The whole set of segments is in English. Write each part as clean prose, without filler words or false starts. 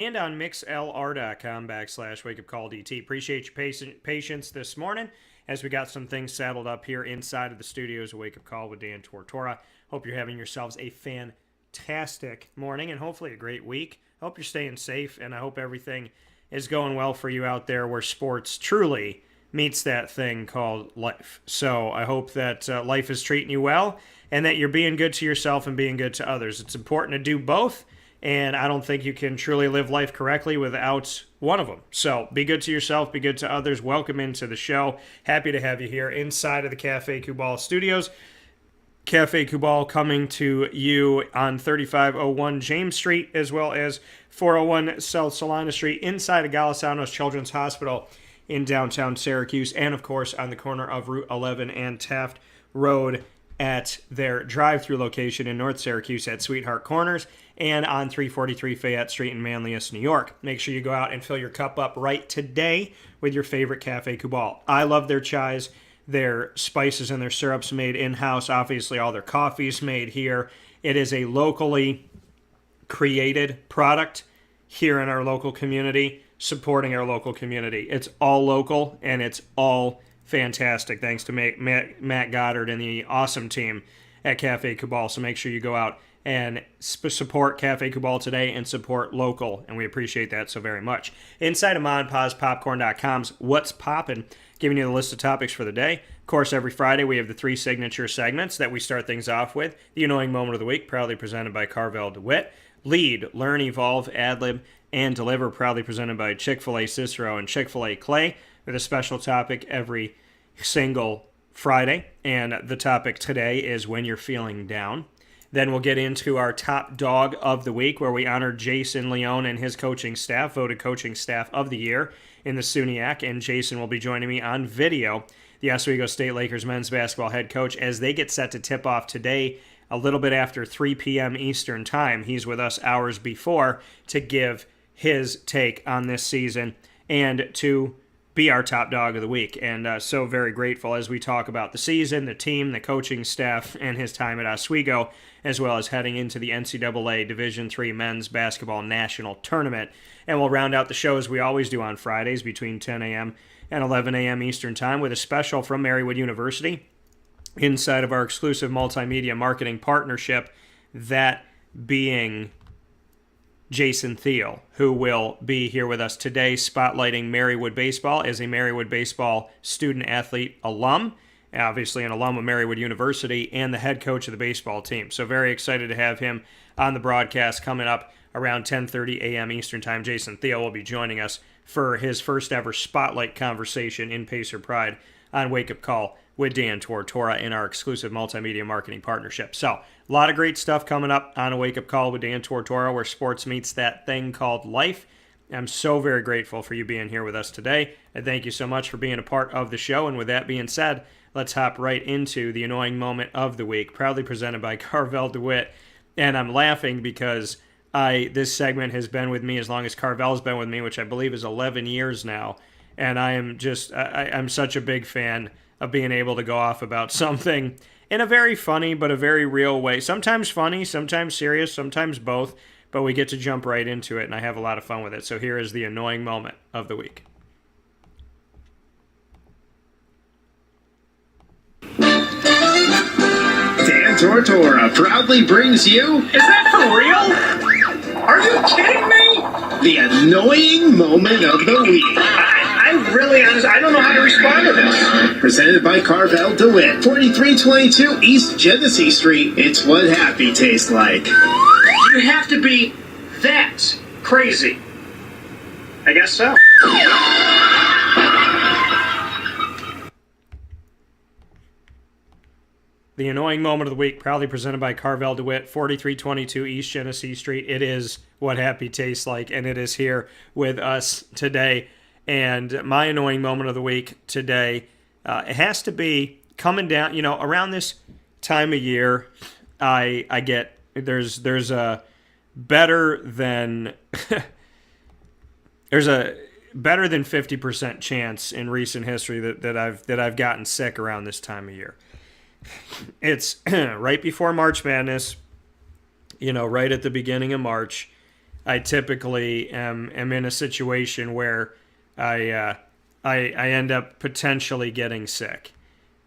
and on mixlr.com/wakeupcalldt. Appreciate your patience this morning as we got some things saddled up here inside of the studios of Wake Up Call with Dan Tortora. Hope you're having yourselves a fantastic morning and hopefully a great week. Hope you're staying safe, and I hope everything is going well for you out there where sports truly meets that thing called life. So I hope that life is treating you well and that you're being good to yourself and being good to others. It's important to do both, and I don't think you can truly live life correctly without one of them. So be good to yourself, be good to others. Welcome into the show. Happy to have you here inside of the Cafe Kubal studios. Cafe Kubal coming to you on 3501 James Street as well as 401 South Salina Street inside of Golisano's Children's Hospital in downtown Syracuse, and of course on the corner of Route 11 and Taft Road at their drive-through location in North Syracuse at Sweetheart Corners, and on 343 Fayette Street in Manlius, New York. Make sure you go out and fill your cup up right today with your favorite Cafe Kubal. I love their chais, their spices, and their syrups made in-house. Obviously, all their coffees made here. It is a locally created product here in our local community, supporting our local community. It's all local, and it's all fantastic, thanks to Matt Goddard and the awesome team at Cafe Kubal. So make sure you go out and support Cafe Kubal today and support local, and we appreciate that so very much. Inside of MonPazPopcorn.com's What's Poppin', giving you the list of topics for the day. Of course, every Friday we have the three signature segments that we start things off with. The Annoying Moment of the Week, proudly presented by Carvel DeWitt. Lead, Learn, Evolve, Adlib, and Deliver, proudly presented by Chick-fil-A Cicero and Chick-fil-A Clay, with a special topic every single Friday. And the topic today is when you're feeling down. Then we'll get into our top dog of the week, where we honor Jason Leone and his coaching staff, voted coaching staff of the year in the SUNYAC. And Jason will be joining me on video, the Oswego State Lakers men's basketball head coach, as they get set to tip off today a little bit after 3 p.m. Eastern time. He's with us hours before to give his take on this season and to be our top dog of the week. And so very grateful as we talk about the season, the team, the coaching staff, and his time at Oswego, as well as heading into the NCAA Division III Men's Basketball National Tournament. And we'll round out the show as we always do on Fridays between 10 a.m. and 11 a.m. Eastern Time with a special from Marywood University inside of our exclusive multimedia marketing partnership, that being Jason Thiel, who will be here with us today spotlighting Marywood Baseball as a Marywood Baseball student-athlete alum, obviously an alum of Marywood University, and the head coach of the baseball team. So very excited to have him on the broadcast coming up around 10:30 a.m. Eastern Time. Jason Thiel will be joining us for his first ever spotlight conversation in Pacer Pride on Wake Up Call with Dan Tortora in our exclusive multimedia marketing partnership. So, a lot of great stuff coming up on a Wake Up Call with Dan Tortora, where sports meets that thing called life. I'm so very grateful for you being here with us today, and thank you so much for being a part of the show. And with that being said, let's hop right into the Annoying Moment of the Week, proudly presented by Carvel DeWitt. And I'm laughing because this segment has been with me as long as Carvel's been with me, which I believe is 11 years now. And I am just, I'm such a big fan of being able to go off about something in a very funny but a very real way. Sometimes funny, sometimes serious, sometimes both, but we get to jump right into it, and I have a lot of fun with it. So here is the Annoying Moment of the Week. Dan Tortora proudly brings you... Is that for real? Are you kidding me? The Annoying Moment of the Week. I'm really honest. I don't know how to respond to this. Presented by Carvel DeWitt, 4322 East Genesee Street. It's what happy tastes like. You have to be that crazy. I guess so. The Annoying Moment of the Week, proudly presented by Carvel DeWitt, 4322 East Genesee Street. It is what happy tastes like, and it is here with us today. And my Annoying Moment of the Week today, it has to be coming down, around this time of year, I get, there's a better than, there's a better than 50% chance in recent history that I've gotten sick around this time of year. It's right before March Madness, right at the beginning of March. I typically am in a situation where I end up potentially getting sick.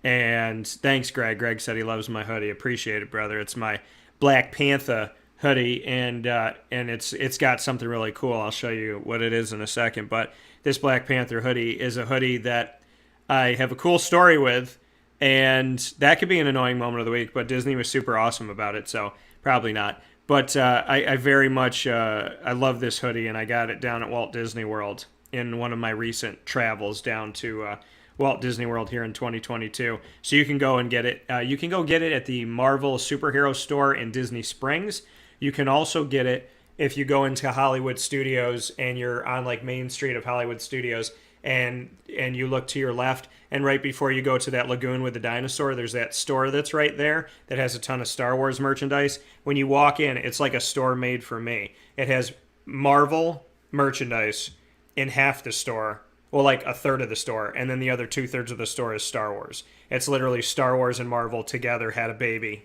And thanks, Greg. Greg said he loves my hoodie. Appreciate it, brother. It's my Black Panther hoodie, and it's got something really cool. I'll show you what it is in a second. But this Black Panther hoodie is a hoodie that I have a cool story with, and that could be an annoying moment of the week. But Disney was super awesome about it, so probably not. But I very much I love this hoodie, and I got it down at Walt Disney World in one of my recent travels down to Walt Disney World here in 2022. So you can go and get it. You can go get it at the Marvel Superhero Store in Disney Springs. You can also get it if you go into Hollywood Studios and you're on like Main Street of Hollywood Studios, and you look to your left, and right before you go to that lagoon with the dinosaur, there's that store that's right there that has a ton of Star Wars merchandise. When you walk in, it's like a store made for me. It has Marvel merchandise in half the store, well, like a third of the store, and then the other 2/3 of the store is Star Wars. It's literally Star Wars and Marvel together had a baby.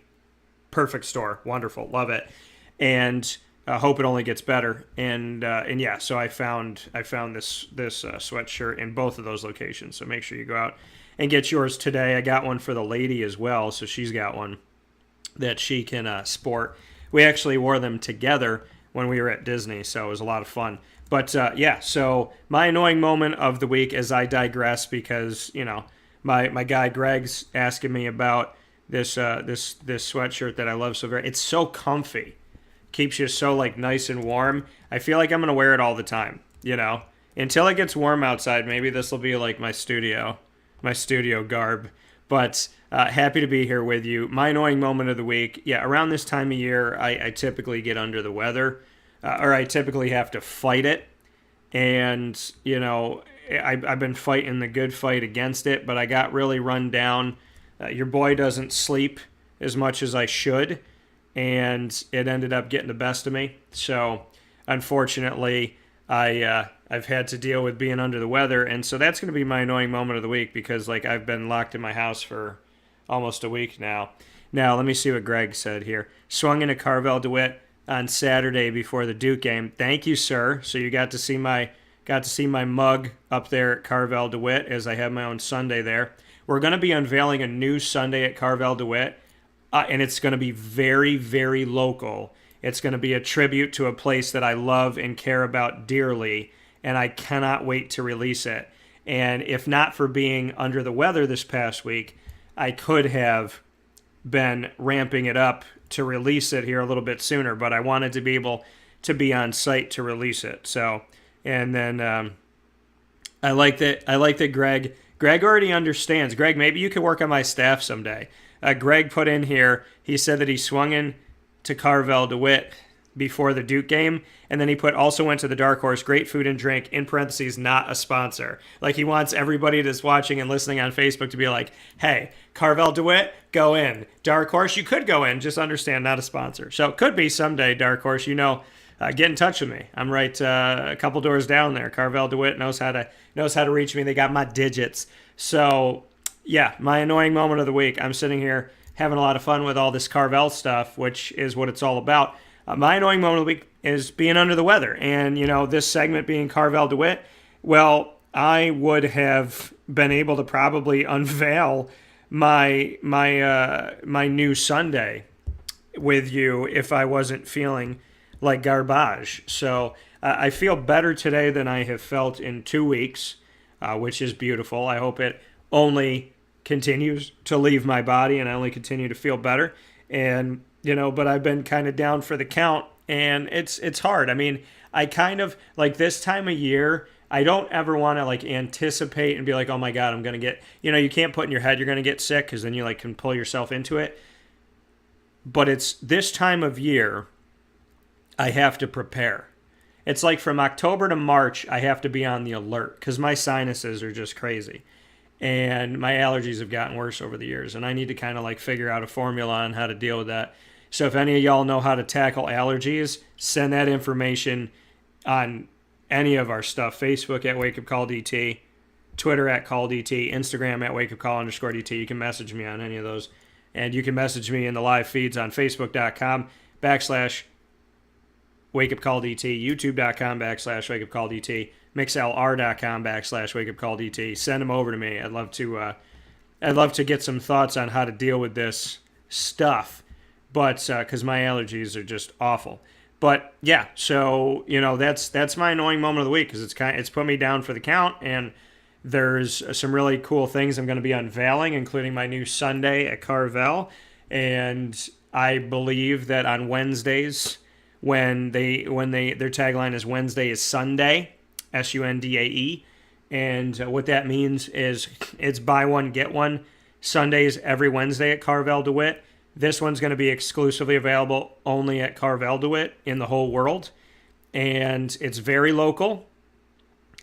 Perfect store, wonderful, love it, and hope it only gets better. And yeah, so I found this sweatshirt in both of those locations. So make sure you go out and get yours today. I got one for the lady as well, so she's got one that she can sport. We actually wore them together when we were at Disney, so it was a lot of fun. But yeah, so my annoying moment of the week, as I digress, because my guy Greg's asking me about this sweatshirt that I love so very. It's so comfy, keeps you so like nice and warm. I feel like I'm gonna wear it all the time, until it gets warm outside. Maybe this will be like my studio garb. But happy to be here with you. My annoying moment of the week, yeah, around this time of year, I typically get under the weather. Or I typically have to fight it. And, I've been fighting the good fight against it, but I got really run down. Your boy doesn't sleep as much as I should, and it ended up getting the best of me. So, unfortunately, I've had to deal with being under the weather, and so that's going to be my annoying moment of the week, because, I've been locked in my house for almost a week now. Now, let me see what Greg said here. Swung in a Carvel DeWitt on Saturday before the Duke game. Thank you, sir. So you got to see my mug up there at Carvel DeWitt, as I have my own sundae there. We're going to be unveiling a new sundae at Carvel DeWitt, and it's going to be very, very local. It's going to be a tribute to a place that I love and care about dearly, and I cannot wait to release it. And if not for being under the weather this past week, I could have been ramping it up to release it here a little bit sooner, but I wanted to be able to be on site to release it. So, and then I like that Greg already understands. Greg, maybe you could work on my staff someday. Greg put in here, he said that he swung in to Carvel DeWitt before the Duke game, and then he also went to the Dark Horse, great food and drink, in parentheses, not a sponsor. Like, he wants everybody that's watching and listening on Facebook to be like, hey, Carvel DeWitt, go in. Dark Horse, you could go in, just understand, not a sponsor. So it could be someday, Dark Horse, get in touch with me. I'm right a couple doors down there. Carvel DeWitt knows how to reach me. They got my digits. So yeah, my annoying moment of the week. I'm sitting here having a lot of fun with all this Carvel stuff, which is what it's all about. My annoying moment of the week is being under the weather. And, this segment being Carvel DeWitt, well, I would have been able to probably unveil my new sundae with you if I wasn't feeling like garbage. So I feel better today than I have felt in 2 weeks, which is beautiful. I hope it only continues to leave my body and I only continue to feel better. And but I've been kind of down for the count, and it's hard. I mean, I kind of, like, this time of year, I don't ever want to, anticipate and be like, oh my God, I'm going to get, you can't put in your head you're going to get sick, because then you, can pull yourself into it. But it's this time of year, I have to prepare. It's like from October to March, I have to be on the alert, because my sinuses are just crazy. And my allergies have gotten worse over the years, and I need to kind of, figure out a formula on how to deal with that. So if any of y'all know how to tackle allergies, send that information on any of our stuff. Facebook at Wake Up Call DT, Twitter at Call DT, Instagram at Wake Up Call _DT. You can message me on any of those. And you can message me in the live feeds on Facebook.com/ wakeupcalldt, youtube.com/wakeupcalldt, mixlr.com/wakeupcalldt. Send them over to me. I'd love to get some thoughts on how to deal with this stuff, but because my allergies are just awful. But yeah, so that's my annoying moment of the week, because it's put me down for the count, and there's some really cool things I'm going to be unveiling, including my new Sunday at Carvel, and I believe that on Wednesdays, when their tagline is Wednesday is Sunday, Sundae, and what that means is it's buy one get one Sundays every Wednesday at Carvel DeWitt. This one's going to be exclusively available only at Carvel DeWitt in the whole world, and it's very local.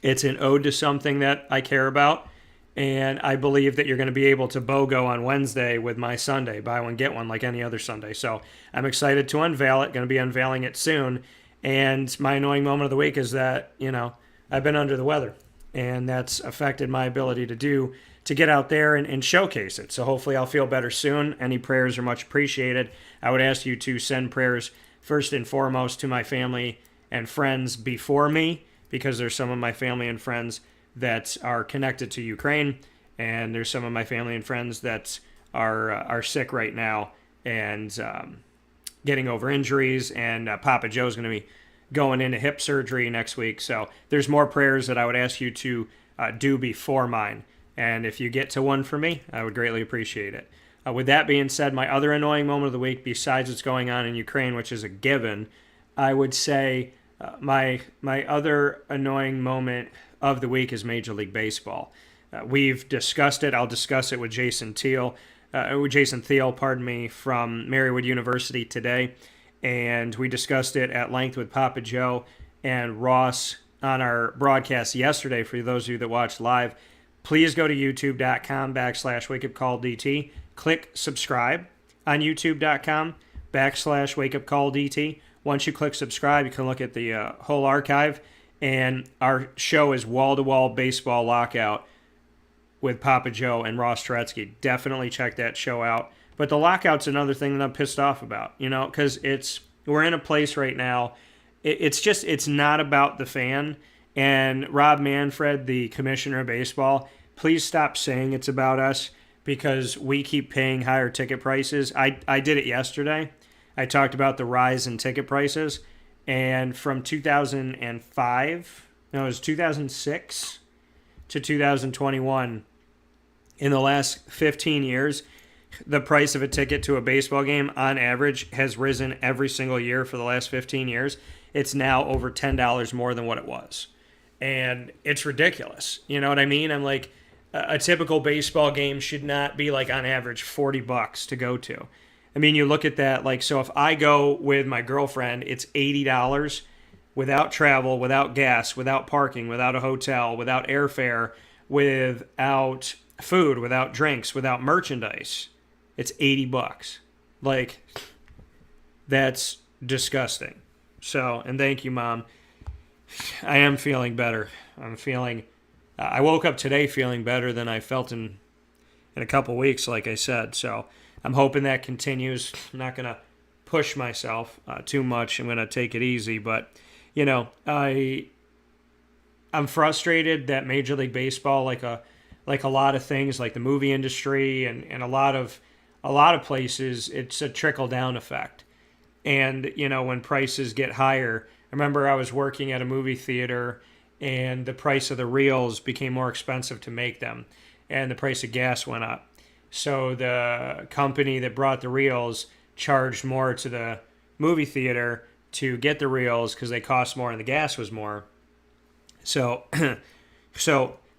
It's an ode to something that I care about, and I believe that you're going to be able to BOGO on Wednesday with my Sunday, buy one, get one, like any other Sunday. So I'm excited to unveil it, going to be unveiling it soon. And my annoying moment of the week is that, I've been under the weather, and that's affected my ability to get out there and showcase it. So hopefully I'll feel better soon. Any prayers are much appreciated. I would ask you to send prayers first and foremost to my family and friends before me, because there's some of my family and friends that are connected to Ukraine, and there's some of my family and friends that are sick right now and getting over injuries, and Papa Joe's going to be going into hip surgery next week. So there's more prayers that I would ask you to do before mine, and if you get to one for me, I would greatly appreciate it. With that being said, my other annoying moment of the week, besides what's going on in Ukraine, which is a given, I would say my other annoying moment of the week is Major League Baseball. We've discussed it. I'll discuss it with Jason Thiel, from Marywood University today, and we discussed it at length with Papa Joe and Ross on our broadcast yesterday. For those of you that watched live, please go to youtube.com/wakeupcalldt. Click subscribe on youtube.com/wakeupcalldt. Once you click subscribe, you can look at the whole archive, and our show is Wall-to-Wall Baseball Lockout with Papa Joe and Ross Turetsky. Definitely check that show out. But the lockout's another thing that I'm pissed off about, because we're in a place right now. It's not about the fan. And Rob Manfred, the commissioner of baseball, please stop saying it's about us, because we keep paying higher ticket prices. I did it yesterday. I talked about the rise in ticket prices, and from 2006 to 2021, in the last 15 years, the price of a ticket to a baseball game on average has risen every single year for the last 15 years. It's now over $10 more than what it was. And it's ridiculous. You know what I mean? I'm like, a typical baseball game should not be like on average $40 to go to. I mean, you look at that, like, so if I go with my girlfriend, it's $80 without travel, without gas, without parking, without a hotel, without airfare, without food, without drinks, without merchandise. It's $80. Like, that's disgusting. So, and thank you, Mom. I am feeling better. I woke up today feeling better than I felt in a couple weeks, like I said. So I'm hoping that continues. I'm not going to push myself too much. I'm going to take it easy. But, I'm frustrated that Major League Baseball, like a lot of things, like the movie industry and a lot of places, it's a trickle-down effect. And, when prices get higher, I remember I was working at a movie theater, and the price of the reels became more expensive to make them, and the price of gas went up. So the company that brought the reels charged more to the movie theater to get the reels because they cost more and the gas was more. So, no,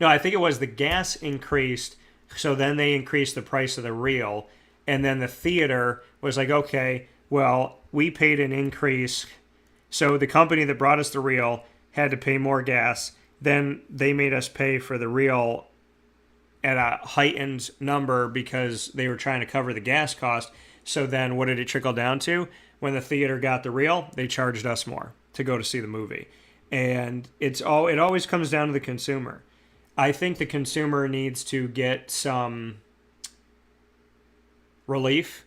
I think it was the gas increased, so then they increased the price of the reel, and then the theater was like, okay, well, we paid an increase. So the company that brought us the reel had to pay more gas. Then they made us pay for the reel at a heightened number because they were trying to cover the gas cost. So then what did it trickle down to? When the theater got the reel, they charged us more to go to see the movie. And it always comes down to the consumer. I think the consumer needs to get some relief,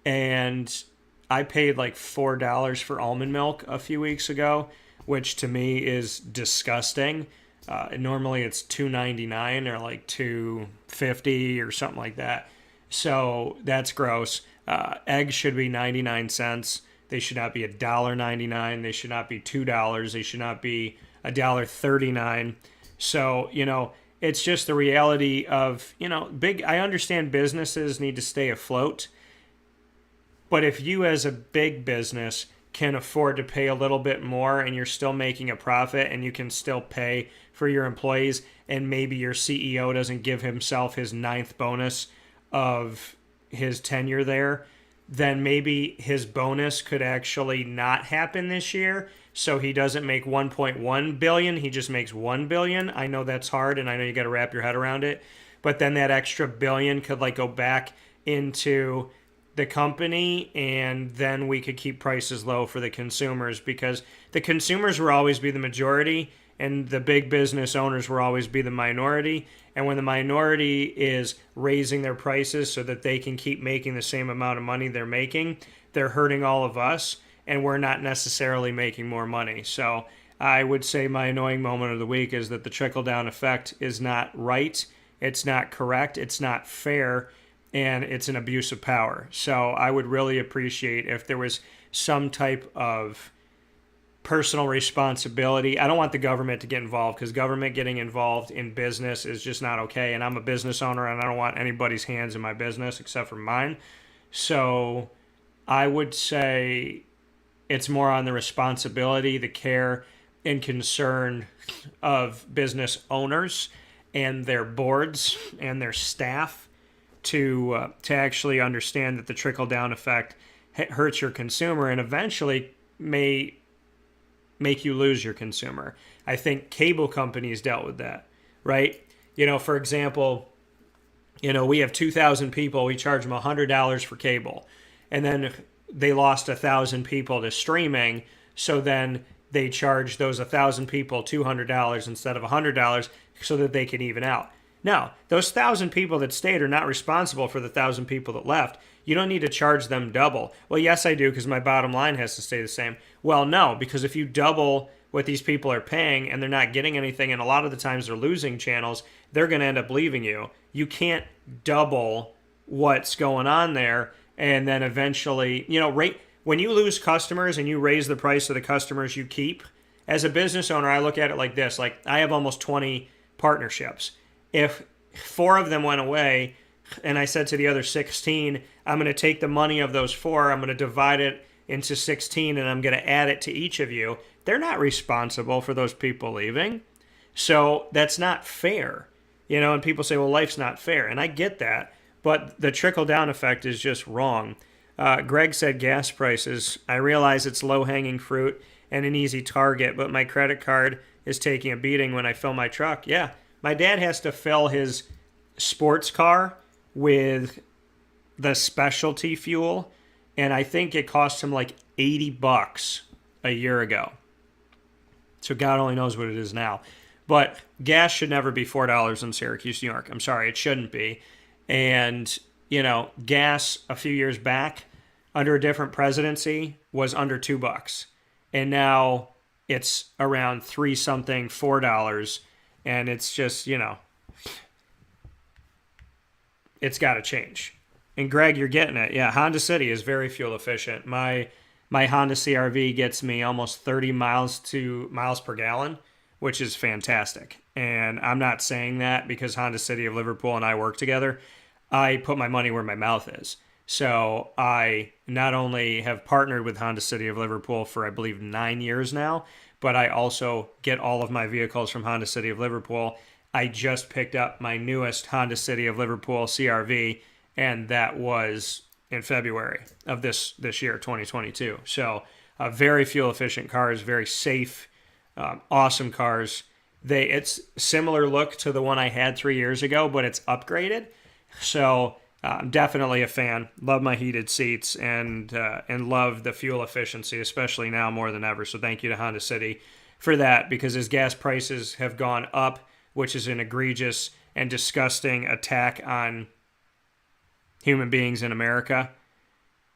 and I paid like $4 for almond milk a few weeks ago, which to me is disgusting. Normally it's $2.99 or like $2.50 or something like that. So that's gross. Eggs should be 99 cents. They should not be $1.99. They should not be $2. They should not be $1.39. So, it's just the reality of, I understand businesses need to stay afloat. But if you as a big business can afford to pay a little bit more and you're still making a profit and you can still pay for your employees, and maybe your CEO doesn't give himself his 9th bonus of his tenure there, then maybe his bonus could actually not happen this year. So he doesn't make 1.1 billion, he just makes 1 billion. I know that's hard and I know you got to wrap your head around it, but then that extra billion could like go back into the company, and then we could keep prices low for the consumers, because the consumers will always be the majority and the big business owners will always be the minority. And when the minority is raising their prices so that they can keep making the same amount of money they're making, they're hurting all of us, and we're not necessarily making more money. So I would say my annoying moment of the week is that the trickle-down effect is not right, it's not correct, it's not fair, and it's an abuse of power. So I would really appreciate if there was some type of personal responsibility. I don't want the government to get involved, because government getting involved in business is just not okay. And I'm a business owner and I don't want anybody's hands in my business except for mine. So I would say it's more on the responsibility, the care, and concern of business owners and their boards and their staff to actually understand that the trickle-down effect hurts your consumer and eventually may make you lose your consumer. I think cable companies dealt with that, right? For example, we have 2,000 people, we charge them $100 for cable, and then they lost 1,000 people to streaming, so then they charge those 1,000 people $200 instead of $100 so that they can even out. Now, those 1,000 people that stayed are not responsible for the 1,000 people that left. You don't need to charge them double. Well, yes, I do, because my bottom line has to stay the same. Well, no, because if you double what these people are paying and they're not getting anything, and a lot of the times they're losing channels, they're going to end up leaving you. You can't double what's going on there and then eventually, when you lose customers and you raise the price of the customers you keep, as a business owner, I look at it like this. Like, I have almost 20 partnerships. If 4 of them went away and I said to the other 16, I'm going to take the money of those 4, I'm going to divide it into 16, and I'm going to add it to each of you, they're not responsible for those people leaving. So that's not fair. And people say, well, life's not fair. And I get that, but the trickle-down effect is just wrong. Greg said gas prices. I realize it's low-hanging fruit and an easy target, but my credit card is taking a beating when I fill my truck. Yeah. My dad has to fill his sports car with the specialty fuel, and I think it cost him like $80 a year ago. So God only knows what it is now. But gas should never be $4 in Syracuse, New York. I'm sorry, it shouldn't be. And, gas a few years back under a different presidency was under $2. And now it's around $3-something, $4. And it's just, it's got to change. And Greg, you're getting it. Yeah, Honda City is very fuel efficient. My Honda CR-V gets me almost 30 miles per gallon, which is fantastic. And I'm not saying that because Honda City of Liverpool and I work together. I put my money where my mouth is. So I not only have partnered with Honda City of Liverpool for, I believe, 9 years now, but I also get all of my vehicles from Honda City of Liverpool. I just picked up my newest Honda City of Liverpool CR-V, and that was in February of this year, 2022. So very fuel-efficient cars, very safe, awesome cars. It's similar look to the one I had 3 years ago, but it's upgraded. So I'm definitely a fan. Love my heated seats and love the fuel efficiency, especially now more than ever. So thank you to Honda City for that, because as gas prices have gone up, which is an egregious and disgusting attack on human beings in America,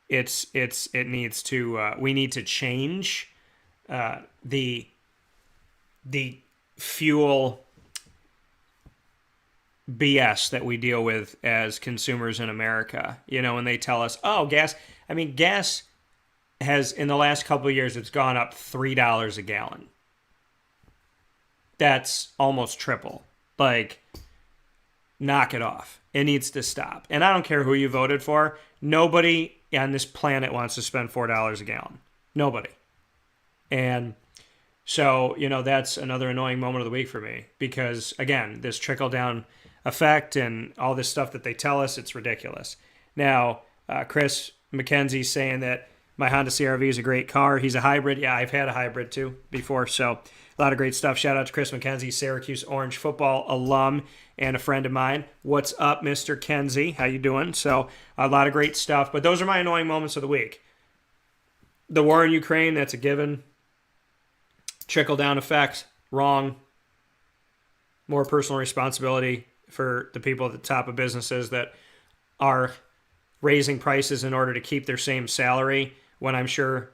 it needs to we need to change the fuel BS that we deal with as consumers in America. When they tell us, oh, gas has, in the last couple of years, it's gone up $3 a gallon. That's almost triple. Like, knock it off. It needs to stop. And I don't care who you voted for. Nobody on this planet wants to spend $4 a gallon. Nobody. And so, that's another annoying moment of the week for me. Because, again, this trickle-down effect and all this stuff that they tell us, it's ridiculous. Now, Chris McKenzie's saying that my Honda CR-V is a great car. He's a hybrid. Yeah, I've had a hybrid too before. So a lot of great stuff. Shout out to Chris McKenzie, Syracuse Orange football alum and a friend of mine. What's up, Mr. Kenzie? How you doing? So a lot of great stuff. But those are my annoying moments of the week. The war in Ukraine, that's a given. Trickle-down effect, wrong. More personal responsibility for the people at the top of businesses that are raising prices in order to keep their same salary, when I'm sure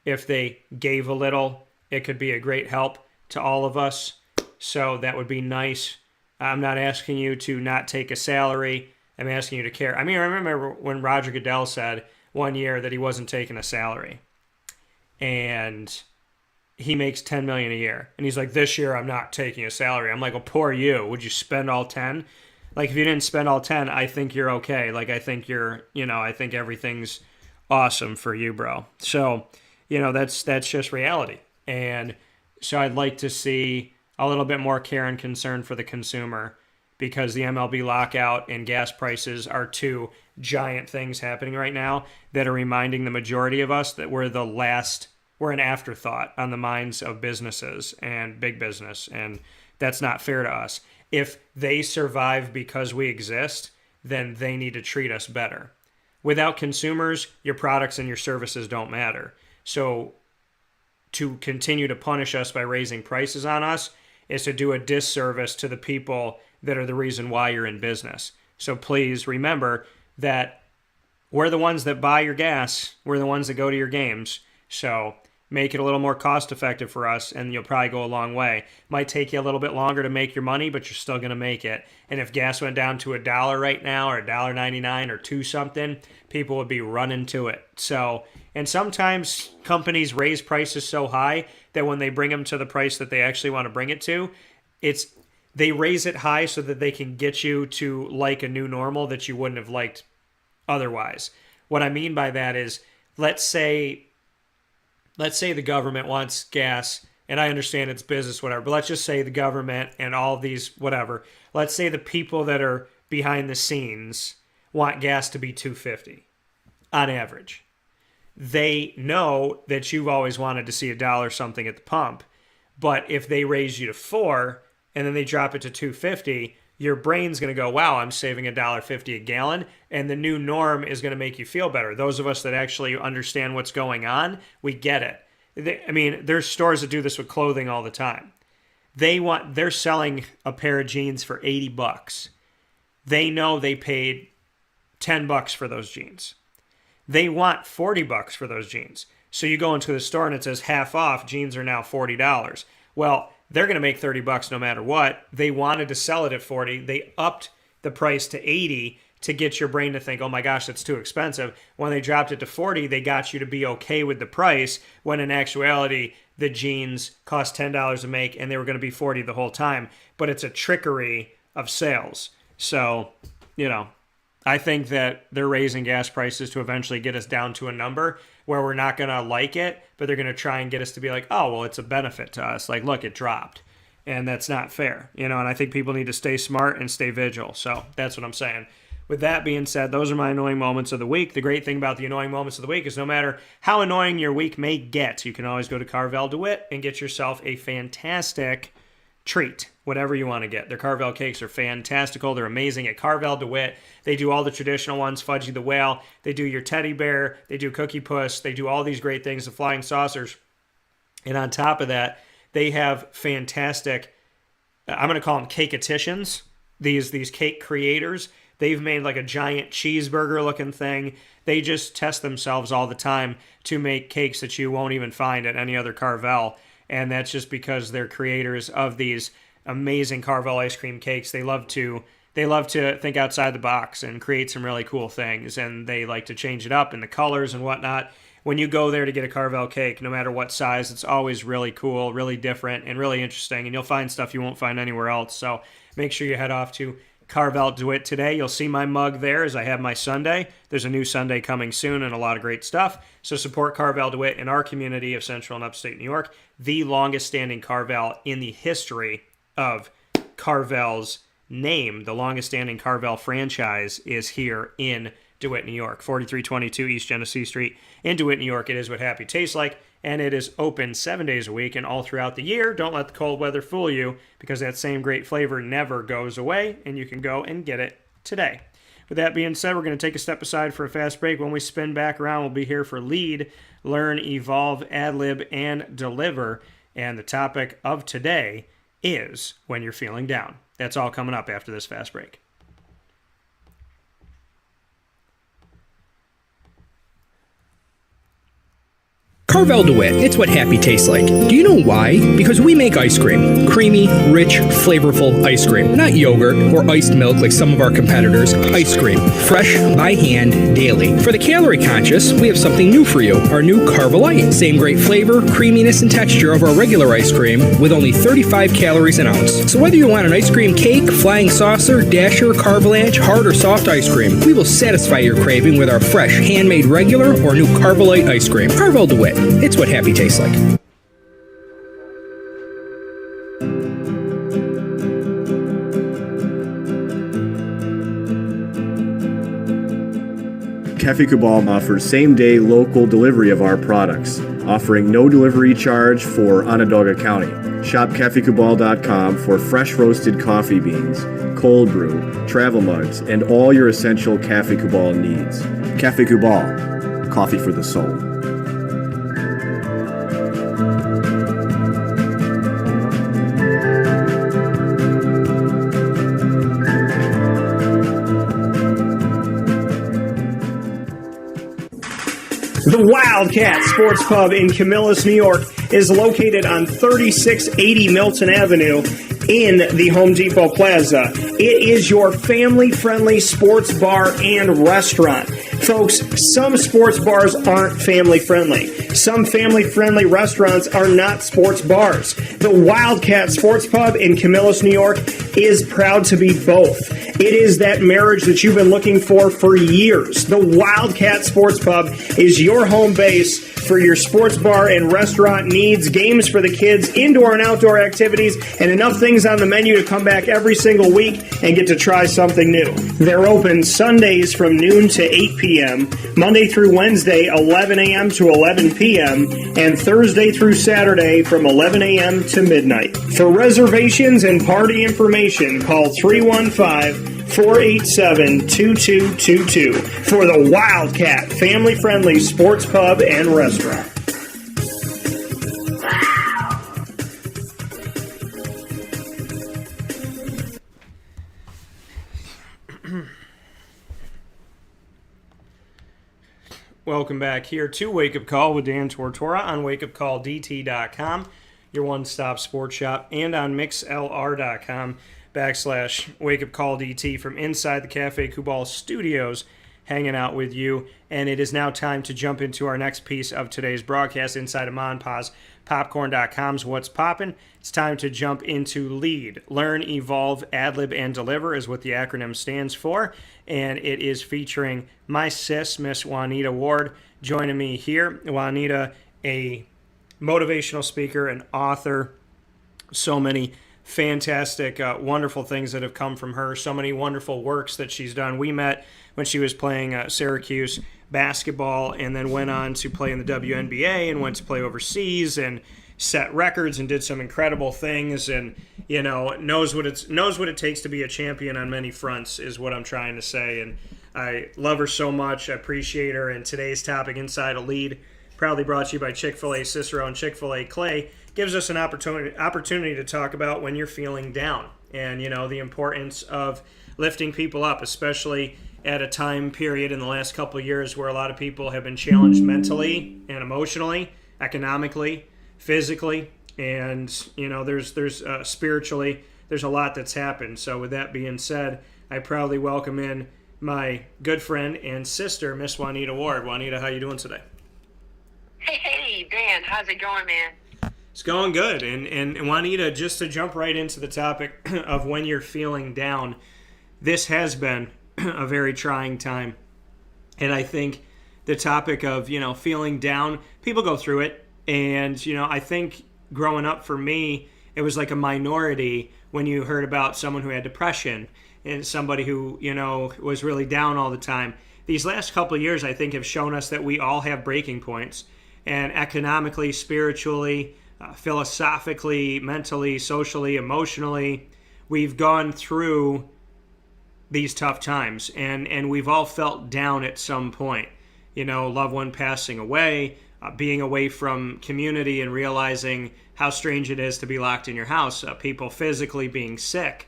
if they gave a little, it could be a great help to all of us. So that would be nice. I'm not asking you to not take a salary. I'm asking you to care. I mean, I remember when Roger Goodell said one year that he wasn't taking a salary. And he makes $10 million a year. And he's like, this year I'm not taking a salary. I'm like, well, poor you. Would you spend all 10? Like, if you didn't spend all 10, I think you're okay. Like, I think I think everything's awesome for you, bro. So, that's just reality. And so I'd like to see a little bit more care and concern for the consumer, because the MLB lockout and gas prices are two giant things happening right now that are reminding the majority of us that we're an afterthought on the minds of businesses and big business. And that's not fair to us. If they survive because we exist, then they need to treat us better. Without consumers, your products and your services don't matter. So to continue to punish us by raising prices on us is to do a disservice to the people that are the reason why you're in business. So please remember that we're the ones that buy your gas. We're the ones that go to your games. So make it a little more cost effective for us, and you'll probably go a long way. Might take you a little bit longer to make your money, but you're still going to make it. And if gas went down to $1 right now, or $1.99 or $2 something, people would be running to it. So, and sometimes companies raise prices so high that when they bring them to the price that they actually want to bring it to, they raise it high so that they can get you to like a new normal that you wouldn't have liked otherwise. What I mean by that is, let's say the government wants gas, and I understand it's business, whatever, but let's just say the government and all these, whatever. Let's say the people that are behind the scenes want gas to be $2.50 on average. They know that you've always wanted to see $1 something at the pump, but if they raise you to $4 and then they drop it to $2.50, your brain's going to go, wow, I'm saving $1.50 a gallon, and the new norm is going to make you feel better. Those of us that actually understand what's going on, we get it. There's stores that do this with clothing all the time. They're selling a pair of jeans for $80. They know they paid $10 for those jeans. They want $40 for those jeans. So you go into the store and it says half off, jeans are now $40. Well, they're going to make $30 no matter what. They wanted to sell it at $40. They upped the price to $80 to get your brain to think, oh my gosh, that's too expensive. When they dropped it to $40, they got you to be okay with the price, when in actuality, the jeans cost $10 to make and they were going to be $40 the whole time. But it's a trickery of sales. So, I think that they're raising gas prices to eventually get us down to a number where we're not going to like it, but they're going to try and get us to be like, oh, well, it's a benefit to us. Like, look, it dropped. And that's not fair. And I think people need to stay smart and stay vigilant. So that's what I'm saying. With that being said, those are my annoying moments of the week. The great thing about the annoying moments of the week is no matter how annoying your week may get, you can always go to Carvel DeWitt and get yourself a fantastic treat, whatever you want to get. Their Carvel cakes are fantastical. They're amazing at Carvel DeWitt. They do all the traditional ones, Fudgy the Whale. They do your teddy bear. They do Cookie Puss. They do all these great things, the flying saucers. And on top of that, they have fantastic, I'm going to call them cakeeticians, these cake creators They've made like a giant cheeseburger looking thing. They just test themselves all the time to make cakes that you won't even find at any other Carvel. And that's just because they're creators of these amazing Carvel ice cream cakes. They love to think outside the box and create some really cool things, and they like to change it up in the colors and whatnot. When you go there to get a Carvel cake, no matter what size, it's always really cool, really different, and really interesting, and you'll find stuff you won't find anywhere else. So make sure you head off to Carvel DeWitt today. You'll see my mug there as I have my sundae. There's a new sundae coming soon and a lot of great stuff. So support Carvel DeWitt in our community of Central and Upstate New York, the longest standing Carvel in the history of Carvel's name. The longest standing Carvel franchise is here in DeWitt, New York, 4322 East Genesee Street in DeWitt, New York. It is what happy tastes like, and it is open 7 days a week and all throughout the year. Don't let the cold weather fool you, because that same great flavor never goes away, and you can go and get it today. With that being said, we're going to take a step aside for a fast break. When we spin back around, we'll be here for Lead, Learn, Evolve, Ad-lib, and Deliver. And the topic of today is when you're feeling down. That's all coming up after this fast break. Carvel DeWitt, it's what happy tastes like. Do you know why? Because we make ice cream. Creamy, rich, flavorful ice cream. Not yogurt or iced milk like some of our competitors. Ice cream. Fresh, by hand, daily. For the calorie conscious, we have something new for you. Our new Carvelite. Same great flavor, creaminess, and texture of our regular ice cream with only 35 calories an ounce. So whether you want an ice cream cake, flying saucer, dasher, carvalanche, hard or soft ice cream, we will satisfy your craving with our fresh, handmade regular or new Carvelite ice cream. Carvel DeWitt. It's what happy tastes like. Cafe Cabal offers same-day local delivery of our products, offering no delivery charge for Onondaga County. Shop cafecabal.com for fresh roasted coffee beans, cold brew, travel mugs, and all your essential Cafe Cabal needs. Cafe Cabal, coffee for the soul. The Wildcat Sports Pub in Camillus, New York is located on 3680 Milton Avenue in the Home Depot Plaza. It is your family-friendly sports bar and restaurant. Folks, some sports bars aren't family-friendly. Some family-friendly restaurants are not sports bars. The Wildcat Sports Pub in Camillus, New York is proud to be both. It is that marriage that you've been looking for years. The Wildcat Sports Pub is your home base for your sports bar and restaurant needs, games for the kids, indoor and outdoor activities, and enough things on the menu to come back every single week and get to try something new. They're open Sundays from noon to 8 p.m., Monday through Wednesday, 11 a.m. to 11 p.m., and Thursday through Saturday from 11 a.m. to midnight. For reservations and party information, call 315-487-2222 for the Wildcat family-friendly sports pub and restaurant. Welcome back here to Wake Up Call with Dan Tortora on wakeupcalldt.com, your one-stop sports shop, and on mixlr.com/wakeupcalldt from inside the Cafe Kubal studios, hanging out with you. And it is now time to jump into our next piece of today's broadcast inside of Monpaz. Popcorn.com's What's Poppin'. It's time to jump into Lead, Learn, Evolve, Ad-lib, and Deliver is what the acronym stands for. And it is featuring my sis, Miss Juanita Ward, joining me here. Juanita, a motivational speaker, an author, so many fantastic, wonderful things that have come from her, so many wonderful works that she's done. We met when she was playing Syracuse basketball and then went on to play in the WNBA and went to play overseas and set records and did some incredible things, and knows what it takes to be a champion on many fronts is what I'm trying to say. And I love her so much. I appreciate her. And today's topic, Inside a Lead, proudly brought to you by Chick-fil-A Cicero and Chick-fil-A Clay. gives us an opportunity to talk about when you're feeling down and, the importance of lifting people up, especially at a time period in the last couple of years where a lot of people have been challenged mentally and emotionally, economically, physically, and, there's spiritually, there's a lot that's happened. So with that being said, I proudly welcome in my good friend and sister, Miss Juanita Ward. Juanita, how you doing today? Hey, Dan, how's it going, man? It's going good. And Juanita, just to jump right into the topic of when you're feeling down, this has been a very trying time. And I think the topic of, feeling down, people go through it. And, I think growing up for me, it was like a minority when you heard about someone who had depression and somebody who, was really down all the time. These last couple of years, I think, have shown us that we all have breaking points. And economically, spiritually, philosophically, mentally, socially, emotionally, we've gone through these tough times. And we've all felt down at some point. Loved one passing away, being away from community and realizing how strange it is to be locked in your house, people physically being sick,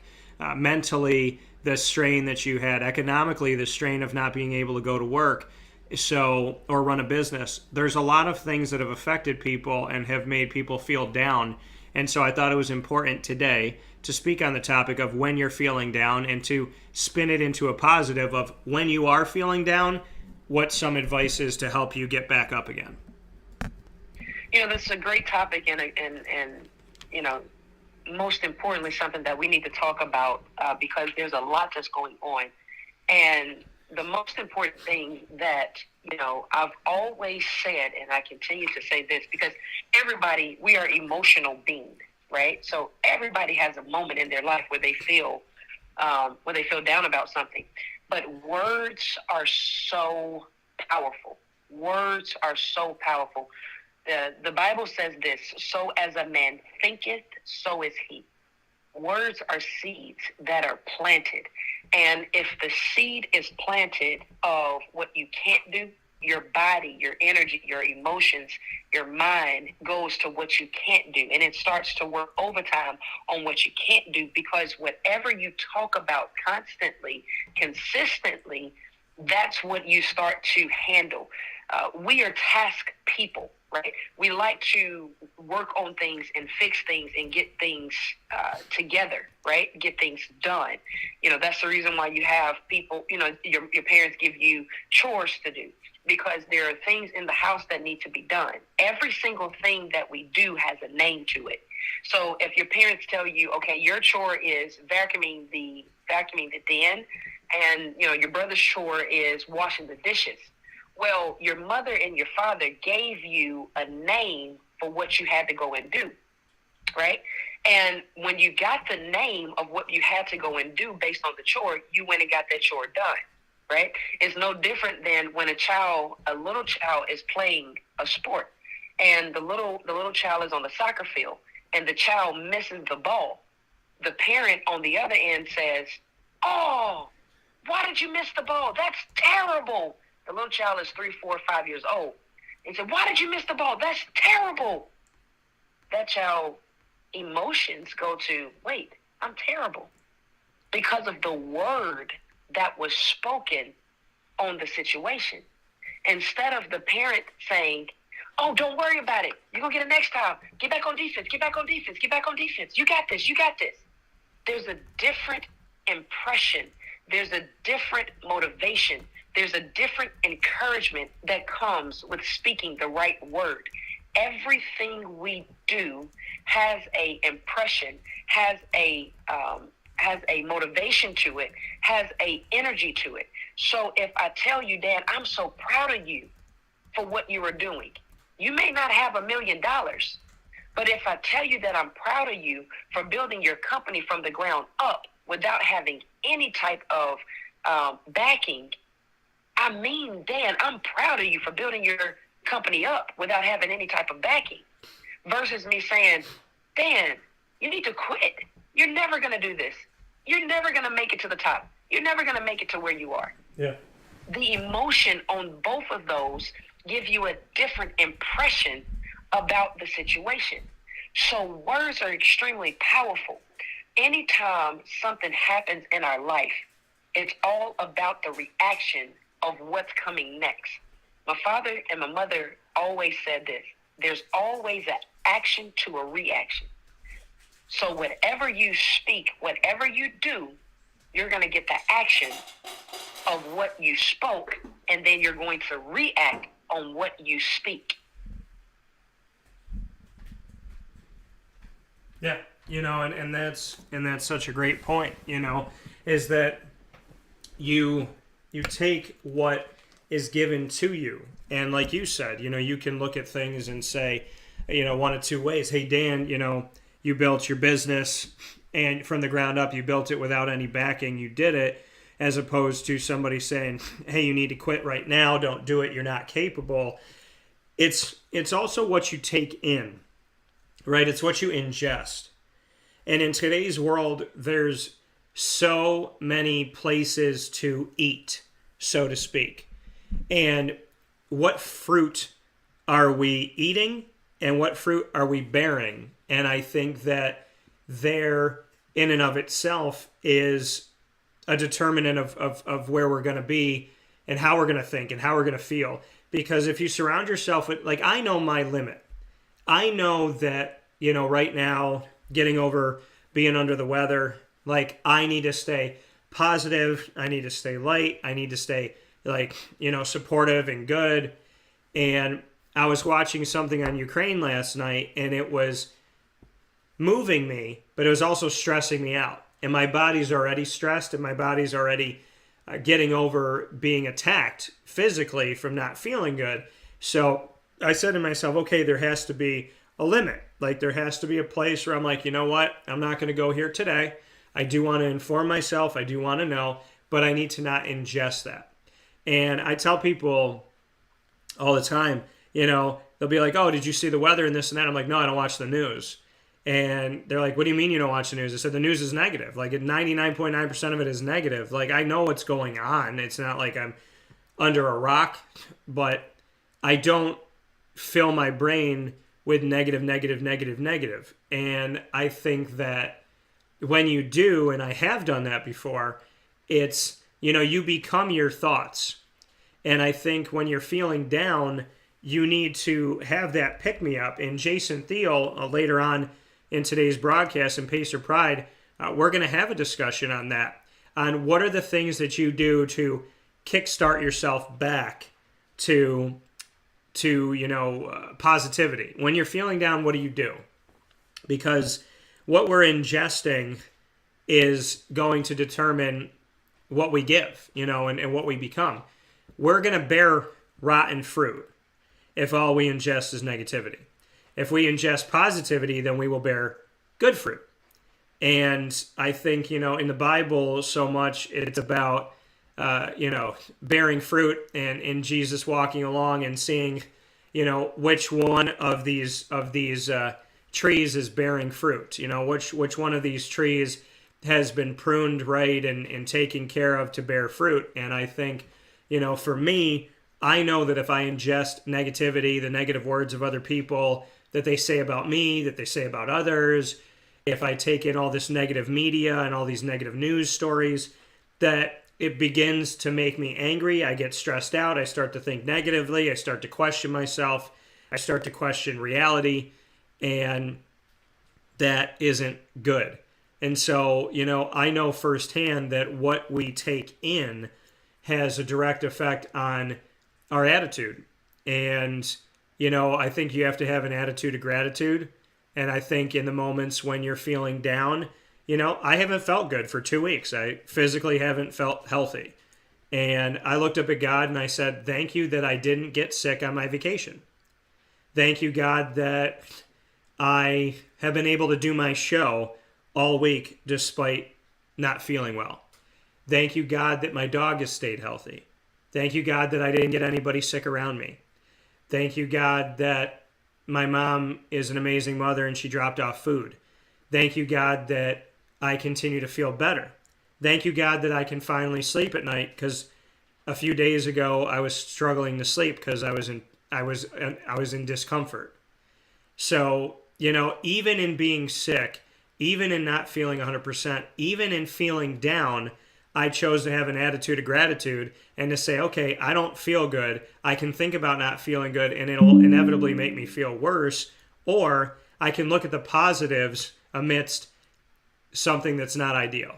mentally, the strain that you had, economically, the strain of not being able to go to work or run a business. There's a lot of things that have affected people and have made people feel down. And so I thought it was important today to speak on the topic of when you're feeling down and to spin it into a positive of when you are feeling down, what some advice is to help you get back up again. This is a great topic and most importantly, something that we need to talk about because there's a lot that's going on. And the most important thing that, I've always said, and I continue to say this, because we are emotional beings, right? So everybody has a moment in their life where they feel down about something. But words are so powerful. Words are so powerful. The Bible says this, so as a man thinketh, so is he. Words are seeds that are planted. And if the seed is planted of what you can't do, your body, your energy, your emotions, your mind goes to what you can't do. And it starts to work overtime on what you can't do, because whatever you talk about constantly, consistently, that's what you start to handle. We are task people, right? We like to work on things and fix things and get things together, right? Get things done. That's the reason why you have people, your parents give you chores to do, because there are things in the house that need to be done. Every single thing that we do has a name to it. So if your parents tell you, okay, your chore is vacuuming the den, and your brother's chore is washing the dishes. Well, your mother and your father gave you a name for what you had to go and do, right? And when you got the name of what you had to go and do based on the chore, you went and got that chore done, right? It's no different than when a little child is playing a sport, and the little child is on the soccer field, and the child misses the ball. The parent on the other end says, "Oh, why did you miss the ball? That's terrible." The little child is 3, 4, 5 years old. And said, "Why did you miss the ball? That's terrible." That child emotions go to, "Wait, I'm terrible," because of the word that was spoken on the situation. Instead of the parent saying, "Oh, don't worry about it. You're going to get it next time. Get back on defense. Get back on defense. Get back on defense. You got this. You got this." There's a different impression. There's a different motivation. There's a different encouragement that comes with speaking the right word. Everything we do has a impression, has a motivation to it, has a energy to it. So if I tell you, "Dan, I'm so proud of you for what you are doing," you may not have $1 million, but if I tell you that I'm proud of you for building your company from the ground up without having any type of backing, I mean, "Dan, I'm proud of you for building your company up without having any type of backing," versus me saying, "Dan, you need to quit. You're never going to do this. You're never going to make it to the top. You're never going to make it to where you are." Yeah. The emotion on both of those give you a different impression about the situation. So words are extremely powerful. Anytime something happens in our life, it's all about the reaction of what's coming next. My father and my mother always said this: there's always an action to a reaction. So whatever you speak, whatever you do, you're going to get the action of what you spoke, and then you're going to react on what you speak. Yeah, and that's such a great point, is that you take what is given to you. And like you said, you can look at things and say, one of two ways. Hey, Dan, you built your business and from the ground up, you built it without any backing. You did it, as opposed to somebody saying, hey, you need to quit right now. Don't do it. You're not capable. It's also what you take in, right? It's what you ingest. And in today's world, there's so many places to eat, so to speak. And what fruit are we eating and what fruit are we bearing? And I think that there, in and of itself, is a determinant of where we're going to be and how we're going to think and how we're going to feel. Because if you surround yourself with, like, I know my limit. I know that, right now, getting over being under the weather, like, I need to stay positive. I need to stay light. I need to stay, supportive and good. And I was watching something on Ukraine last night, and it was moving me, but it was also stressing me out. And my body's already stressed, and my body's already getting over being attacked physically from not feeling good. So I said to myself, okay, there has to be a limit. Like, there has to be a place where I'm like, you know what? I'm not going to go here today. I do want to inform myself. I do want to know, but I need to not ingest that. And I tell people all the time, they'll be like, oh, did you see the weather and this and that? I'm like, no, I don't watch the news. And they're like, what do you mean you don't watch the news? I said, the news is negative. Like, 99.9% of it is negative. Like, I know what's going on. It's not like I'm under a rock, but I don't fill my brain with negative. And I think that when you do, and I have done that before, it's, you become your thoughts. And I think when you're feeling down, you need to have that pick-me-up. And Jason Thiel, later on in today's broadcast in Pacer Pride, we're going to have a discussion on that, on what are the things that you do to kickstart yourself back to positivity. When you're feeling down, what do you do? Because what we're ingesting is going to determine what we give, and what we become. We're going to bear rotten fruit if all we ingest is negativity. If we ingest positivity, then we will bear good fruit. And I think, in the Bible, so much it's about, bearing fruit and Jesus walking along and seeing, which one of these trees is bearing fruit, which one of these trees has been pruned right and taken care of to bear fruit. And I think, for me, I know that if I ingest negativity, the negative words of other people that they say about me, that they say about others, if I take in all this negative media and all these negative news stories, that it begins to make me angry. I get stressed out. I start to think negatively. I start to question myself. I start to question reality. And that isn't good. And so, I know firsthand that what we take in has a direct effect on our attitude. And, I think you have to have an attitude of gratitude. And I think in the moments when you're feeling down, I haven't felt good for 2 weeks. I physically haven't felt healthy. And I looked up at God and I said, thank you that I didn't get sick on my vacation. Thank you, God, that I have been able to do my show all week despite not feeling well. Thank you, God, that my dog has stayed healthy. Thank you, God, that I didn't get anybody sick around me. Thank you, God, that my mom is an amazing mother and she dropped off food. Thank you, God, that I continue to feel better. Thank you, God, that I can finally sleep at night, because a few days ago I was struggling to sleep because I was in discomfort. So, even in being sick, even in not feeling 100%, even in feeling down, I chose to have an attitude of gratitude and to say, okay, I don't feel good. I can think about not feeling good and it'll inevitably make me feel worse. Or I can look at the positives amidst something that's not ideal.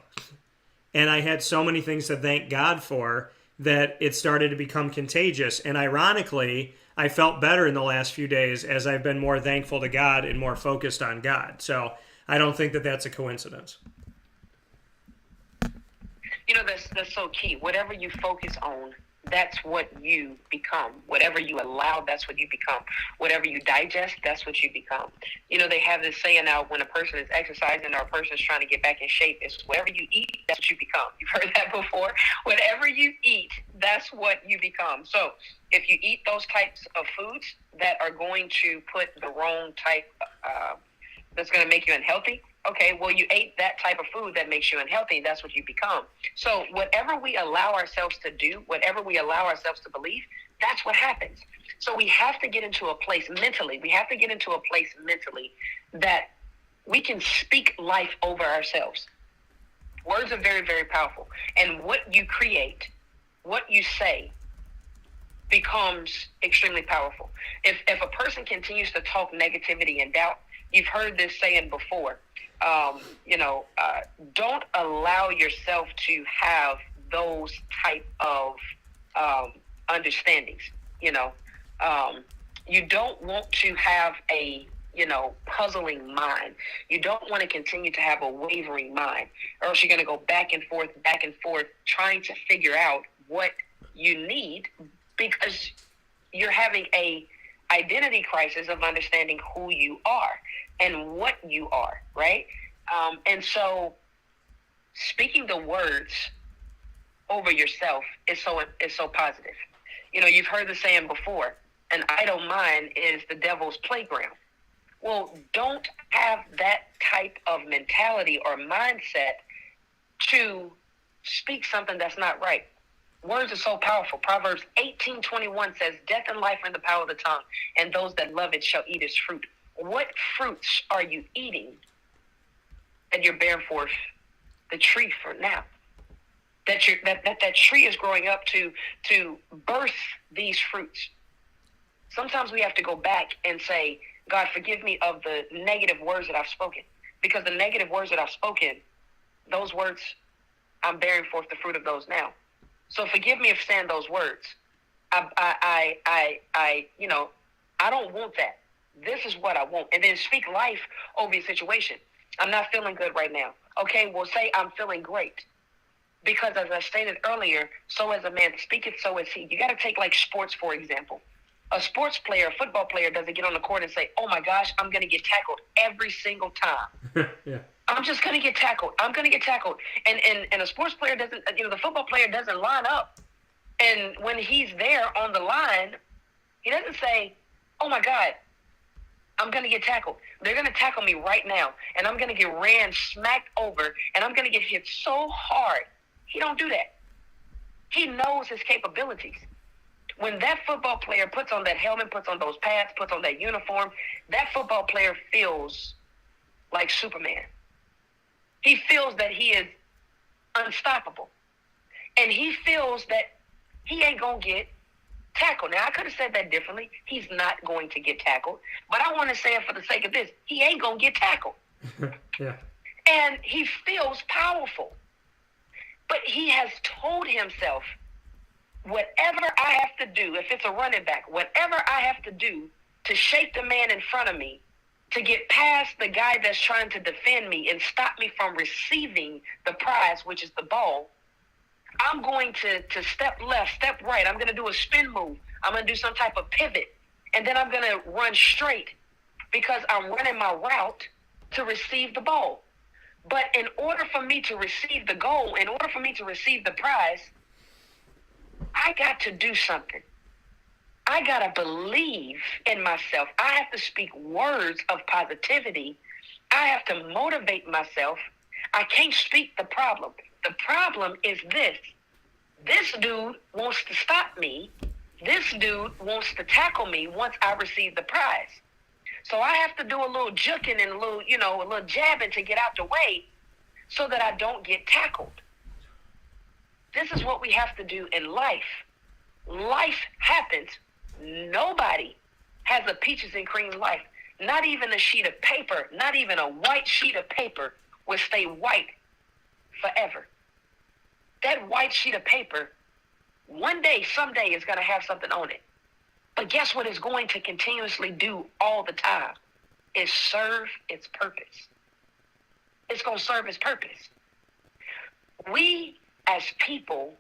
And I had so many things to thank God for that it started to become contagious. And ironically, I felt better in the last few days as I've been more thankful to God and more focused on God. So I don't think that that's a coincidence. That's so key. Whatever you focus on, that's what you become. Whatever you allow, that's what you become. Whatever you digest, that's what you become. They have this saying now, when a person is exercising or a person is trying to get back in shape, it's whatever you eat, that's what you become. You've heard that before? Whatever you eat, that's what you become. So if you eat those types of foods that are going to put the wrong type, that's going to make you unhealthy, okay, well, you ate that type of food that makes you unhealthy. That's what you become. So whatever we allow ourselves to do, whatever we allow ourselves to believe, that's what happens. So we have to get into a place mentally. That we can speak life over ourselves. Words are very, very powerful. And what you create, what you say, becomes extremely powerful. If a person continues to talk negativity and doubt, you've heard this saying before, don't allow yourself to have those type of understandings. You don't want to have a puzzling mind. You don't want to continue to have a wavering mind, or else you're going to go back and forth, trying to figure out what you need, because you're having a identity crisis of understanding who you are and what you are, right? And so speaking the words over yourself is so positive. You've heard the saying before, an idle mind is the devil's playground. Well, don't have that type of mentality or mindset to speak something that's not right. Words are so powerful. Proverbs 18:21 says, death and life are in the power of the tongue, and those that love it shall eat its fruit. What fruits are you eating that you're bearing forth the tree for now? That tree is growing up to birth these fruits. Sometimes we have to go back and say, God, forgive me of the negative words that I've spoken. Because the negative words that I've spoken, those words, I'm bearing forth the fruit of those now. So forgive me of saying those words. I don't want that. This is what I want. And then speak life over your situation. I'm not feeling good right now. Okay, well, say I'm feeling great. Because as I stated earlier, so as a man speaketh, so is he. You got to take like sports, for example. A sports player, a football player doesn't get on the court and say, oh my gosh, I'm going to get tackled every single time. Yeah. I'm just going to get tackled. I'm going to get tackled. And a sports player doesn't, the football player doesn't line up. And when he's there on the line, he doesn't say, oh my God, I'm going to get tackled. They're going to tackle me right now. And I'm going to get ran, smacked over, and I'm going to get hit so hard. He don't do that. He knows his capabilities. When that football player puts on that helmet, puts on those pads, puts on that uniform, that football player feels like Superman. He feels that he is unstoppable. And he feels that he ain't going to get tackled. Now, I could have said that differently. He's not going to get tackled. But I want to say it for the sake of this. He ain't going to get tackled. Yeah. And he feels powerful. But he has told himself, whatever I have to do, if it's a running back, whatever I have to do to shake the man in front of me, to get past the guy that's trying to defend me and stop me from receiving the prize, which is the ball, I'm going to step left, step right. I'm going to do a spin move. I'm going to do some type of pivot. And then I'm going to run straight because I'm running my route to receive the ball. But in order for me to receive the goal, in order for me to receive the prize, I got to do something. I got to believe in myself. I have to speak words of positivity. I have to motivate myself. I can't speak the problem. The problem is this. This dude wants to stop me. This dude wants to tackle me once I receive the prize. So I have to do a little juking and a little jabbing to get out the way so that I don't get tackled. This is what we have to do in life. Life happens. Nobody has a peaches and cream life. Not even a sheet of paper, not even a white sheet of paper will stay white forever. That white sheet of paper, one day, someday, is going to have something on it. But guess what it's going to continuously do all the time? Is serve its purpose. It's going to serve its purpose. We, as people,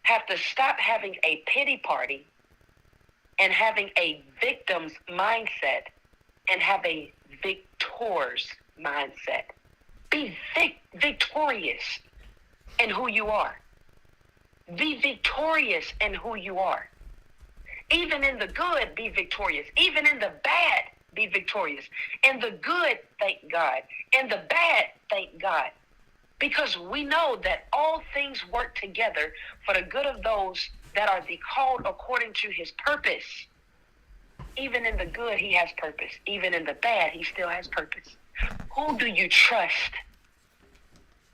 have to stop having a pity party and having a victim's mindset and have a victor's mindset. Be victorious in who you are. Be victorious in who you are. Even in the good, be victorious. Even in the bad, be victorious. In the good, thank God. In the bad, thank God. Because we know that all things work together for the good of those that are the called according to his purpose. Even in the good, he has purpose. Even in the bad, he still has purpose. Who do you trust?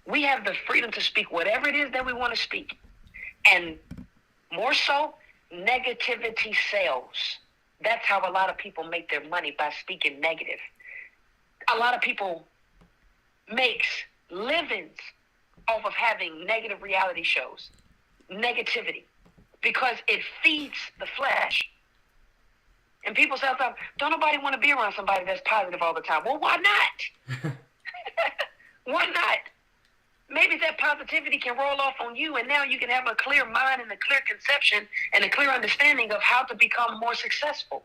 We have the freedom to speak whatever it is that we want to speak. And more so, negativity sells. That's how a lot of people make their money, by speaking negative. A lot of people makes livings off of having negative reality shows, negativity, because it feeds the flesh. And people say, don't nobody want to be around somebody that's positive all the time. Well, why not? Why not? Maybe that positivity can roll off on you, and now you can have a clear mind and a clear conception and a clear understanding of how to become more successful.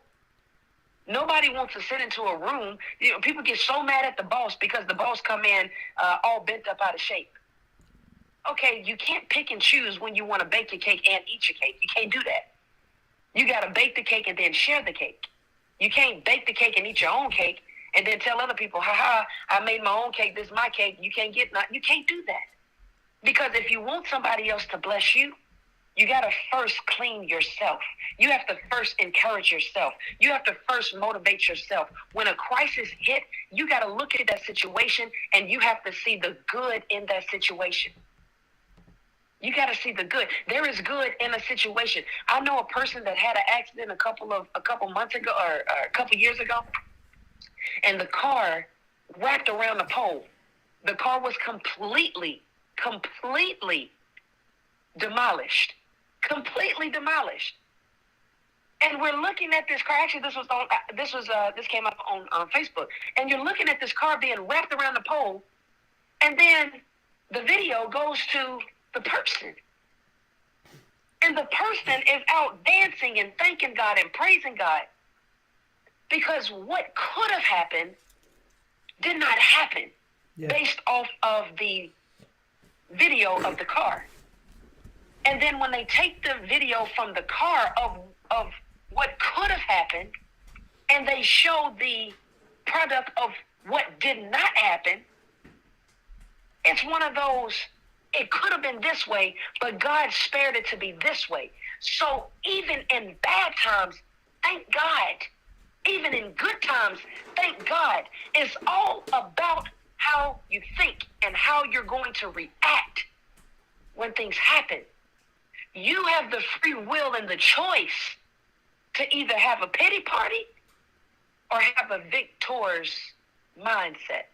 Nobody wants to sit into a room. People get so mad at the boss because the boss come in all bent up out of shape. Okay, you can't pick and choose when you want to bake your cake and eat your cake. You can't do that. You got to bake the cake and then share the cake. You can't bake the cake and eat your own cake and then tell other people, I made my own cake, this is my cake, you can't get none. You can't do that. Because if you want somebody else to bless you, you got to first clean yourself. You have to first encourage yourself. You have to first motivate yourself. When a crisis hit, you got to look at that situation and you have to see the good in that situation. You got to see the good. There is good in a situation. I know a person that had an accident a couple months ago or a couple years ago, and the car wrapped around the pole. The car was completely demolished. Completely demolished. And we're looking at this car. Actually, this came up on Facebook. And you're looking at this car being wrapped around the pole, and then the video goes to the person. And the person is out dancing and thanking God and praising God, because what could have happened did not happen, based off of the video of the car. And then when they take the video from the car of what could have happened, and they show the product of what did not happen, it's one of those, it could have been this way, but God spared it to be this way. So even in bad times, thank God. Even in good times, thank God. It's all about how you think and how you're going to react when things happen. You have the free will and the choice to either have a pity party or have a victor's mindset.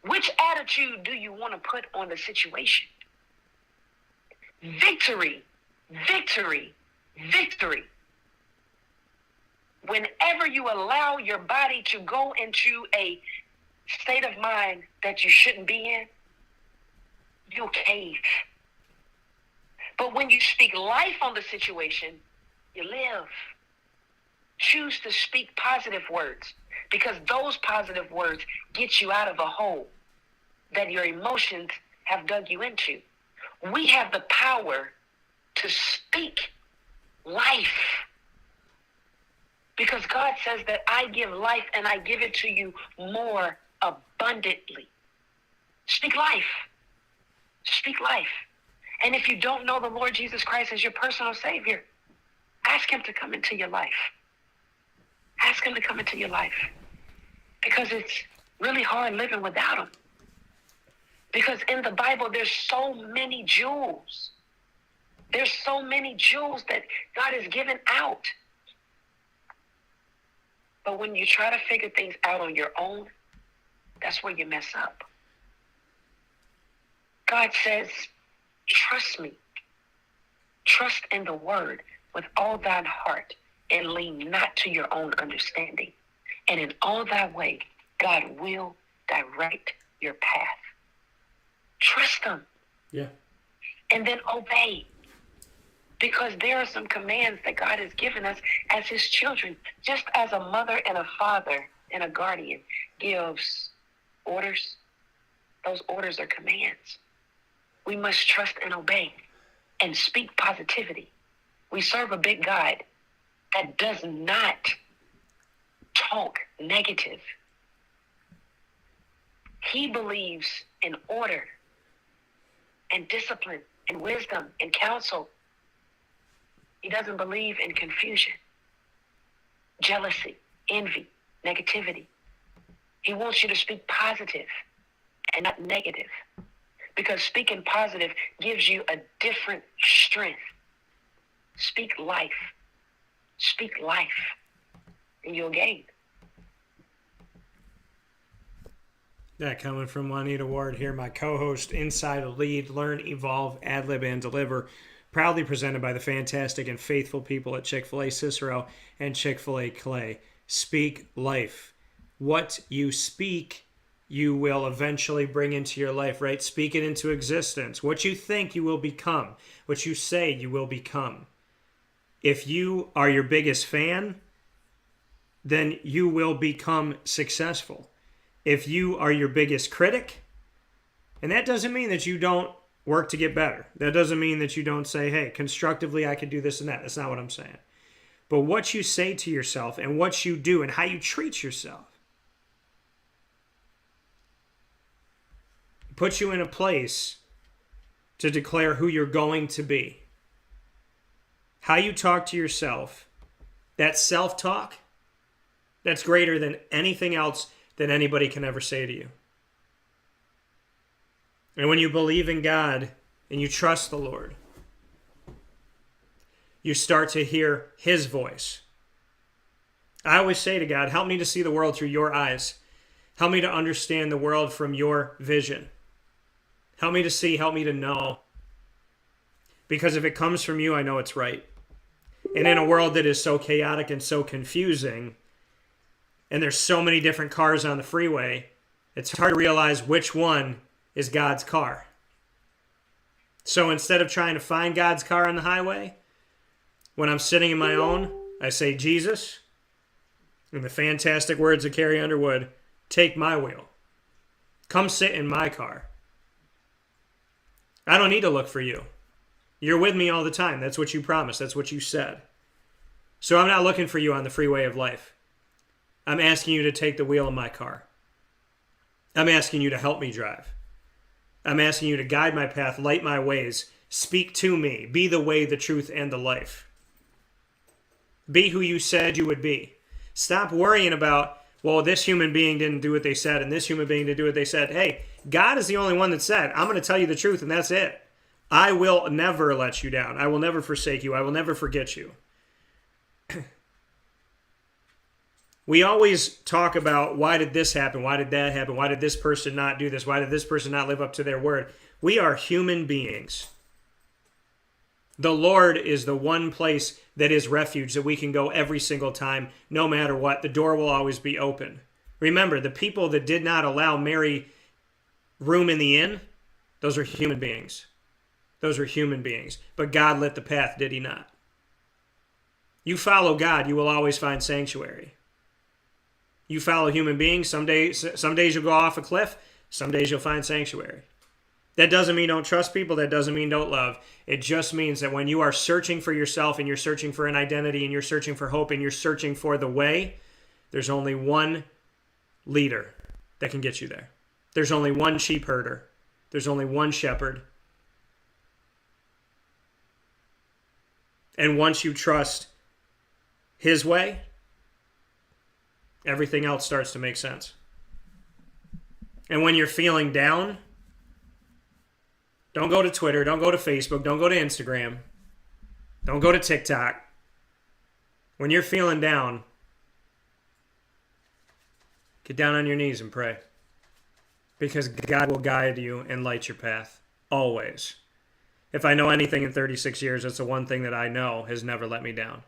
Which attitude do you want to put on the situation? Victory, victory, victory. Whenever you allow your body to go into a state of mind that you shouldn't be in, you'll cave. But when you speak life on the situation, you live. Choose to speak positive words, because those positive words get you out of a hole that your emotions have dug you into. We have the power to speak life, because God says that I give life and I give it to you more abundantly. Speak life. Speak life. And if you don't know the Lord Jesus Christ as your personal Savior, ask him to come into your life. Ask him to come into your life, because it's really hard living without him. Because in the Bible, there's so many jewels. There's so many jewels that God has given out. But when you try to figure things out on your own, that's where you mess up. God says, trust me. Trust in the word with all thine heart, and lean not to your own understanding. And in all thy way, God will direct your path. Trust him. Yeah. And then obey. Because there are some commands that God has given us as his children. Just as a mother and a father and a guardian gives orders, those orders are commands. We must trust and obey and speak positivity. We serve a big God that does not talk negative. He believes in order and discipline and wisdom and counsel. He doesn't believe in confusion, jealousy, envy, negativity. He wants you to speak positive and not negative, because speaking positive gives you a different strength. Speak life. Speak life, and you'll gain. That coming from Juanita Ward here, my co-host, Inside a Lead, Learn, Evolve, Ad-Lib, and Deliver. Proudly presented by the fantastic and faithful people at Chick-fil-A Cicero and Chick-fil-A Clay. Speak life. What you speak, you will eventually bring into your life, right? Speak it into existence. What you think, you will become. What you say, you will become. If you are your biggest fan, then you will become successful. If you are your biggest critic, and that doesn't mean that you don't work to get better. That doesn't mean that you don't say, hey, constructively I could do this and that. That's not what I'm saying. But what you say to yourself and what you do and how you treat yourself puts you in a place to declare who you're going to be. How you talk to yourself, that self-talk, that's greater than anything else that anybody can ever say to you. And when you believe in God and you trust the Lord, you start to hear his voice. I always say to God, help me to see the world through your eyes. Help me to understand the world from your vision. Help me to see, help me to know. Because if it comes from you, I know it's right. And in a world that is so chaotic and so confusing, and there's so many different cars on the freeway, it's hard to realize which one is God's car. So instead of trying to find God's car on the highway, when I'm sitting in my own, I say, Jesus, in the fantastic words of Carrie Underwood, take my wheel. Come sit in my car. I don't need to look for you. You're with me all the time. That's what you promised. That's what you said. So I'm not looking for you on the freeway of life. I'm asking you to take the wheel of my car. I'm asking you to help me drive. I'm asking you to guide my path, light my ways, speak to me, be the way, the truth, and the life. Be who you said you would be. Stop worrying about, well, this human being didn't do what they said, and this human being didn't do what they said. Hey, God is the only one that said, I'm going to tell you the truth, and that's it. I will never let you down. I will never forsake you. I will never forget you. We always talk about, why did this happen? Why did that happen? Why did this person not do this? Why did this person not live up to their word? We are human beings. The Lord is the one place that is refuge that we can go every single time, no matter what. The door will always be open. Remember, the people that did not allow Mary room in the inn, those are human beings. Those are human beings. But God lit the path, did he not? You follow God, you will always find sanctuary. You follow human beings, some days you'll go off a cliff, some days you'll find sanctuary. That doesn't mean don't trust people, that doesn't mean don't love. It just means that when you are searching for yourself and you're searching for an identity and you're searching for hope and you're searching for the way, there's only one leader that can get you there. There's only one sheep herder. There's only one shepherd. And once you trust his way, everything else starts to make sense. And when you're feeling down, don't go to Twitter, don't go to Facebook, don't go to Instagram, don't go to TikTok. When you're feeling down, get down on your knees and pray. Because God will guide you and light your path, always. If I know anything in 36 years, it's the one thing that I know has never let me down.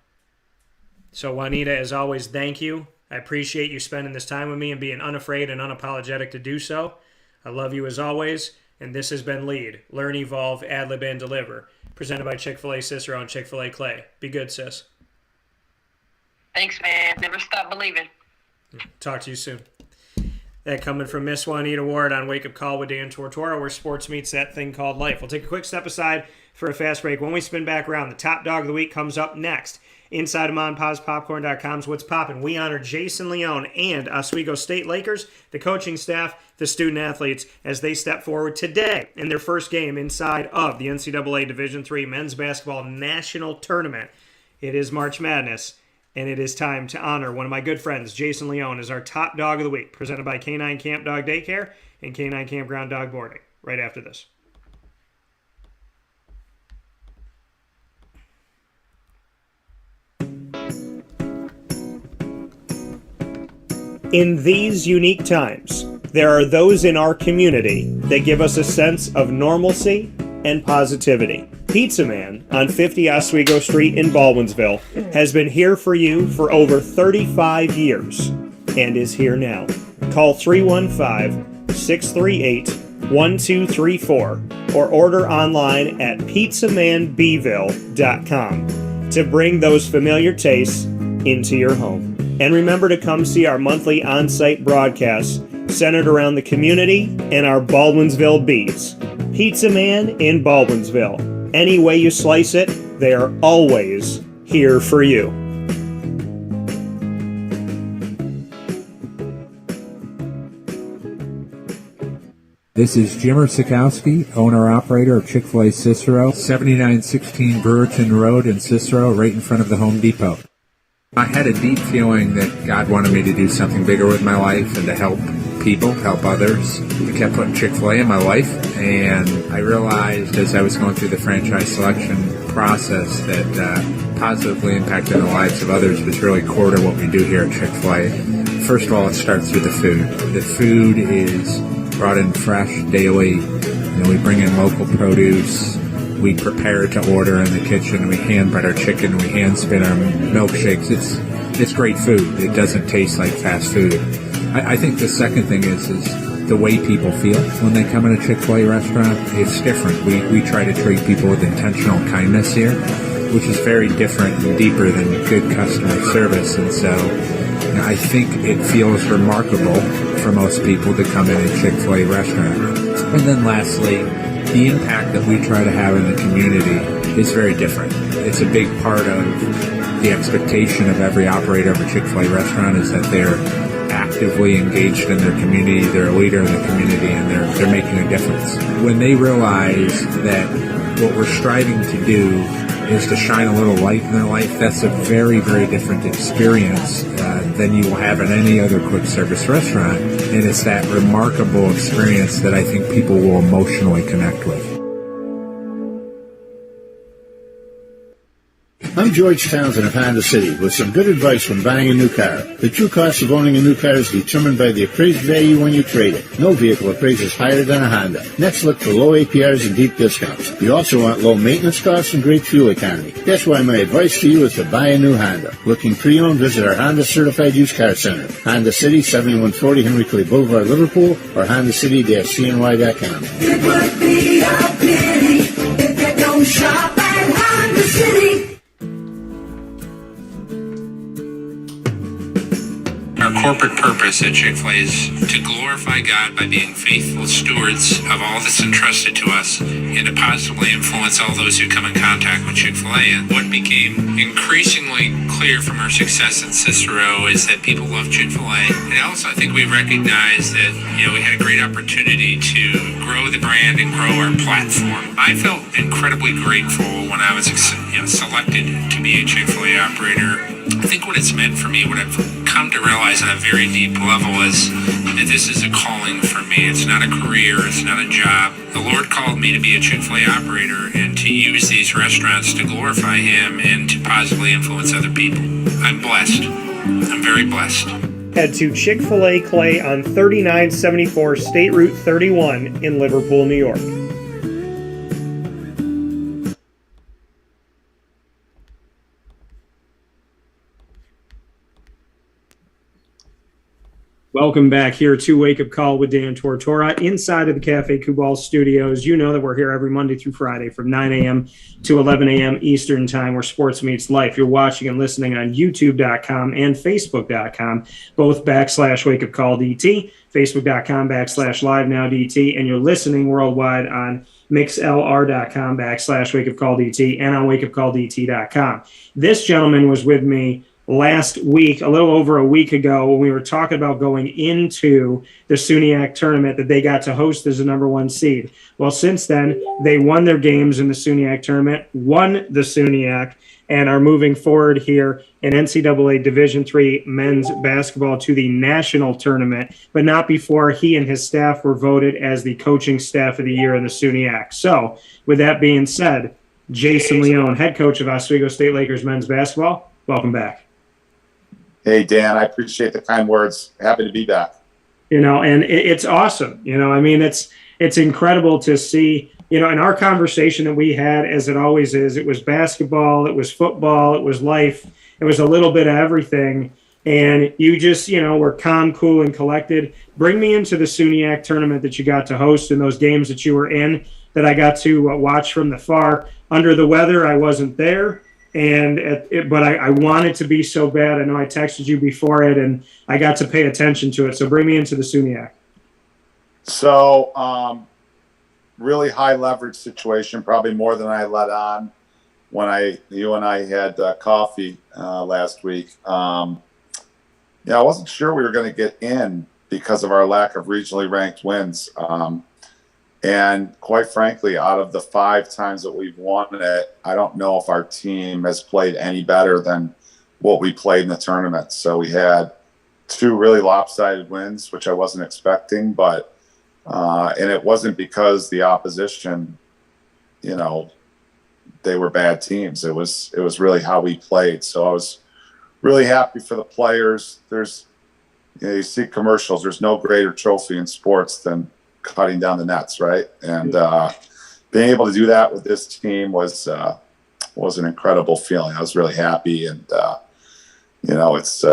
So Juanita, as always, thank you. I appreciate you spending this time with me and being unafraid and unapologetic to do so. I love you as always. And this has been Lead, Learn, Evolve, Ad-Lib, and Deliver, presented by Chick-fil-A Cicero and Chick-fil-A Clay. Be good, sis. Thanks, man. Never stop believing. Talk to you soon. That coming from Miss Juanita Ward on Wake Up Call with Dan Tortora, where sports meets that thing called life. We'll take a quick step aside for a fast break. When we spin back around, the top dog of the week comes up next. Inside of MonPazPopcorn.com's What's Poppin', we honor Jason Leone and Oswego State Lakers, the coaching staff, the student athletes, as they step forward today in their first game inside of the NCAA Division III Men's Basketball National Tournament. It is March Madness, and it is time to honor one of my good friends, Jason Leone, as our top dog of the week, presented by K9 Camp Dog Daycare and K9 Kampground Dog Boarding, right after this. In these unique times, there are those in our community that give us a sense of normalcy and positivity. Pizza Man on 50 Oswego Street in Baldwinsville has been here for you for over 35 years and is here now. Call 315-638-1234 or order online at pizzamanbville.com to bring those familiar tastes into your home. And remember to come see our monthly on-site broadcasts centered around the community and our Baldwinsville beats. Pizza Man in Baldwinsville. Any way you slice it, they are always here for you. This is Jimmer Sikowski, owner-operator of Chick-fil-A Cicero, 7916 Brewerton Road in Cicero, right in front of the Home Depot. I had a deep feeling that God wanted me to do something bigger with my life and to help people, help others. I kept putting Chick-fil-A in my life, and I realized as I was going through the franchise selection process that positively impacting the lives of others was really core to what we do here at Chick-fil-A. First of all, it starts with the food. The food is brought in fresh daily. We bring in local produce. We prepare to order in the kitchen. We hand bread our chicken. We hand spin our milkshakes. It's great food. It doesn't taste like fast food. I think the second thing is the way people feel when they come in a Chick-fil-A restaurant. It's different. We try to treat people with intentional kindness here, which is very different and deeper than good customer service. And so I think it feels remarkable for most people to come in a Chick-fil-A restaurant. And then lastly, the impact that we try to have in the community is very different. It's a big part of the expectation of every operator of a Chick-fil-A restaurant is that they're actively engaged in their community, they're a leader in the community, and they're making a difference. When they realize that what we're striving to do is to shine a little light in their life, that's a very, very different experience than you will have in any other quick service restaurant. And it's that remarkable experience that I think people will emotionally connect with. I'm George Townsend of Honda City with some good advice when buying a new car. The true cost of owning a new car is determined by the appraised value when you trade it. No vehicle appraises higher than a Honda. Next, look for low APRs and deep discounts. You also want low maintenance costs and great fuel economy. That's why my advice to you is to buy a new Honda. Looking pre-owned, visit our Honda Certified Used Car Center. Honda City, 7140 Henry Clay Boulevard, Liverpool, or HondaCity-CNY.com. It would be a pity if you don't shop at Honda City. Our corporate purpose at Chick-fil-A is to glorify God by being faithful stewards of all that's entrusted to us and to positively influence all those who come in contact with Chick-fil-A. And what became increasingly clear from our success in Cicero is that people love Chick-fil-A. And also, I think we recognized that, we had a great opportunity to grow the brand and grow our platform. I felt incredibly grateful when I was selected to be a Chick-fil-A operator. I think what it's meant for me, what I've come come to realize on a very deep level is that this is a calling for me. It's not a career. It's not a job. The Lord called me to be a Chick-fil-A operator and to use these restaurants to glorify Him and to positively influence other people. I'm blessed. I'm very blessed. Head to Chick-fil-A Clay on 3974 State Route 31 in Liverpool, New York. Welcome back here to Wake Up Call with Dan Tortora inside of the Cafe Kubal studios. You know that we're here every Monday through Friday from 9 a.m. to 11 a.m. Eastern time, where sports meets life. You're watching and listening on YouTube.com and Facebook.com, both /Wake Up Call DT, Facebook.com /Live Now DT, and you're listening worldwide on mixlr.com /Wake Up Call DT and on wakeupcalldt.com. This gentleman was with me last week, a little over a week ago, when we were talking about going into the SUNYAC tournament that they got to host as the number 1 seed. Well, since then, they won their games in the SUNYAC tournament, won the SUNYAC, and are moving forward here in NCAA Division III men's basketball to the national tournament, but not before he and his staff were voted as the coaching staff of the year in the SUNYAC. So, with that being said, Jason Leone, head coach of Oswego State Lakers men's basketball, welcome back. Hey, Dan, I appreciate the kind words. Happy to be back. And it's awesome. It's incredible to see, in our conversation that we had, as it always is, it was basketball, it was football, it was life. It was a little bit of everything. And you just, were calm, cool, and collected. Bring me into the SUNYAC tournament that you got to host and those games that you were in that I got to watch from the far. Under the weather, I wasn't there. But I wanted to be so bad. I know I texted you before it, and I got to pay attention to it. So bring me into the SUNYAC. So, really high leverage situation, probably more than I let on when you and I had coffee last week. I wasn't sure we were going to get in because of our lack of regionally ranked wins. And quite frankly, out of the 5 times that we've won it, I don't know if our team has played any better than what we played in the tournament. So we had 2 really lopsided wins, which I wasn't expecting, but and it wasn't because the opposition, they were bad teams. It was really how we played. So I was really happy for the players. You see commercials. There's no greater trophy in sports than cutting down the nets, right? And being able to do that with this team was an incredible feeling. I was really happy, and it's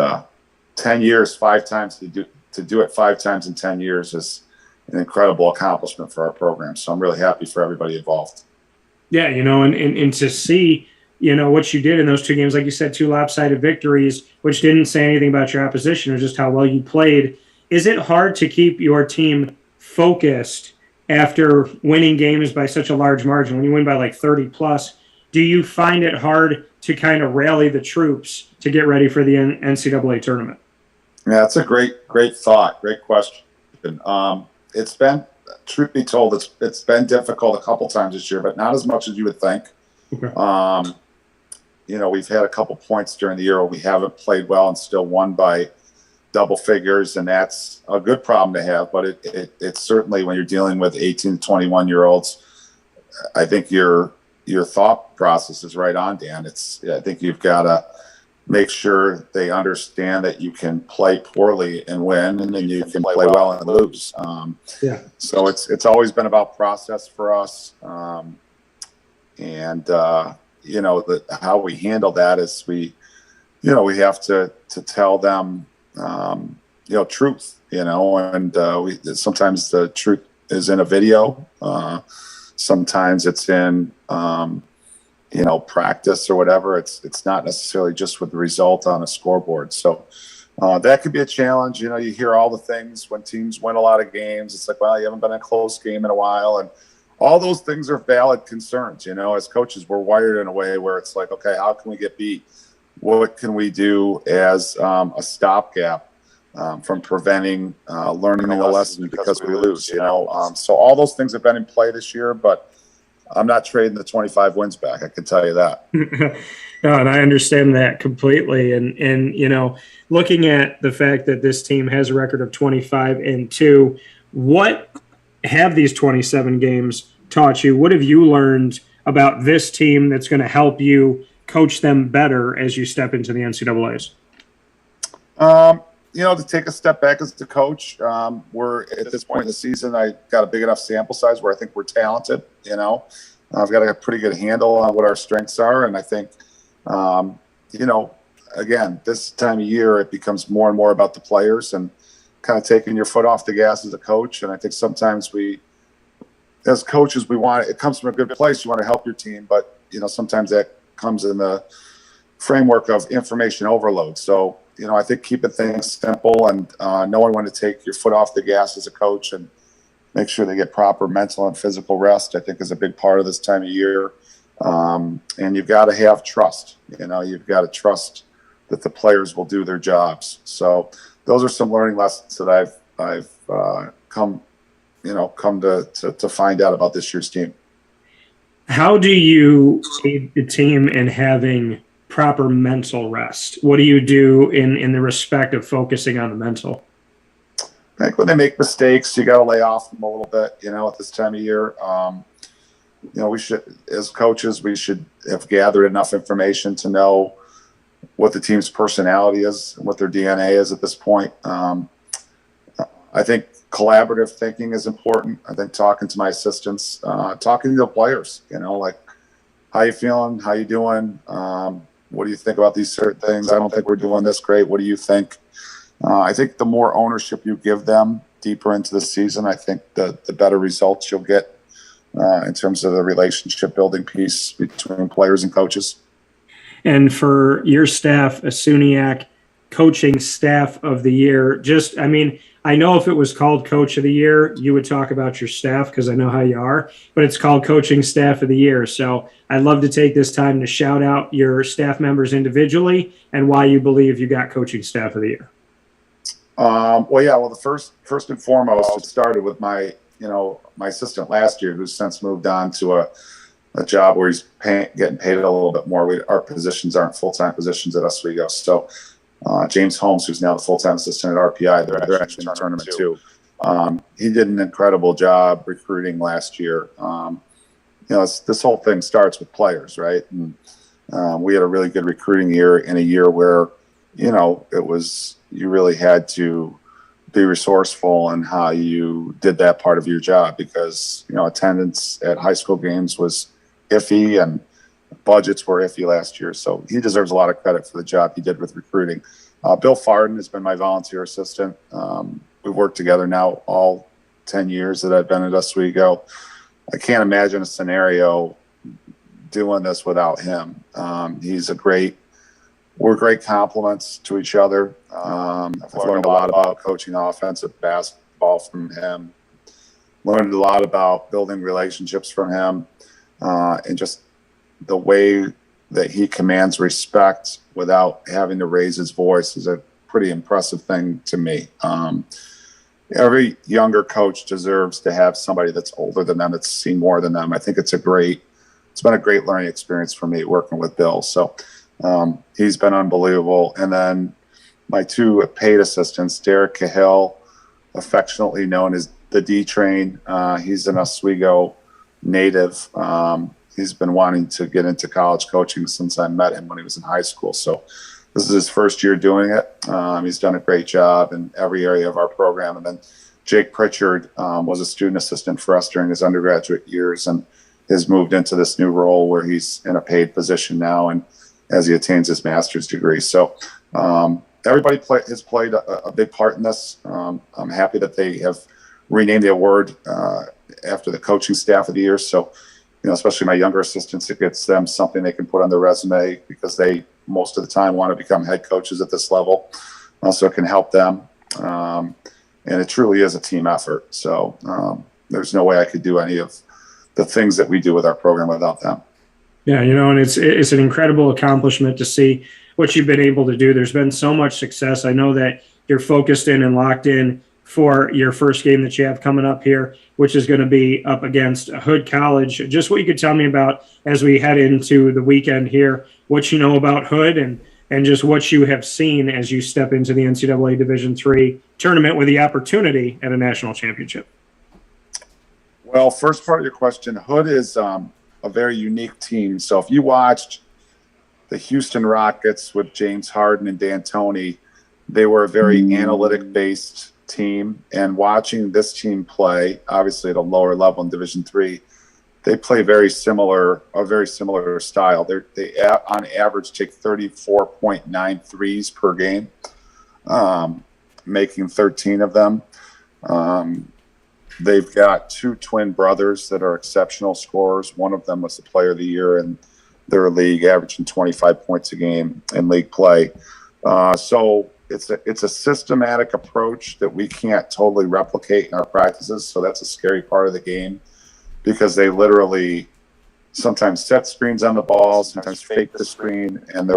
10 years, 5 times to do it 5 times in 10 years is an incredible accomplishment for our program. So I'm really happy for everybody involved. Yeah, and to see what you did in those 2 games, like you said, 2 lopsided victories, which didn't say anything about your opposition or just how well you played. Is it hard to keep your team focused after winning games by such a large margin? When you win by like 30 plus, do you find it hard to kind of rally the troops to get ready for the NCAA tournament? Yeah, that's a great thought. Great question. It's been, truth be told, it's been difficult a couple times this year, but not as much as you would think. Okay. We've had a couple points during the year where we haven't played well and still won by double figures, and that's a good problem to have. But it's certainly, when you're dealing with 18 to 21-year-olds, I think your thought process is right on, Dan. I think you've got to make sure they understand that you can play poorly and win, and then you can play well and lose. So it's always been about process for us, how we handle that is we have to tell them truth, and sometimes the truth is in a video. Sometimes it's in, practice or whatever. It's not necessarily just with the result on a scoreboard. So that could be a challenge. You hear all the things when teams win a lot of games. It's like, well, you haven't been in a close game in a while. And all those things are valid concerns. As coaches, we're wired in a way where it's like, okay, how can we get beat? What can we do as a stopgap from preventing learning a lesson because we lose? So all those things have been in play this year, but I'm not trading the 25 wins back. I can tell you that. No, and I understand that completely. And you know, looking at the fact that this team has a record of 25-2, what have these 27 games taught you? What have you learned about this team that's going to help you coach them better as you step into the NCAAs? You know, to take a step back as the coach, we're at this point in the season, I got a big enough sample size where I think we're talented. You know, I've got a pretty good handle on what our strengths are. And I think, you know, again, this time of year, it becomes more and more about the players and kind of taking your foot off the gas as a coach. And I think sometimes we, as coaches, it comes from a good place. You want to help your team, but, you know, sometimes that comes in the framework of information overload. So, you know, I think keeping things simple and knowing when to take your foot off the gas as a coach and make sure they get proper mental and physical rest, I think is a big part of this time of year. And you've got to have trust. You know, you've got to trust that the players will do their jobs. So those are some learning lessons that I've come to find out about this year's team. How do you aid the team in having proper mental rest? What do you do in the respect of focusing on the mental? I think when they make mistakes, you got to lay off them a little bit, you know, at this time of year. You know, we should, as coaches, we should have gathered enough information to know what the team's personality is and what their DNA is at this point. I think collaborative thinking is important. I think talking to my assistants, talking to the players, you know, like, how you feeling? How you doing? What do you think about these certain things? I don't think we're doing this great. What do you think? I think the more ownership you give them deeper into the season, I think the better results you'll get in terms of the relationship building piece between players and coaches. And for your staff, a SUNYAC Coaching Staff of the Year, just, I mean, I know if it was called Coach of the Year, you would talk about your staff because I know how you are, but it's called Coaching Staff of the Year. So I'd love to take this time to shout out your staff members individually and why you believe you got Coaching Staff of the Year. Well, the first and foremost, it started with my assistant last year, who's since moved on to a job where he's getting paid a little bit more. Our positions aren't full-time positions at Oswego. So James Holmes, who's now the full-time assistant at RPI, they're actually in the tournament too. He did an incredible job recruiting last year. You know, this whole thing starts with players, right? And we had a really good recruiting year in a year where, you know, you really had to be resourceful in how you did that part of your job because, you know, attendance at high school games was iffy and budgets were iffy last year. So he deserves a lot of credit for the job he did with recruiting. Bill Farden has been my volunteer assistant. We've worked together now all 10 years that I've been at Oswego. I can't imagine a scenario doing this without him. We're great compliments to each other. I've learned a lot about coaching offensive basketball from him. Learned a lot about building relationships from him, and just the way that he commands respect without having to raise his voice is a pretty impressive thing to me. Every younger coach deserves to have somebody that's older than them, that's seen more than them. I think it's been a great learning experience for me working with Bill. So he's been unbelievable. And then my two paid assistants, Derek Cahill, affectionately known as the D-Train. He's an Oswego native. He's been wanting to get into college coaching since I met him when he was in high school. So this is his first year doing it. He's done a great job in every area of our program. And then Jake Pritchard was a student assistant for us during his undergraduate years and has moved into this new role where he's in a paid position now and as he attains his master's degree. So everybody has played a big part in this. I'm happy that they have renamed the award after the Coaching Staff of the Year. So, you know, especially my younger assistants, it gets them something they can put on their resume because they most of the time want to become head coaches at this level. So it can help them. And it truly is a team effort. So there's no way I could do any of the things that we do with our program without them. Yeah, you know, and it's an incredible accomplishment to see what you've been able to do. There's been so much success. I know that you're focused in and locked in for your first game that you have coming up here, which is going to be up against Hood College. Just what you could tell me about as we head into the weekend here, what you know about Hood and just what you have seen as you step into the NCAA Division III tournament with the opportunity at a national championship. Well, first part of your question, Hood is a very unique team. So if you watched the Houston Rockets with James Harden and D'Antoni, they were a very analytic-based team. And watching this team play, obviously at a lower level in Division III, they play a very similar style. They on average take 34.9 threes per game, making 13 of them. They've got two twin brothers that are exceptional scorers. One of them was the player of the year in their league, averaging 25 points a game in league play. So it's a systematic approach that we can't totally replicate in our practices. So that's a scary part of the game, because they literally sometimes set screens on the ball, sometimes fake the screen, and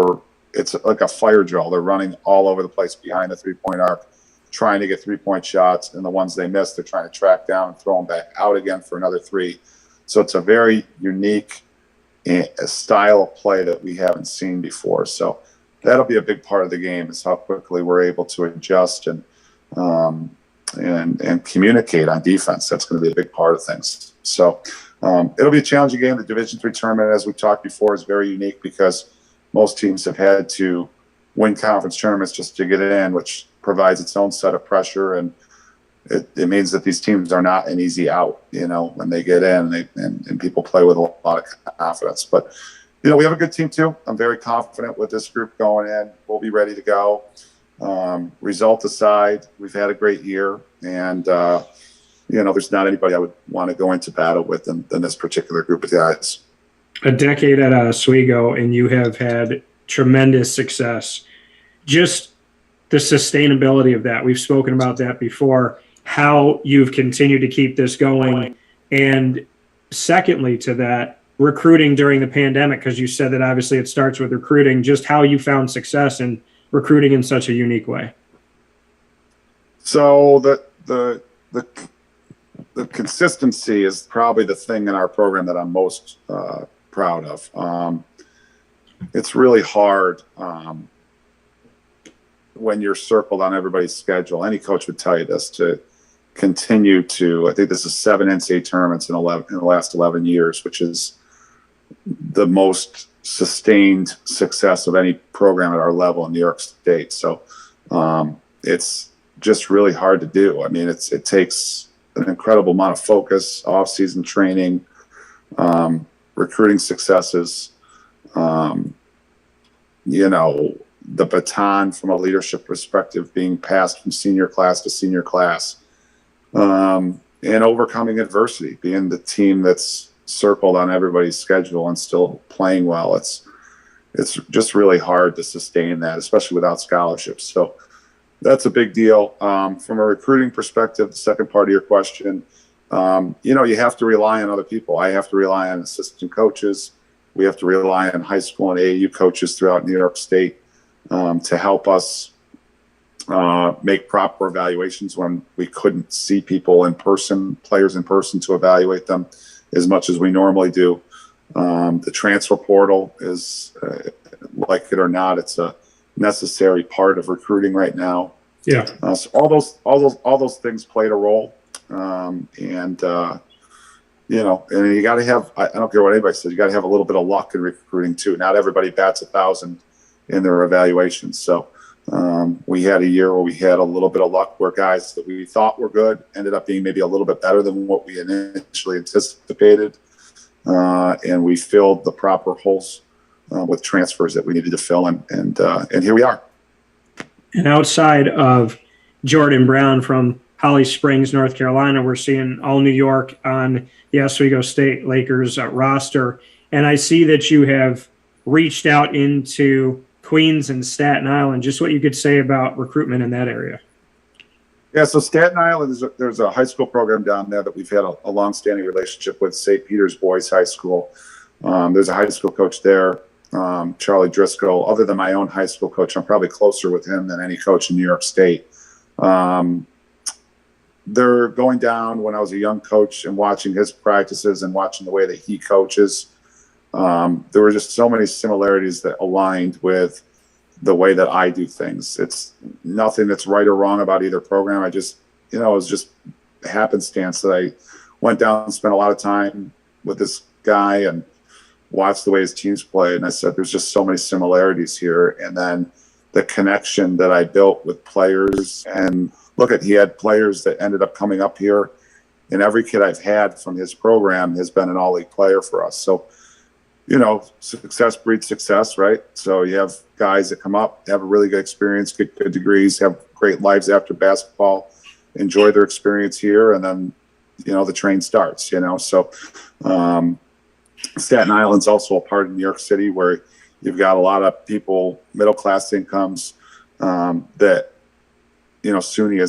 it's like a fire drill. They're running all over the place behind the three-point arc, trying to get three-point shots, and the ones they miss, they're trying to track down and throw them back out again for another three. So it's a very unique style of play that we haven't seen before. So that'll be a big part of the game, is how quickly we're able to adjust and communicate on defense. That's going to be a big part of things. So it'll be a challenging game. The Division III tournament, as we talked before, is very unique because most teams have had to win conference tournaments just to get in, which provides its own set of pressure. And it means that these teams are not an easy out, when they get in, and people play with a lot of confidence. But, we have a good team too. I'm very confident with this group going in. We'll be ready to go. Result aside, we've had a great year, and there's not anybody I would want to go into battle with than this particular group of guys. A decade at Oswego, and you have had tremendous success. Just the sustainability of that. We've spoken about that before, how you've continued to keep this going. And secondly to that, recruiting during the pandemic, because you said that obviously it starts with recruiting, just how you found success in recruiting in such a unique way. So the consistency is probably the thing in our program that I'm most proud of. It's really hard when you're circled on everybody's schedule. Any coach would tell you this, to continue to, I think this is 7 NCAA tournaments in the last 11 years, which is the most sustained success of any program at our level in New York State. So it's just really hard to do. I mean, it takes an incredible amount of focus, off-season training, recruiting successes, the baton from a leadership perspective being passed from senior class to senior class, and overcoming adversity, being the team that's circled on everybody's schedule and still playing well. It's just really hard to sustain that, especially without scholarships. So that's a big deal. From a recruiting perspective, the second part of your question, you have to rely on other people. I have to rely on assistant coaches. We have to rely on high school and AAU coaches throughout New York State to help us make proper evaluations when we couldn't see people in person, players in person, to evaluate them as much as we normally do. The transfer portal is, like it or not, it's a necessary part of recruiting right now. Yeah. So all those things played a role, and you got to have. I don't care what anybody says. You got to have a little bit of luck in recruiting too. Not everybody bats 1,000 in their evaluations. So we had a year where we had a little bit of luck, where guys that we thought were good ended up being maybe a little bit better than what we initially anticipated, and we filled the proper holes with transfers that we needed to fill, and here we are. And outside of Jordan Brown from Holly Springs, North Carolina, we're seeing all New York on the Oswego State Lakers roster. And I see that you have reached out into Queens and Staten Island. Just what you could say about recruitment in that area. Yeah, so Staten Island, there's a high school program down there that we've had a long-standing relationship with, St. Peter's Boys High School. There's a high school coach there, Charlie Driscoll. Other than my own high school coach, I'm probably closer with him than any coach in New York State. they're going down when I was a young coach and watching his practices and watching the way that he coaches. There were just so many similarities that aligned with the way that I do things. It's nothing that's right or wrong about either program. I just, it was just happenstance that I went down and spent a lot of time with this guy and watched the way his teams play. And I said, there's just so many similarities here. And then the connection that I built with players, and he had players that ended up coming up here, and every kid I've had from his program has been an all-league player for us. So, success breeds success, right? So you have guys that come up, have a really good experience, get good degrees, have great lives after basketball, enjoy their experience here, and then, the train starts, So Staten Island's also a part of New York City where you've got a lot of people, middle-class incomes, that, SUNY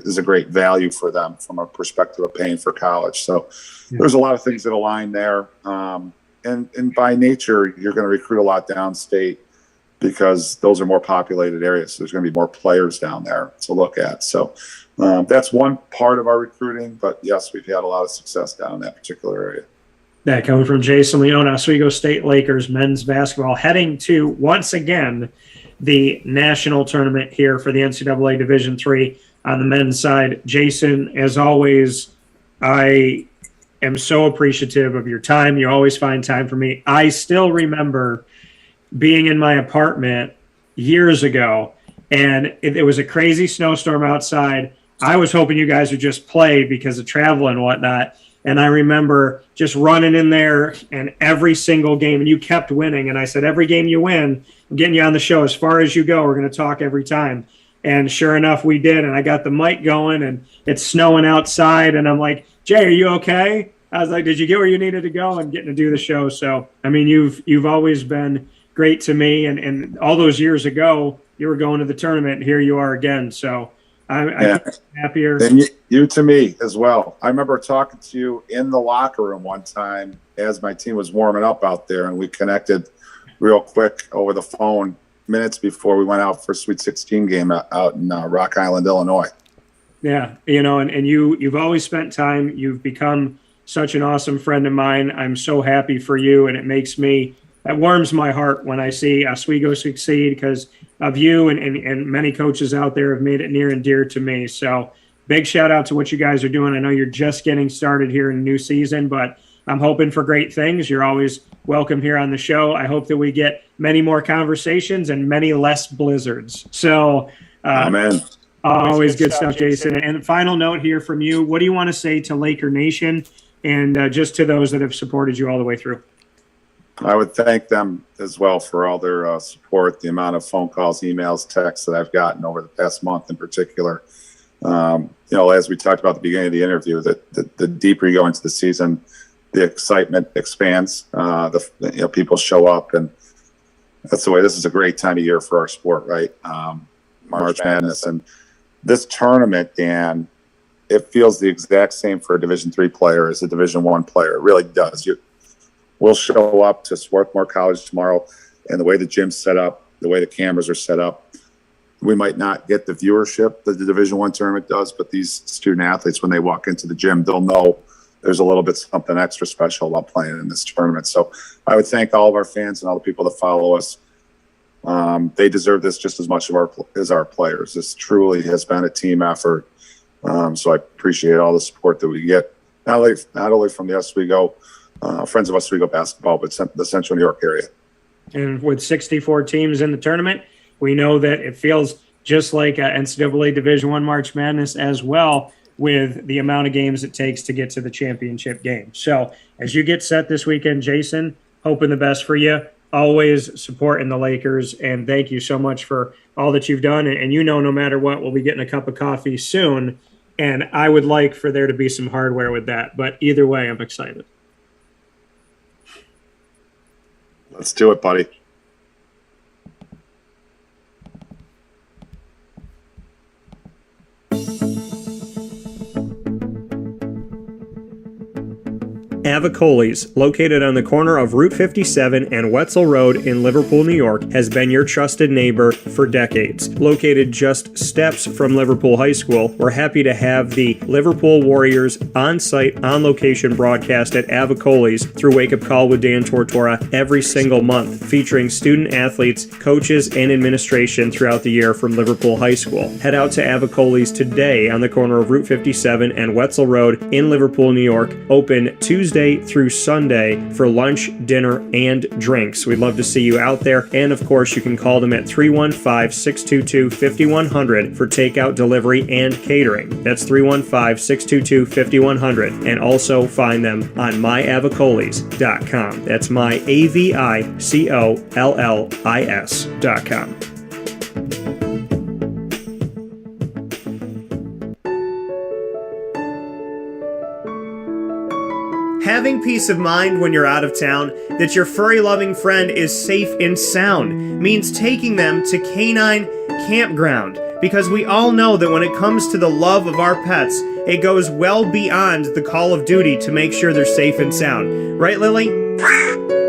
is a great value for them from a perspective of paying for college. So there's a lot of things that align there. And by nature, you're going to recruit a lot downstate because those are more populated areas. So there's going to be more players down there to look at. So that's one part of our recruiting. But yes, we've had a lot of success down in that particular area. That coming from Jason Leone, Oswego State Lakers men's basketball, heading to, once again, the national tournament here for the NCAA Division III on the men's side. Jason, as always, I am so appreciative of your time. You always find time for me. I still remember being in my apartment years ago, and it was a crazy snowstorm outside. I was hoping you guys would just play because of travel and whatnot. And I remember just running in there and every single game, and you kept winning. And I said, every game you win, I'm getting you on the show. As far as you go, we're going to talk every time. And sure enough, we did. And I got the mic going, and it's snowing outside. And I'm like, Jay, are you okay? I was like, did you get where you needed to go? I'm getting to do the show. So, I mean, you've always been great to me. And all those years ago, you were going to the tournament, and here you are again. So I'm happier. And you to me as well. I remember talking to you in the locker room one time as my team was warming up out there, and we connected real quick over the phone minutes before we went out for a Sweet 16 game out in Rock Island, Illinois. Yeah, and you've always spent time. You've become such an awesome friend of mine. I'm so happy for you, and it warms my heart when I see Oswego succeed because of you and many coaches out there have made it near and dear to me. So big shout out to what you guys are doing. I know you're just getting started here in the new season, but I'm hoping for great things. You're always welcome here on the show. I hope that we get many more conversations and many less blizzards. So, amen. Always good stuff, Jason. And final note here from you. What do you want to say to Laker Nation and just to those that have supported you all the way through? I would thank them as well for all their support, the amount of phone calls, emails, texts that I've gotten over the past month in particular. As we talked about at the beginning of the interview, the deeper you go into the season, the excitement expands. People show up, and that's the way. This is a great time of year for our sport, right? March Madness, and this tournament, Dan, it feels the exact same for a Division III player as a Division I player. It really does. We'll show up to Swarthmore College tomorrow, and the way the gym's set up, the way the cameras are set up, we might not get the viewership that the Division I tournament does, but these student athletes, when they walk into the gym, they'll know there's a little bit something extra special about playing in this tournament. So I would thank all of our fans and all the people that follow us. They deserve this just as much as our players. This truly has been a team effort. So I appreciate all the support that we get, not only from the Oswego, Friends of Oswego basketball, but the Central New York area. And with 64 teams in the tournament, we know that it feels just like NCAA Division I March Madness as well, with the amount of games it takes to get to the championship game. So as you get set this weekend, Jason, hoping the best for you. Always supporting the Lakers, and thank you so much for all that you've done. And no matter what, we'll be getting a cup of coffee soon, and I would like for there to be some hardware with that. But either way, I'm excited. Let's do it, buddy. Avicoli's, located on the corner of Route 57 and Wetzel Road in Liverpool, New York, has been your trusted neighbor for decades. Located just steps from Liverpool High School, we're happy to have the Liverpool Warriors on-site, on-location broadcast at Avicoli's through Wake Up Call with Dan Tortora every single month, featuring student athletes, coaches, and administration throughout the year from Liverpool High School. Head out to Avicoli's today on the corner of Route 57 and Wetzel Road in Liverpool, New York, open Tuesday through Sunday for lunch, dinner, and drinks. We'd love to see you out there, and of course you can call them at 315-622-5100 for takeout, delivery, and catering. That's 315-622-5100, and also find them on myavicolis.com. That's myavicollis.com. Having peace of mind when you're out of town that your furry-loving friend is safe and sound means taking them to Canine Kampground, because we all know that when it comes to the love of our pets, it goes well beyond the call of duty to make sure they're safe and sound. Right, Lily?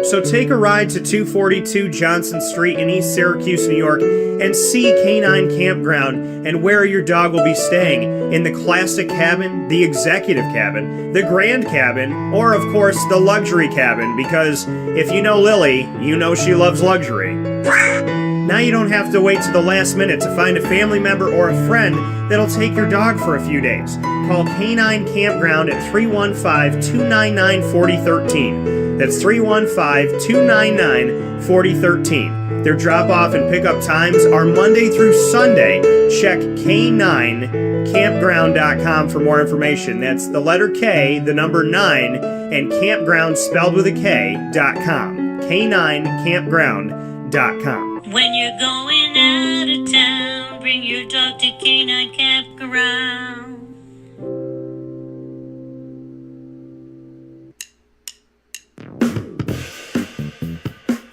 So take a ride to 242 Johnson Street in East Syracuse, New York, and see Canine Kampground and where your dog will be staying, in the classic cabin, the executive cabin, the grand cabin, or of course the luxury cabin, because if you know Lily, you know she loves luxury. Now you don't have to wait to the last minute to find a family member or a friend that'll take your dog for a few days. Call Canine Kampground at 315-299-4013. That's 315-299-4013. Their drop-off and pickup times are Monday through Sunday. Check K9Kampground.com for more information. That's the letter K, the number 9, and Kampground spelled with a K.com. K9Kampground.com. When you're going out of town, bring your dog to K9 Campground.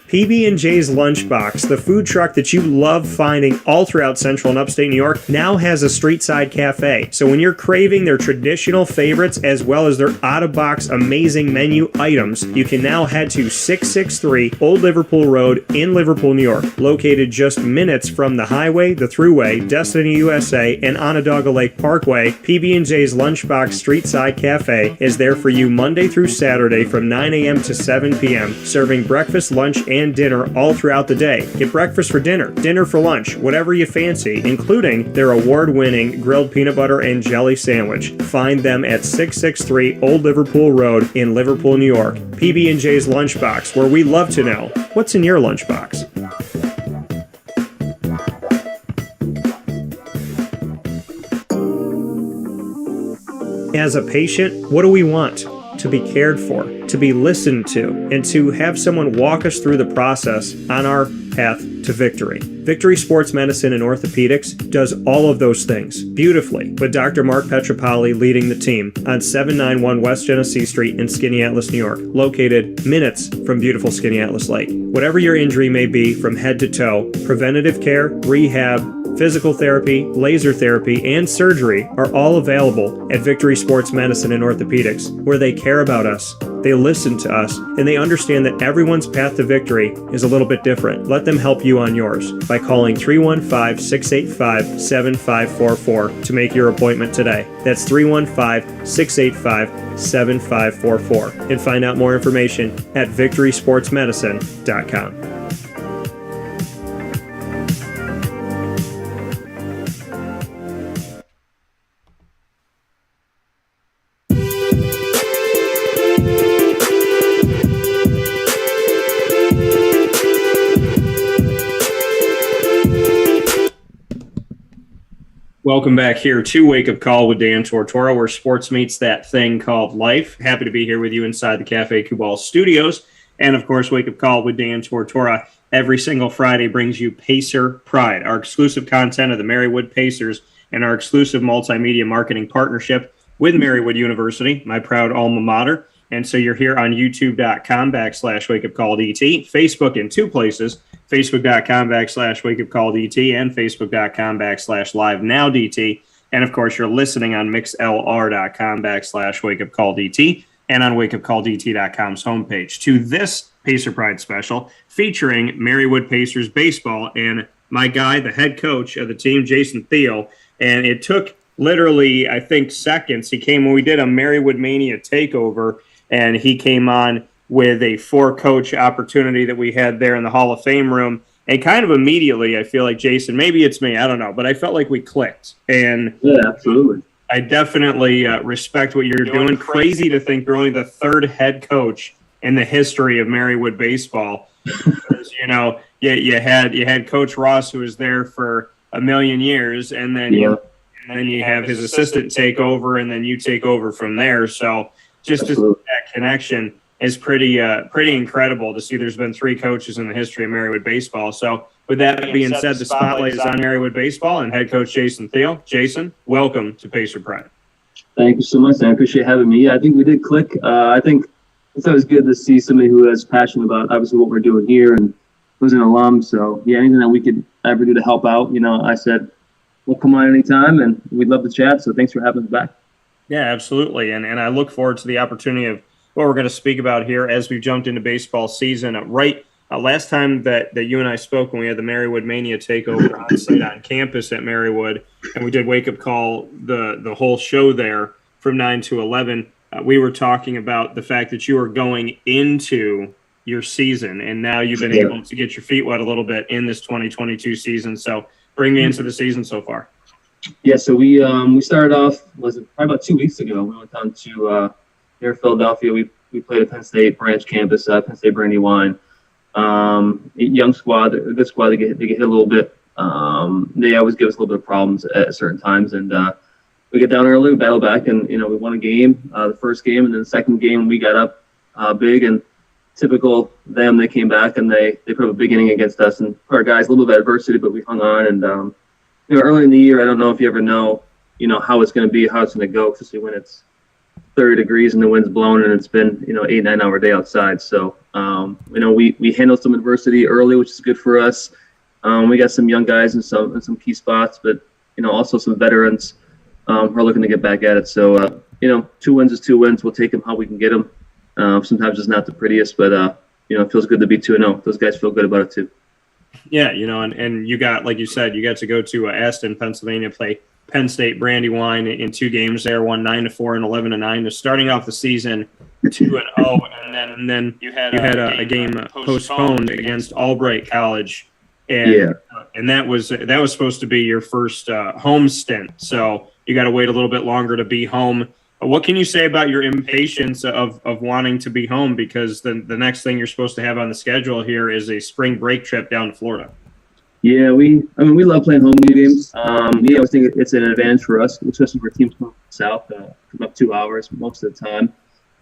PB&J's Lunchbox, the food truck that you love finding all throughout central and upstate New York, now has a street-side cafe. So when you're craving their traditional favorites as well as their out-of-box amazing menu items, you can now head to 663 Old Liverpool Road in Liverpool, New York. Located just minutes from the highway, the Thruway, Destiny USA, and Onondaga Lake Parkway, PB&J's Lunchbox Street-Side Cafe is there for you Monday through Saturday from 9 a.m. to 7 p.m., serving breakfast, lunch, and dinner all throughout the day. Get breakfast for dinner, dinner for lunch, whatever you fancy, including their award-winning grilled peanut butter and jelly sandwich. Find them at 663 Old Liverpool Road in Liverpool, New York. PB&J's Lunchbox, where we love to know what's in your lunchbox. As a patient, what do we want? To be cared for, to be listened to, and to have someone walk us through the process on our path to victory. Victory Sports Medicine and Orthopedics does all of those things beautifully, with Dr. Mark Petropoli leading the team on 791 West Genesee Street in Skaneateles, New York, located minutes from beautiful Skaneateles Lake. Whatever your injury may be from head to toe, preventative care, rehab, physical therapy, laser therapy, and surgery are all available at Victory Sports Medicine and Orthopedics, where they care about us, they listen to us, and they understand that everyone's path to victory is a little bit different. Let them help you on yours by calling 315-685-7544 to make your appointment today. That's 315-685-7544. And find out more information at victorysportsmedicine.com. Welcome back here to Wake Up Call with Dan Tortora, where sports meets that thing called life. Happy to be here with you inside the Cafe Kubal studios. And, of course, Wake Up Call with Dan Tortora every single Friday brings you Pacer Pride, our exclusive content of the Marywood Pacers and our exclusive multimedia marketing partnership with Marywood University, my proud alma mater. And so you're here on youtube.com/wakeupcalldt, Facebook in two places, facebook.com/wakeupcalldt and facebook.com/live-now-dt. And of course, you're listening on mixlr.com/wakeupcalldt. and on wakeupcalldt.com's homepage, to this Pacer Pride special featuring Marywood Pacers baseball and my guy, the head coach of the team, Jason Thiel. And it took literally, I think, seconds. He came when we did a Marywood Mania takeover, and he came on with a 4-coach opportunity that we had there in the Hall of Fame room. And kind of immediately, I feel like, Jason, maybe it's me, I don't know, but I felt like we clicked. And yeah, absolutely. I definitely respect what you're doing. Crazy to think you're only the 3rd head coach in the history of Marywood baseball. Because, you had Coach Ross, who was there for a million years, and then you have his assistant take over, and then you take over from there. So just to see that connection is pretty incredible to see. There's been 3 coaches in the history of Marywood baseball. So with that being said, the spotlight is on Marywood baseball and head coach Jason Thiel. Jason, welcome to Pacer Pride. Thank you so much. I appreciate having me. Yeah, I think we did click. I think it's always good to see somebody who is passionate about obviously what we're doing here and who's an alum. So yeah, anything that we could ever do to help out, I said, we'll come on anytime and we'd love to chat. So thanks for having us back. Yeah, absolutely. And I look forward to the opportunity of what we're going to speak about here as we jumped into baseball season. Last time that you and I spoke, when we had the Marywood Mania takeover on site on campus at Marywood, and we did Wake Up Call the whole show there from 9 to 11, we were talking about the fact that you were going into your season, and now you've been able to get your feet wet a little bit in this 2022 season. So bring me into the season so far. Yeah, so we started off, was it probably about 2 weeks ago. We went down to near Philadelphia. We played at Penn State branch campus, Penn State Brandywine. Young squad, a good squad. They get hit a little bit. They always give us a little bit of problems at certain times, and we get down early, we battle back, and we won a game, the first game, and then the second game we got up big, and typical them, they came back and they put up a big inning against us, and our guys a little bit of adversity, but we hung on. And early in the year, I don't know if you ever know how it's going to be, how it's going to go, especially when it's 30 degrees and the wind's blowing and it's been 8-9 hour day outside. So we handled some adversity early, which is good for us. We got some young guys in some key spots, but also some veterans who are looking to get back at it. So 2 wins is 2 wins. We'll take them how we can get them. Sometimes it's not the prettiest, but it feels good to be 2-0. Those guys feel good about it too. Yeah, and you got, like you said, you got to go to Aston, Pennsylvania, play Penn State Brandywine in 2 games there, won 9-4 and 11-9. They're starting off the season 2-0, and then you had a game postponed against Albright College, and that was supposed to be your first home stint. So you got to wait a little bit longer to be home. What can you say about your impatience of wanting to be home? Because the next thing you're supposed to have on the schedule here is a spring break trip down to Florida. Yeah, we love playing home games. I always think it's an advantage for us, especially for teams from the south, come up 2 hours most of the time.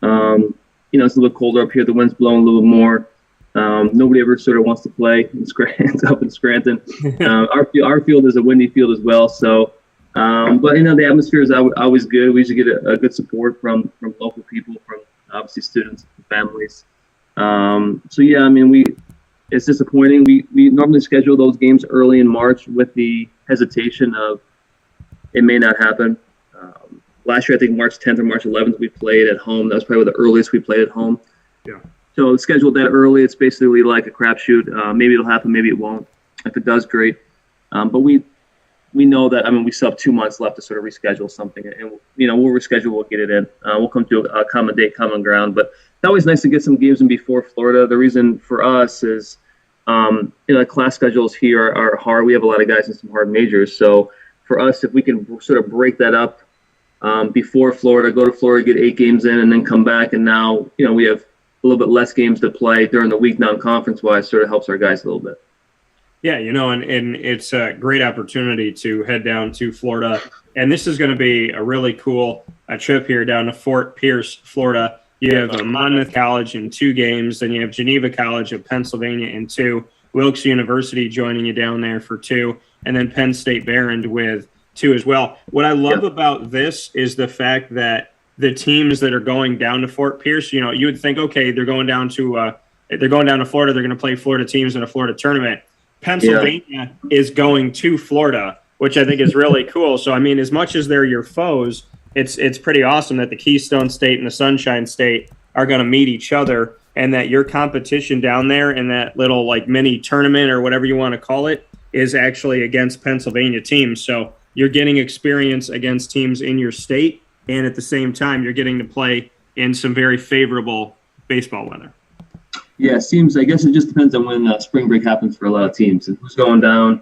It's a little bit colder up here. The wind's blowing a little bit more. Nobody ever sort of wants to play up in Scranton. Our field is a windy field as well. So, but the atmosphere is always good. We usually get a good support from local people, from obviously students and families. It's disappointing. We normally schedule those games early in March with the hesitation of it may not happen. Last year, I think March 10th or March 11th, we played at home. That was probably the earliest we played at home. Yeah. So scheduled that early. It's basically like a crapshoot. Maybe it'll happen, maybe it won't. If it does, great. But we know that, we still have 2 months left to sort of reschedule something. And, we'll reschedule, we'll get it in. We'll come to a common date, common ground. But it's always nice to get some games in before Florida. The reason for us is, class schedules here are hard. We have a lot of guys in some hard majors. So for us, if we can sort of break that up before Florida, go to Florida, get 8 games in, and then come back, and now, we have a little bit less games to play during the week non-conference-wise, sort of helps our guys a little bit. Yeah, and it's a great opportunity to head down to Florida. And this is going to be a really cool trip here down to Fort Pierce, Florida. You have Monmouth College in 2 games, then you have Geneva College of Pennsylvania in 2, Wilkes University joining you down there for 2, and then Penn State Behrend with 2 as well. What I love about this is the fact that the teams that are going down to Fort Pierce, you would think, okay, they're going down to Florida, they're going to play Florida teams in a Florida tournament. Pennsylvania is going to Florida, which I think is really cool. So, as much as they're your foes, it's pretty awesome that the Keystone State and the Sunshine State are going to meet each other, and that your competition down there in that little like mini tournament or whatever you want to call it is actually against Pennsylvania teams. So you're getting experience against teams in your state, and at the same time, you're getting to play in some very favorable baseball weather. Yeah, I guess it just depends on when spring break happens for a lot of teams and who's going down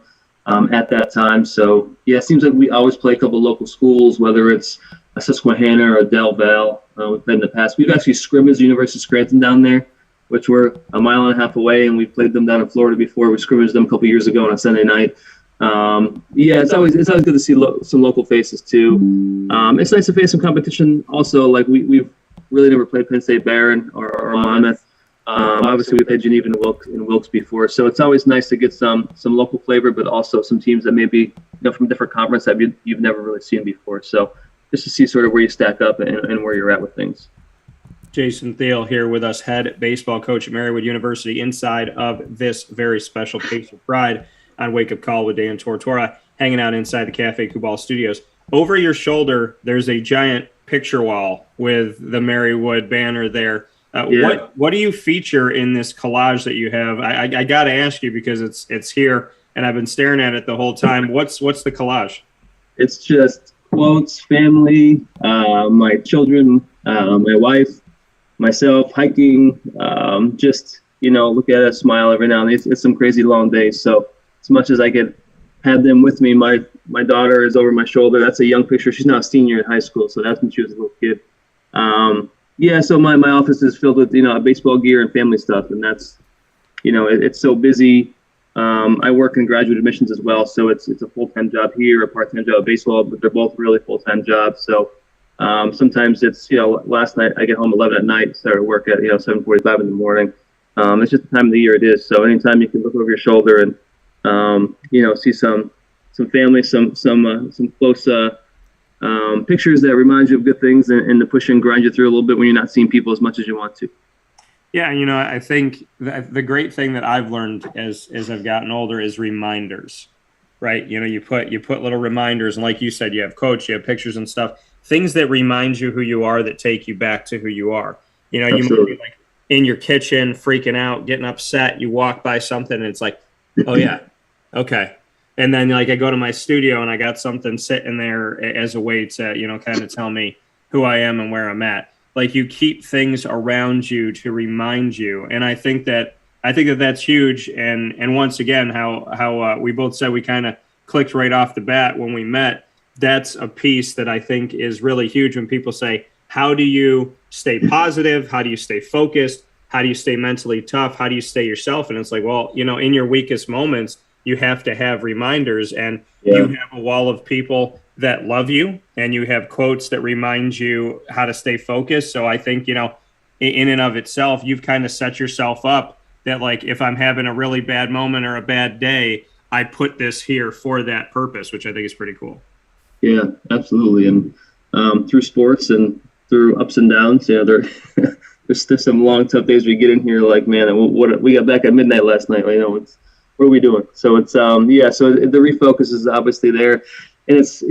at that time. So, yeah, it seems like we always play a couple of local schools, whether it's a Susquehanna or Del Val. We've played in the past. We've actually scrimmaged University of Scranton down there, which we're a mile and a half away, and we've played them down in Florida before. We scrimmaged them a couple years ago on a Sunday night. It's always good to see some local faces too. It's nice to face some competition. Also, like we've really never played Penn State Barron or Monmouth. Obviously, we played Geneva and Wilkes before, so it's always nice to get some local flavor, but also some teams that maybe from different conference that you've never really seen before. So just to see sort of where you stack up and where you're at with things. Jason Thiel here with us, head baseball coach at Marywood University, inside of this very special Pacer Pride on Wake Up Call with Dan Tortora, hanging out inside the Cafe Kubal studios. Over your shoulder, there's a giant picture wall with the Marywood banner there. What do you feature in this collage that you have? I got to ask you because it's here, and I've been staring at it the whole time. What's the collage? It's just quotes, family, my children, my wife, myself, hiking, just, look at it, smile every now and then. It's some crazy long days. So as much as I could have them with me, my daughter is over my shoulder. That's a young picture. She's now a senior in high school, so that's when she was a little kid. So my office is filled with, baseball gear and family stuff, and that's, it's so busy. I work in graduate admissions as well, so it's a full-time job here, a part-time job at baseball, but they're both really full-time jobs. So sometimes it's, last night I get home 11 at night, started work at 7:45 in the morning. It's just the time of the year it is. So anytime you can look over your shoulder and see some family, some close pictures that remind you of good things and to push and grind you through a little bit when you're not seeing people as much as you want to. Yeah, I think the great thing that I've learned as I've gotten older is reminders, right? You put little reminders, and like you said, you have quotes, you have pictures and stuff, things that remind you who you are, that take you back to who you are. You might be like in your kitchen, freaking out, getting upset. You walk by something, and it's like, oh yeah, okay. And then like I go to my studio, and I got something sitting there as a way to kind of tell me who I am and where I'm at. Like you keep things around you to remind you, and I think that that's huge. And once again, how we both said we kind of clicked right off the bat when we met. That's a piece that I think is really huge when people say, how do you stay positive? How do you stay focused? How do you stay mentally tough? How do you stay yourself? And it's like, well, in your weakest moments, you have to have reminders, and you have a wall of people that love you, and you have quotes that remind you how to stay focused. So I think, in and of itself, you've kind of set yourself up that like, if I'm having a really bad moment or a bad day, I put this here for that purpose, which I think is pretty cool. Yeah, absolutely. And through sports and through ups and downs, there's some long, tough days we get in here like, man, what we got back at midnight last night. What are we doing? So it's, so the refocus is obviously there. And it's,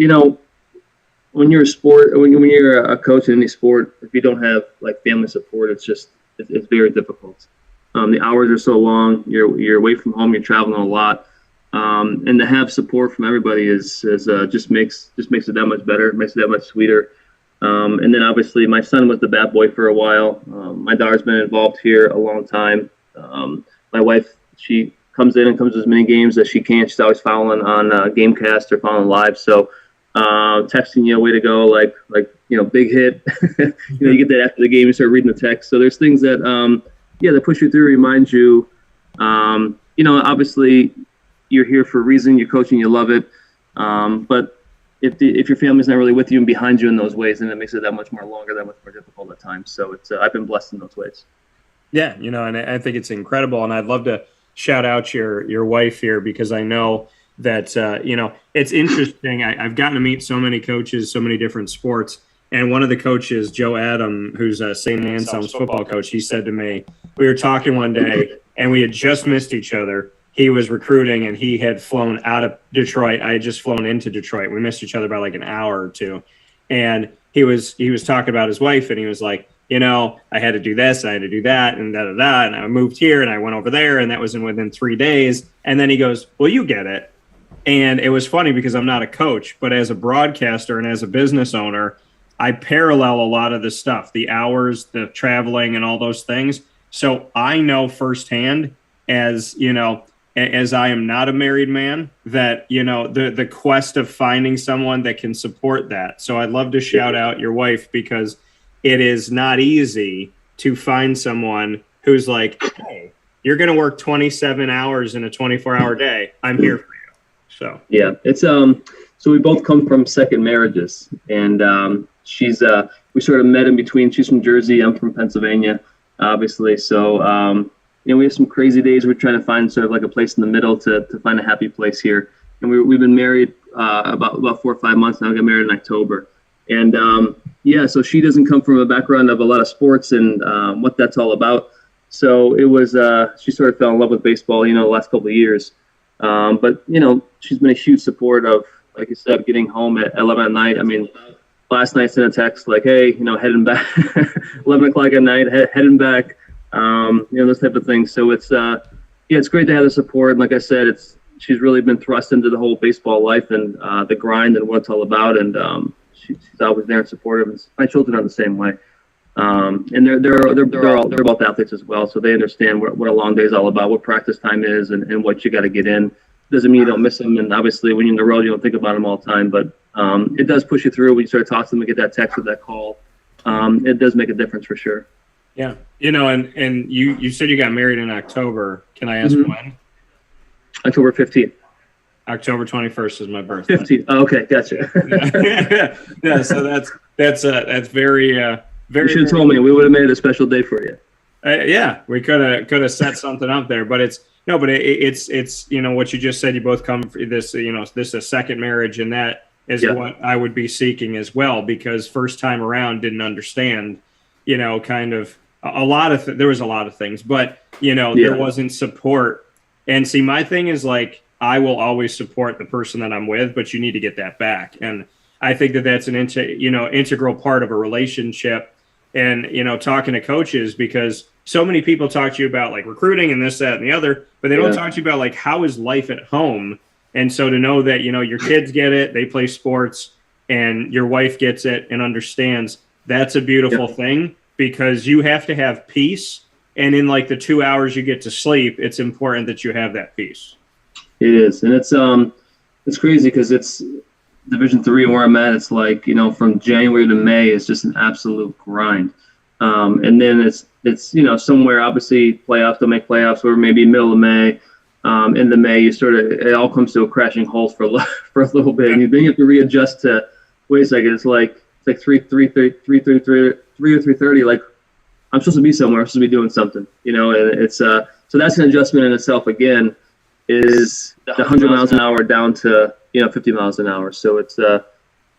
when you're when you're a coach in any sport, if you don't have like family support, it's very difficult. The hours are so long. You're away from home. You're traveling a lot, and to have support from everybody is just makes it that much better. Makes it that much sweeter. And then obviously my son was the bat boy for a while. My daughter's been involved here a long time. My wife, she comes in and comes to as many games as she can. She's always following on Gamecast or following live. So texting you, way to go, like big hit. You get that after the game, you start reading the text. So there's things that that push you through, remind you. Obviously you're here for a reason. You're coaching, you love it. But if your family's not really with you and behind you in those ways, then it makes it that much more longer, that much more difficult at times. So it's I've been blessed in those ways. Yeah, and I think it's incredible, and I'd love to shout out your wife here, because I know that it's interesting. I've gotten to meet so many coaches, so many different sports, and one of the coaches, Joe Adam, who's a St. Anselm's football coach, he said to me, we were talking one day, and we had just missed each other. He was recruiting, and he had flown out of Detroit. I had just flown into Detroit. We missed each other by like an hour or two. And he was talking about his wife, and he was like, I had to do this, I had to do that, and da-da-da, and I moved here, and I went over there, and that was within 3 days. And then he goes, well, you get it. And it was funny because I'm not a coach, but as a broadcaster and as a business owner, I parallel a lot of the stuff, the hours, the traveling, and all those things. So I know firsthand, as I am not a married man, that, the quest of finding someone that can support that. So I'd love to shout out your wife, because it is not easy to find someone who's like, hey, you're going to work 27 hours in a 24-hour day. I'm here for you. So yeah, it's so we both come from second marriages, and she's we sort of met in between. She's from Jersey, I'm from Pennsylvania, obviously. So we have some crazy days. We're trying to find sort of like a place in the middle to find a happy place here. And we've been married about 4 or 5 months now. I got married in October, and so she doesn't come from a background of a lot of sports and what that's all about. So it was she sort of fell in love with baseball, the last couple of years. But she's been a huge support of, like you said, getting home at 11 at night. I mean, last night sent a text like, hey, heading back 11 o'clock at night, heading back, those type of things. So it's it's great to have the support. And like I said, she's really been thrust into the whole baseball life and the grind and what it's all about. And she's always there and supportive. And my children are the same way. And they're both athletes as well, so they understand what a long day is all about, what practice time is, and what you got to get in. Doesn't mean you don't miss them, and obviously when you're in the road, you don't think about them all the time. But it does push you through when you start talking to them and get that text or that call. It does make a difference for sure. Yeah, and you said you got married in October. Can I ask when? October 15th. October 21st is my birthday. 15th. Oh, okay, gotcha. Yeah, so that's very. You should have told me. We would have made it a special day for you. Yeah, we could have set something up there, but it's what you just said. You both come from this, this is a second marriage, and that is what I would be seeking as well, because first time around didn't understand, kind of a lot of there was a lot of things, but there wasn't support. And see, my thing is like, I will always support the person that I'm with, but you need to get that back. And I think that that's an integral part of a relationship. And, talking to coaches, because so many people talk to you about like recruiting and this, that, and the other, but they don't talk to you about like, how is life at home? And so to know that, your kids get it, they play sports, and your wife gets it and understands, that's a beautiful thing, because you have to have peace. And in like the 2 hours you get to sleep, it's important that you have that peace. It is. And it's crazy because it's Division III where I'm at. It's like, from January to May is just an absolute grind. And then it's somewhere, obviously playoffs, don't make playoffs, or maybe middle of May. In the May, it all comes to a crashing halt for a little bit. And then you have to readjust to, wait a second, it's like 3:30, like I'm supposed to be somewhere, I'm supposed to be doing something, and it's, so that's an adjustment in itself again, is the 100 miles an hour down to, 50 miles an hour. So it's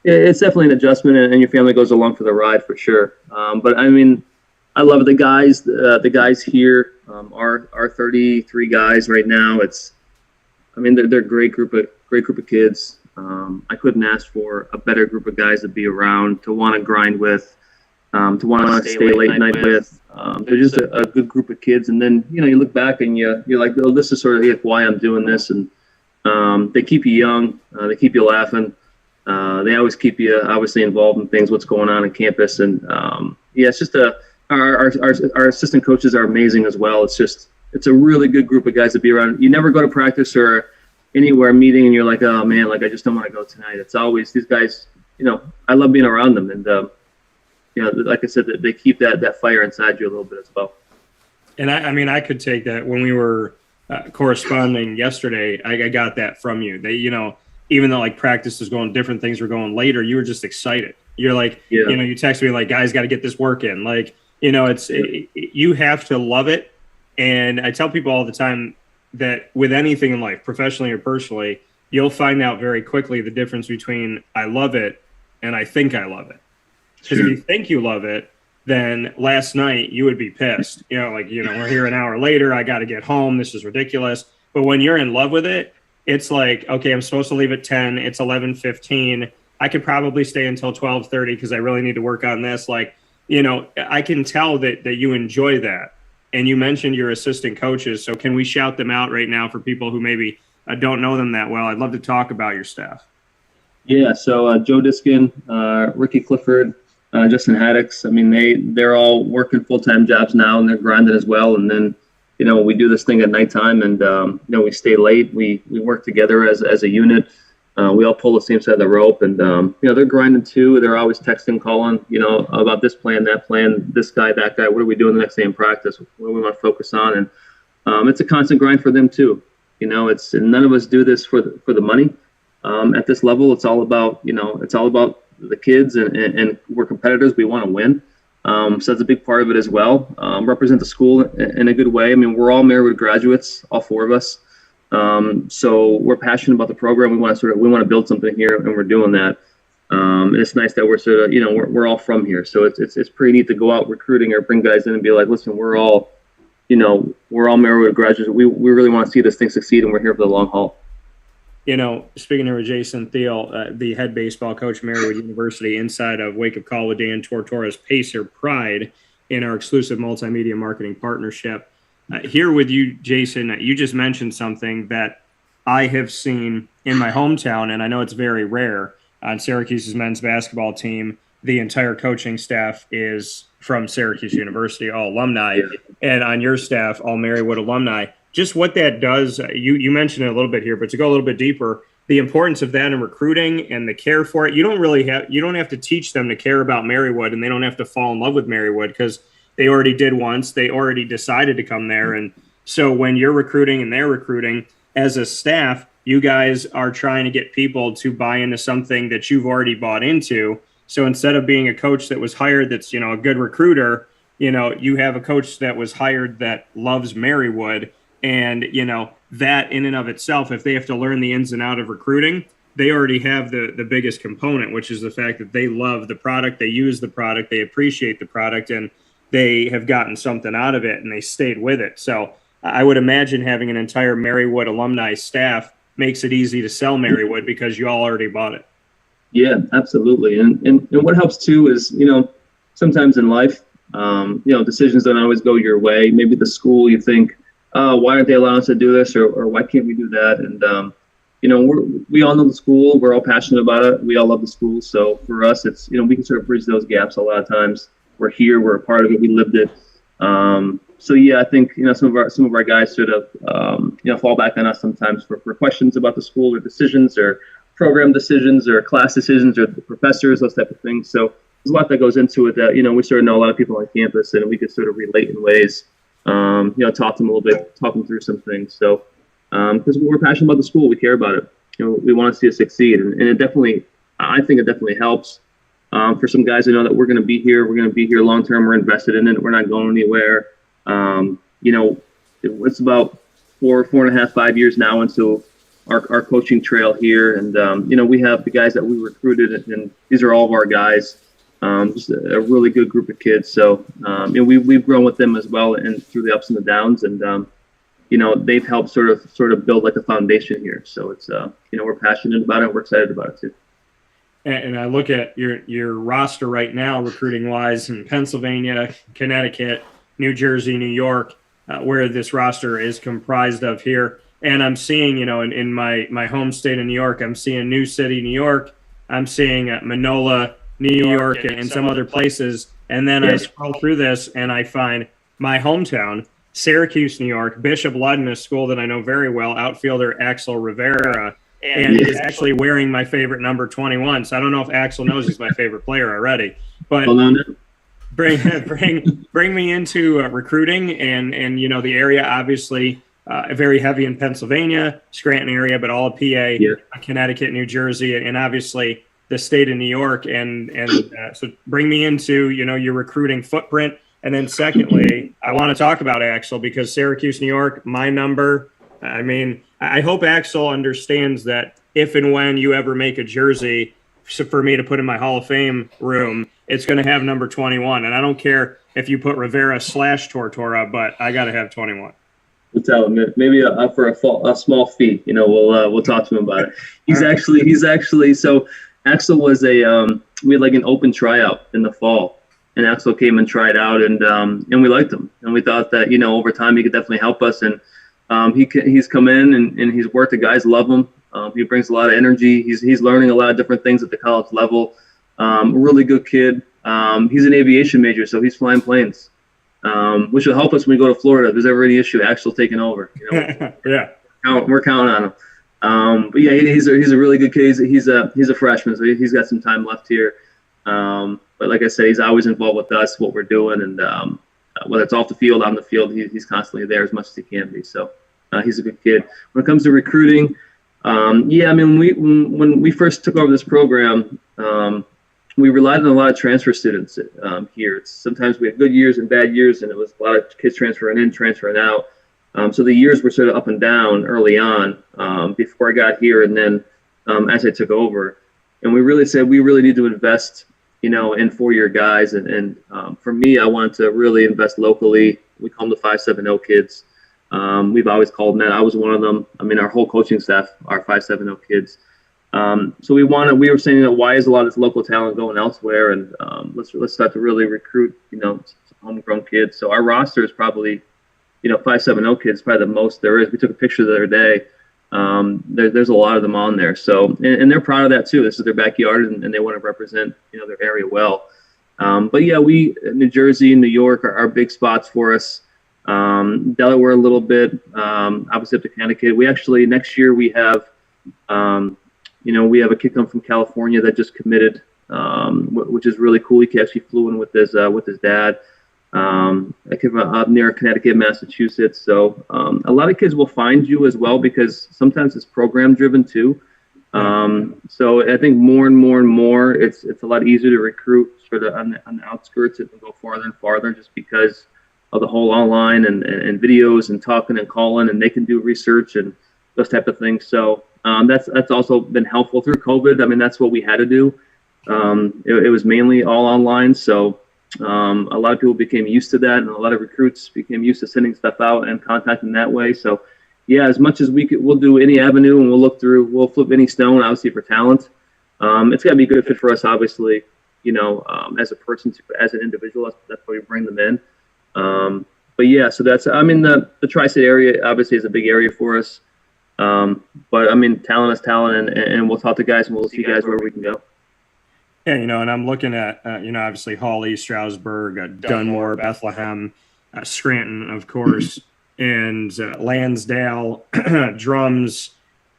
definitely an adjustment, and your family goes along for the ride for sure. But I mean, I love the guys. The guys here are 33 guys right now. They're a great group of kids. I couldn't ask for a better group of guys to be around, to want to grind with, to want to stay late night with. They're just a good group of kids. And then you look back and you're like, oh, this is sort of like why I'm doing this. And they keep you young. They keep you laughing. They always keep you obviously involved in things, what's going on campus. And it's just our assistant coaches are amazing as well. It's a really good group of guys to be around. You never go to practice or anywhere meeting and you're like, oh man, like I just don't want to go tonight. It's always these guys, I love being around them. And like I said, they keep that fire inside you a little bit as well. And I could take that. When we were corresponding yesterday, I got that from you. They, even though like practice was going, different things were going later, you were just excited. You're like, you text me like, guys, got to get this work in. Like, you have to love it. And I tell people all the time that with anything in life, professionally or personally, you'll find out very quickly the difference between I love it and I think I love it. Because if you think you love it, then last night you would be pissed. We're here an hour later, I got to get home, this is ridiculous. But when you're in love with it, it's like, okay, I'm supposed to leave at 10, it's 11:15, I could probably stay until 12:30 because I really need to work on this. Like, you know, I can tell that you enjoy that. And you mentioned your assistant coaches. So can we shout them out right now for people who maybe don't know them that well? I'd love to talk about your staff. Yeah, so Joe Diskin, Ricky Clifford, Justin Haddix. I mean, they're all working full-time jobs now, and they're grinding as well. And then, you know, we do this thing at nighttime, and you know, we stay late. We work together as a unit. We all pull the same side of the rope, and you know, they're grinding too. They're always texting, calling, you know, about this plan, that plan, this guy, that guy. What are we doing the next day in practice? What do we want to focus on? And it's a constant grind for them too. You know, and none of us do this for the money. At this level, it's all about, you know, it's all about the kids, and we're competitors. We want to win. So that's a big part of it as well. Represent the school in a good way. I mean, we're all Marywood graduates, all four of us. So we're passionate about the program. We want to build something here, and we're doing that. And it's nice that we're sort of, you know, we're all from here. So it's pretty neat to go out recruiting or bring guys in and be like, listen, we're all Marywood graduates. We really want to see this thing succeed, and we're here for the long haul. You know, speaking of Jason Thiel, the head baseball coach, Marywood University, inside of Wake Up Call with Dan Tortora's Pacer Pride in our exclusive multimedia marketing partnership. Here with you, Jason, you just mentioned something that I have seen in my hometown, and I know it's very rare. On Syracuse's men's basketball team, the entire coaching staff is from Syracuse University, all alumni, and on your staff, all Marywood alumni. Just what that does, you mentioned it a little bit here, but to go a little bit deeper, the importance of that in recruiting and the care for it. You don't have to teach them to care about Marywood, and they don't have to fall in love with Marywood because they already did once. They already decided to come there. And so when you're recruiting and they're recruiting, as a staff, you guys are trying to get people to buy into something that you've already bought into. So instead of being a coach that was hired that's, you know, a good recruiter, you know, you have a coach that was hired that loves Marywood. And, you know, that in and of itself, if they have to learn the ins and outs of recruiting, they already have the biggest component, which is the fact that they love the product, they use the product, they appreciate the product, and they have gotten something out of it, and they stayed with it. So I would imagine having an entire Marywood alumni staff makes it easy to sell Marywood because you all already bought it. Yeah, absolutely. And what helps too is, you know, sometimes in life, you know, decisions don't always go your way. Maybe the school, you think, why aren't they allowing us to do this, or why can't we do that? And you know, we all know the school. We're all passionate about it. We all love the school. So for us, it's, you know, we can sort of bridge those gaps a lot of times. We're here. We're a part of it. We lived it. So yeah, I think, you know, some of our guys sort of you know, fall back on us sometimes for questions about the school or decisions or program decisions or class decisions or the professors, those type of things. So there's a lot that goes into it that, you know, we sort of know a lot of people on campus, and we could sort of relate in ways. You know, talk to them a little bit, talk them through some things. So, because we're passionate about the school, we care about it. You know, we want to see it succeed, and it definitely, I think it definitely helps. For some guys to know that we're going to be here, long term. We're invested in it. We're not going anywhere. You know, it's about 4.5, 5 years now into our coaching trail here, and you know, we have the guys that we recruited, and these are all of our guys. Just a really good group of kids. So, and we've grown with them as well, and through the ups and the downs, and you know, they've helped sort of build like a foundation here. So it's you know, we're passionate about it. We're excited about it too. And I look at your roster right now, recruiting wise, in Pennsylvania, Connecticut, New Jersey, New York, where this roster is comprised of here. And I'm seeing, you know, in my home state of New York, I'm seeing New City, New York. I'm seeing Manola, New York, and some other places. And then I scroll through this and I find my hometown, Syracuse, New York, Bishop Ludden, a school that I know very well, outfielder Axel Rivera, and is actually wearing my favorite number 21. So I don't know if Axel knows he's my favorite player already. But bring me into recruiting and you know, the area obviously very heavy in Pennsylvania, Scranton area, but all of PA, Connecticut, New Jersey, and obviously the state of New York, and so bring me into, you know, your recruiting footprint. And then secondly, I want to talk about Axel, because Syracuse, New York, my number. I mean, I hope Axel understands that if and when you ever make a jersey for me to put in my Hall of Fame room, it's going to have number 21. And I don't care if you put Rivera / Tortora, but I got to have 21. We'll tell him maybe for a small fee. You know, we'll talk to him about it. He's actually so. Axel was we had like an open tryout in the fall, and Axel came and tried out, and we liked him, and we thought that over time he could definitely help us, and he's come in and he's worked. The guys love him. He brings a lot of energy. He's learning a lot of different things at the college level. Really good kid. He's an aviation major, so he's flying planes, which will help us when we go to Florida. If there's ever any issue, Axel taking over. Yeah, we're counting on him. But yeah, he's a really good kid. He's a freshman, so he's got some time left here. But like I said, he's always involved with us, what we're doing, and whether it's off the field, on the field, he's constantly there as much as he can be. So he's a good kid. When it comes to recruiting, when we first took over this program, we relied on a lot of transfer students here. Sometimes we have good years and bad years, and it was a lot of kids transferring in, transferring out. So the years were sort of up and down early on before I got here, and then as I took over. And we really said we really need to invest, in four-year guys. And for me, I wanted to really invest locally. We call them the 570 kids. We've always called them that. I was one of them. I mean, our whole coaching staff are 570 kids. So we were saying that why is a lot of this local talent going elsewhere, and let's start to really recruit, some homegrown kids. So our roster is probably, 570 kids, probably the most there is. We took a picture the other day. There's a lot of them on there. So, and they're proud of that too. This is their backyard, and they want to represent, their area well. But yeah, New Jersey and New York are big spots for us. Delaware a little bit, obviously up to Connecticut. We actually, next year we have, we have a kid come from California that just committed, which is really cool. He actually flew in with his dad. I came up near Connecticut, Massachusetts. So a lot of kids will find you as well, because sometimes it's program driven too. So I think more and more, it's a lot easier to recruit sort of on the outskirts and go farther and farther, just because of the whole online and videos and talking and calling, and they can do research and those type of things. So that's also been helpful through COVID. I mean, that's what we had to do. It was mainly all online. So a lot of people became used to that, and a lot of recruits became used to sending stuff out and contacting that way. So yeah, as much as we'll do any avenue, and we'll flip any stone, obviously, for talent. It's got to be a good fit for us, obviously, as a person, as an individual. That's why we bring them in. But yeah, so the tri-state area obviously is a big area for us. But I mean, talent is talent, and we'll talk to guys, and we'll see guys where we can go. Yeah, and I'm looking at, obviously Hawley, Stroudsburg, Dunmore, Bethlehem, Scranton, of course, and Lansdale, Drums,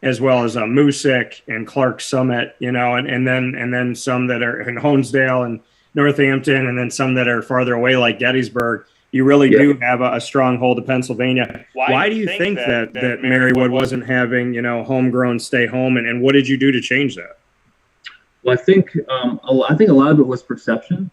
as well as Moosic and Clark Summit, and then some that are in Honesdale and Northampton, and then some that are farther away like Gettysburg. You really do have a strong hold of Pennsylvania. Why do you think that Marywood wasn't having, homegrown stay home, and what did you do to change that? Well, I think a lot of it was perception.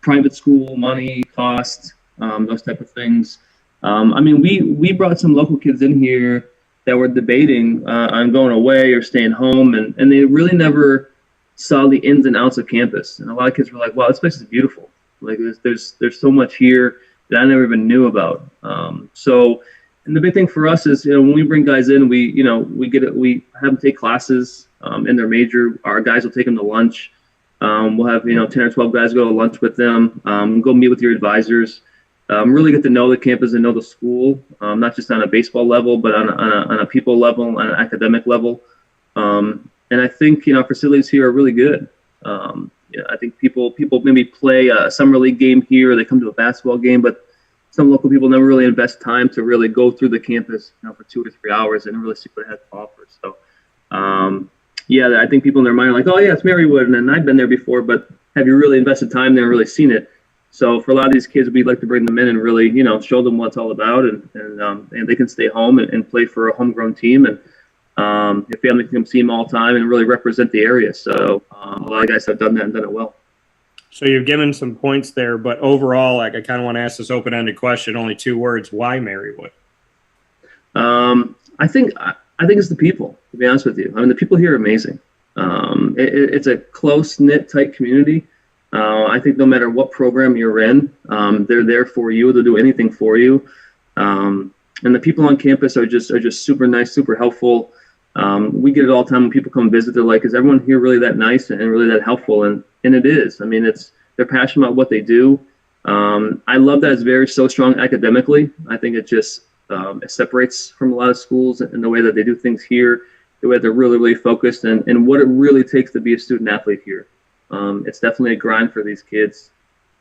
Private school, money, cost, those type of things. I mean, we brought some local kids in here that were debating on going away or staying home, and they really never saw the ins and outs of campus. And a lot of kids were like, wow, this place is beautiful. Like there's so much here that I never even knew about. And the big thing for us is, when we bring guys in, we have them take classes in their major. Our guys will take them to lunch. We'll have 10 or 12 guys go to lunch with them. Go meet with your advisors. Really get to know the campus and know the school, not just on a baseball level, but on a people level, on an academic level. And I think facilities here are really good. I think people maybe play a summer league game here, or they come to a basketball game, but some local people never really invest time to really go through the campus, for 2 or 3 hours and really see what it has to offer. So, I think people in their mind are like, oh yeah, it's Marywood, and I've been there before, but have you really invested time there and really seen it? So for a lot of these kids, we'd like to bring them in and really, show them what it's all about, and they can stay home and play for a homegrown team, and your family can come see them all the time and really represent the area. So a lot of guys have done that and done it well. So you've given some points there, but overall, I kind of want to ask this open-ended question, only 2 words: why Marywood? I think it's the people, to be honest with you. I mean, the people here are amazing. It's a close-knit, tight community. I think no matter what program you're in, they're there for you. They'll do anything for you. And the people on campus are just super nice, super helpful. We get it all the time when people come visit. They're like, "Is everyone here really that nice and really that helpful?" And it is. I mean, they're passionate about what they do. I love that it's so strong academically. I think it just it separates from a lot of schools in the way that they do things here, the way they're really, really focused, and what it really takes to be a student athlete here. It's definitely a grind for these kids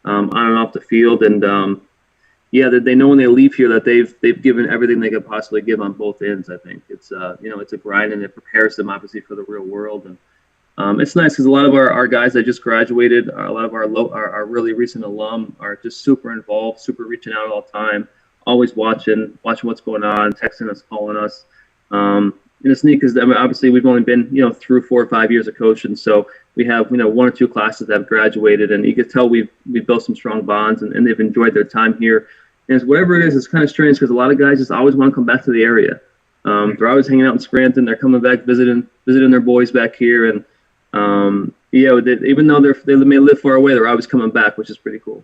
on and off the field, and that they know when they leave here that they've given everything they could possibly give on both ends. I think it's it's a grind, and it prepares them obviously for the real world. And it's nice because a lot of our guys that just graduated, a lot of our really recent alum are just super involved, super reaching out all the time, always watching what's going on, texting us, calling us. And it's neat because obviously we've only been through 4 or 5 years of coaching, so we have 1 or 2 classes that have graduated, and you can tell we've built some strong bonds, and they've enjoyed their time here. And it's whatever it is, it's kind of strange because a lot of guys just always want to come back to the area. They're always hanging out in Scranton. They're coming back, visiting their boys back here, and even though they may live far away, they're always coming back, which is pretty cool.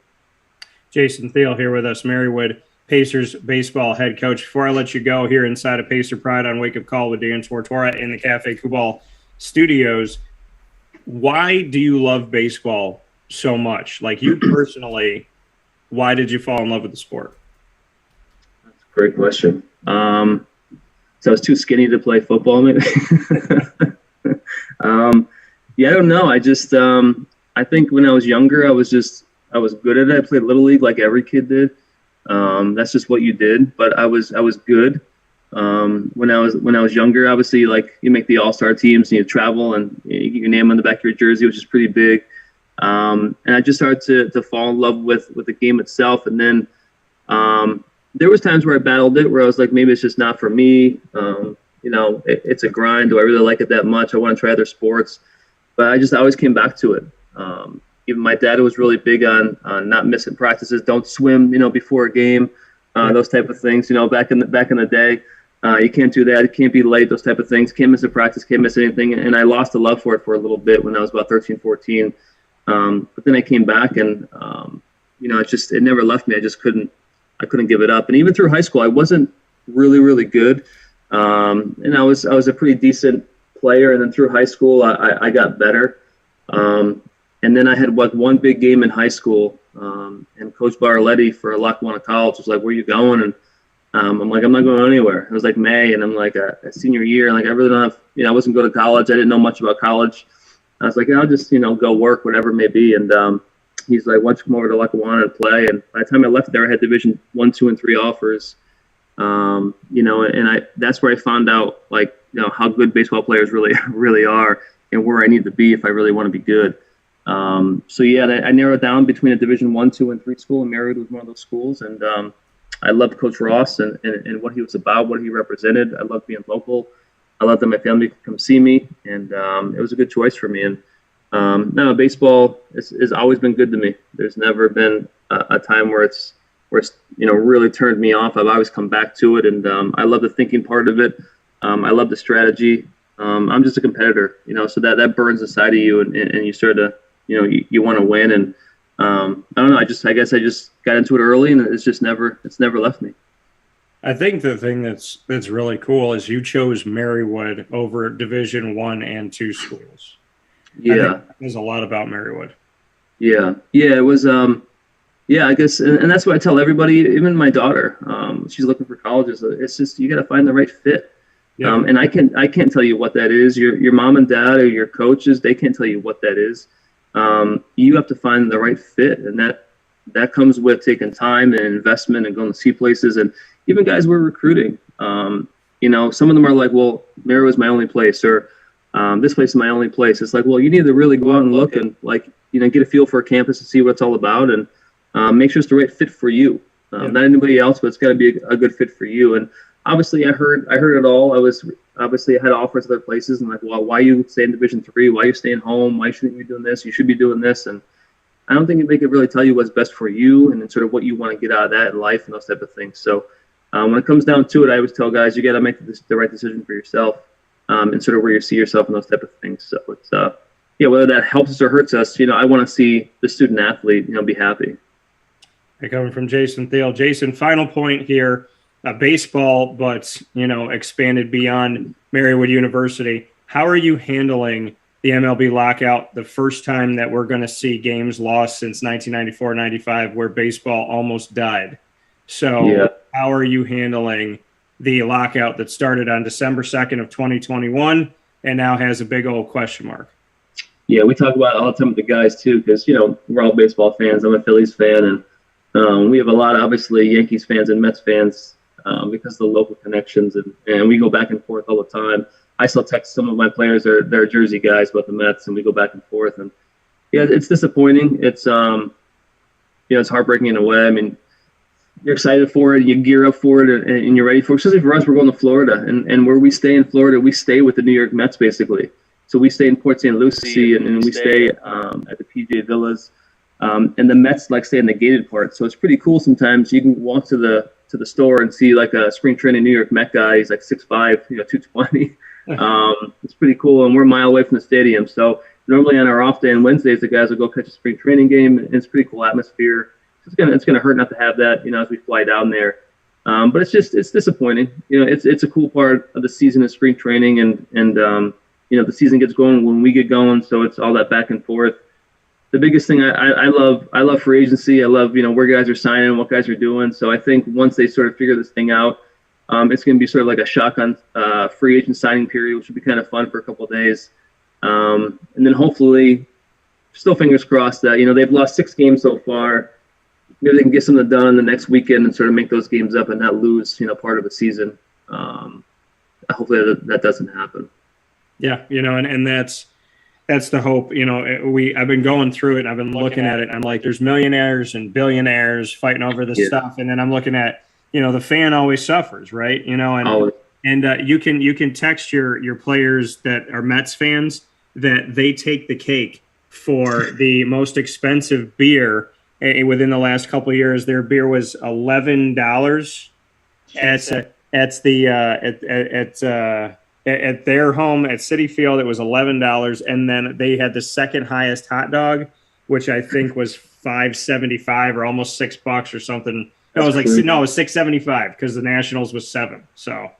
Jason Thiel here with us, Marywood Pacers baseball head coach. Before I let you go here inside of Pacer Pride on Wake Up Call with Dan Tortora in the Cafe Kubal studios, why do you love baseball so much? Like you personally, why did you fall in love with the sport? That's a great question. So I was too skinny to play football, maybe. I don't know. I just I think when I was younger, I was good at it. I played Little League like every kid did. That's just what you did. But I was good. When I was younger, obviously, like you make the all-star teams and you travel and you get your name on the back of your jersey, which is pretty big. And I just started to fall in love with the game itself. And then there was times where I battled it, where I was like, maybe it's just not for me. It's a grind. Do I really like it that much? I want to try other sports. But I always came back to it. Even my dad was really big on not missing practices. Don't swim, before a game. Those type of things. Back in the day, you can't do that. You can't be late. Those type of things. Can't miss a practice. Can't miss anything. And I lost a love for it for a little bit when I was about 13, 14. But then I came back, and it never left me. I couldn't give it up. And even through high school, I wasn't really, really good. And I was a pretty decent player. And then through high school, I got better. And then I had one big game in high school, and Coach Barletti for Lackawanna College was like, "Where are you going?" And I'm like, "I'm not going anywhere." It was like May, and I'm like a senior year. Like I really don't have, I wasn't going to college. I didn't know much about college. I was like, I'll just, go work, whatever it may be. And he's like, "Why don't you come over to Lackawanna and play?" And by the time I left there, I had Division 1, 2, and 3 offers. And that's where I found out, like, how good baseball players really, really are, and where I need to be if I really want to be good. I narrowed down between a Division 1, 2, and 3 school, and Marywood was one of those schools. And I loved Coach Ross and what he was about, what he represented. I loved being local. I loved that my family could come see me, and it was a good choice for me. And baseball has always been good to me. There's never been a time where it's really turned me off. I've always come back to it, and I love the thinking part of it. I love the strategy. I'm just a competitor, so that burns inside of you, and you start to, you want to win. And I don't know. I guess I just got into it early, and it's never left me. I think the thing that's really cool is you chose Marywood over Division 1 and 2 schools. Yeah, there's a lot about Marywood. Yeah, it was. I guess, and that's what I tell everybody, even my daughter. She's looking for colleges. It's just you got to find the right fit. Yeah. And I can't tell you what that is. Your mom and dad or your coaches, they can't tell you what that is. You have to find the right fit, and that comes with taking time and investment and going to see places. And even guys we're recruiting, some of them are like, well, Marywood's my only place, or this place is my only place. It's like, well, you need to really go out and look and get a feel for a campus and see what it's all about, and make sure it's the right fit for you. Not anybody else, but it's got to be a good fit for you. And obviously, I heard it all. I had offers other places, and like, well, why you stay in Division 3? Why you staying home? Why shouldn't you be doing this? You should be doing this. And I don't think they could really tell you what's best for you, and then sort of what you want to get out of that in life and those type of things. So when it comes down to it, I always tell guys, you got to make the right decision for yourself, and sort of where you see yourself and those type of things. So it's whether that helps us or hurts us, I want to see the student athlete, be happy. Coming from Jason Thiel. Jason, final point here. baseball, but, expanded beyond Marywood University. How are you handling the MLB lockout, the first time that we're going to see games lost since 1994-95 where baseball almost died? So how are you handling the lockout that started on December 2nd of 2021 and now has a big old question mark? Yeah, we talk about it all the time with the guys too, because we're all baseball fans. I'm a Phillies fan, and we have a lot of obviously Yankees fans and Mets fans because of the local connections, and we go back and forth all the time. I still text some of my players; they're Jersey guys, but the Mets, and we go back and forth. And yeah, it's disappointing. It's it's heartbreaking in a way. I mean, you're excited for it, you gear up for it, and you're ready for it. Especially for us, we're going to Florida, and where we stay in Florida, we stay with the New York Mets basically. So we stay in Port St. Lucie, and we stay at the PJ Villas, and the Mets stay in the gated part. So it's pretty cool. Sometimes you can walk to the store and see like a spring training New York Met guy. He's like 6'5", 220. It's pretty cool, and we're a mile away from the stadium. So normally on our off day on Wednesdays, the guys will go catch a spring training game, and it's a pretty cool atmosphere. It's gonna hurt not to have that, as we fly down there. But it's disappointing. It's a cool part of the season of spring training, and the season gets going when we get going. So it's all that back and forth. The biggest thing I love free agency. I love where guys are signing, what guys are doing. So I think once they sort of figure this thing out, it's going to be sort of like a shotgun free agent signing period, which would be kind of fun for a couple of days. And then hopefully, still fingers crossed that they've lost 6 games so far. Maybe they can get something done the next weekend and sort of make those games up and not lose part of the season. Hopefully that doesn't happen. Yeah, and that's the hope. I've been going through it. And I've been looking at it. I'm like, there's millionaires and billionaires fighting over this stuff, and then I'm looking at, the fan always suffers, right? And you can text your players that are Mets fans that they take the cake for the most expensive beer within the last couple of years. Their beer was $11 at their home at Citi Field. It was $11, and then they had the second highest hot dog, which I think was $5.75 or almost $6 or something. It was $6.75 because the Nationals was $7. So,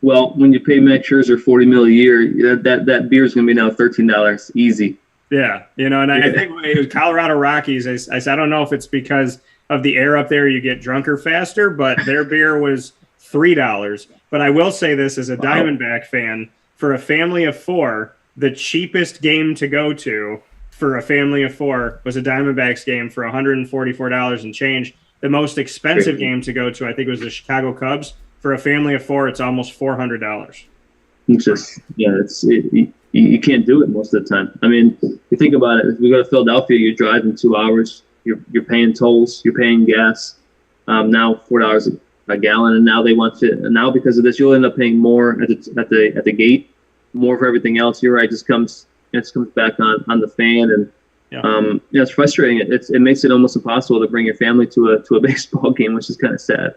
well, when you pay Max Scherzer $40 million a year, that beer is going to be now $13 easy. Yeah, and I think it was Colorado Rockies. I said, I don't know if it's because of the air up there, you get drunker faster, but their beer was $3. But I will say this as a Diamondback fan, for a family of 4, the cheapest game to go to for a family of 4 was a Diamondbacks game for $144 and change. The most expensive game to go to, I think, was the Chicago Cubs. For a family of 4, it's almost $400. It's just, you can't do it most of the time. I mean, you think about it. If we go to Philadelphia, you're driving 2 hours. You're paying tolls. You're paying gas. Now $4 a gallon, and now they want to. And now because of this, you'll end up paying more at the gate, more for everything else. You're right. It just comes back on the fan, and it's frustrating. It makes it almost impossible to bring your family to a baseball game, which is kind of sad.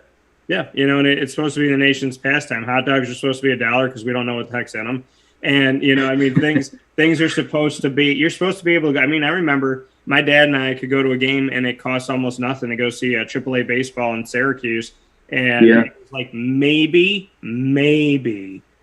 Yeah, and it's supposed to be the nation's pastime. Hot dogs are supposed to be $1 because we don't know what the heck's in them. And, things are supposed to be – you're supposed to be able to – I remember my dad and I could go to a game, and it cost almost nothing to go see a Triple-A baseball in Syracuse. And it was like maybe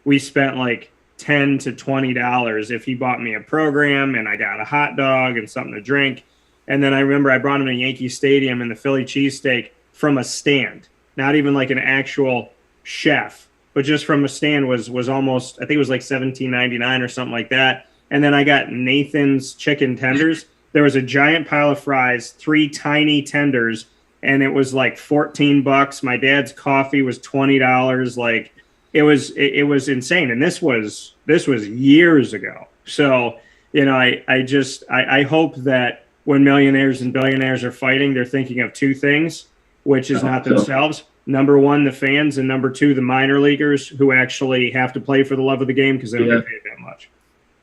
we spent like $10 to $20 if he bought me a program and I got a hot dog and something to drink. And then I remember I brought him to Yankee Stadium and the Philly cheesesteak from a stand, not even like an actual chef, but just from a stand was almost, I think it was like $17.99 or something like that. And then I got Nathan's chicken tenders. There was a giant pile of fries, 3 tiny tenders, and it was like $14. My dad's coffee was $20. Like it was insane. And this was years ago. So, I hope that when millionaires and billionaires are fighting, they're thinking of 2 things, which is not themselves. Number 1, the fans, and number 2, the minor leaguers who actually have to play for the love of the game because they don't get paid that much.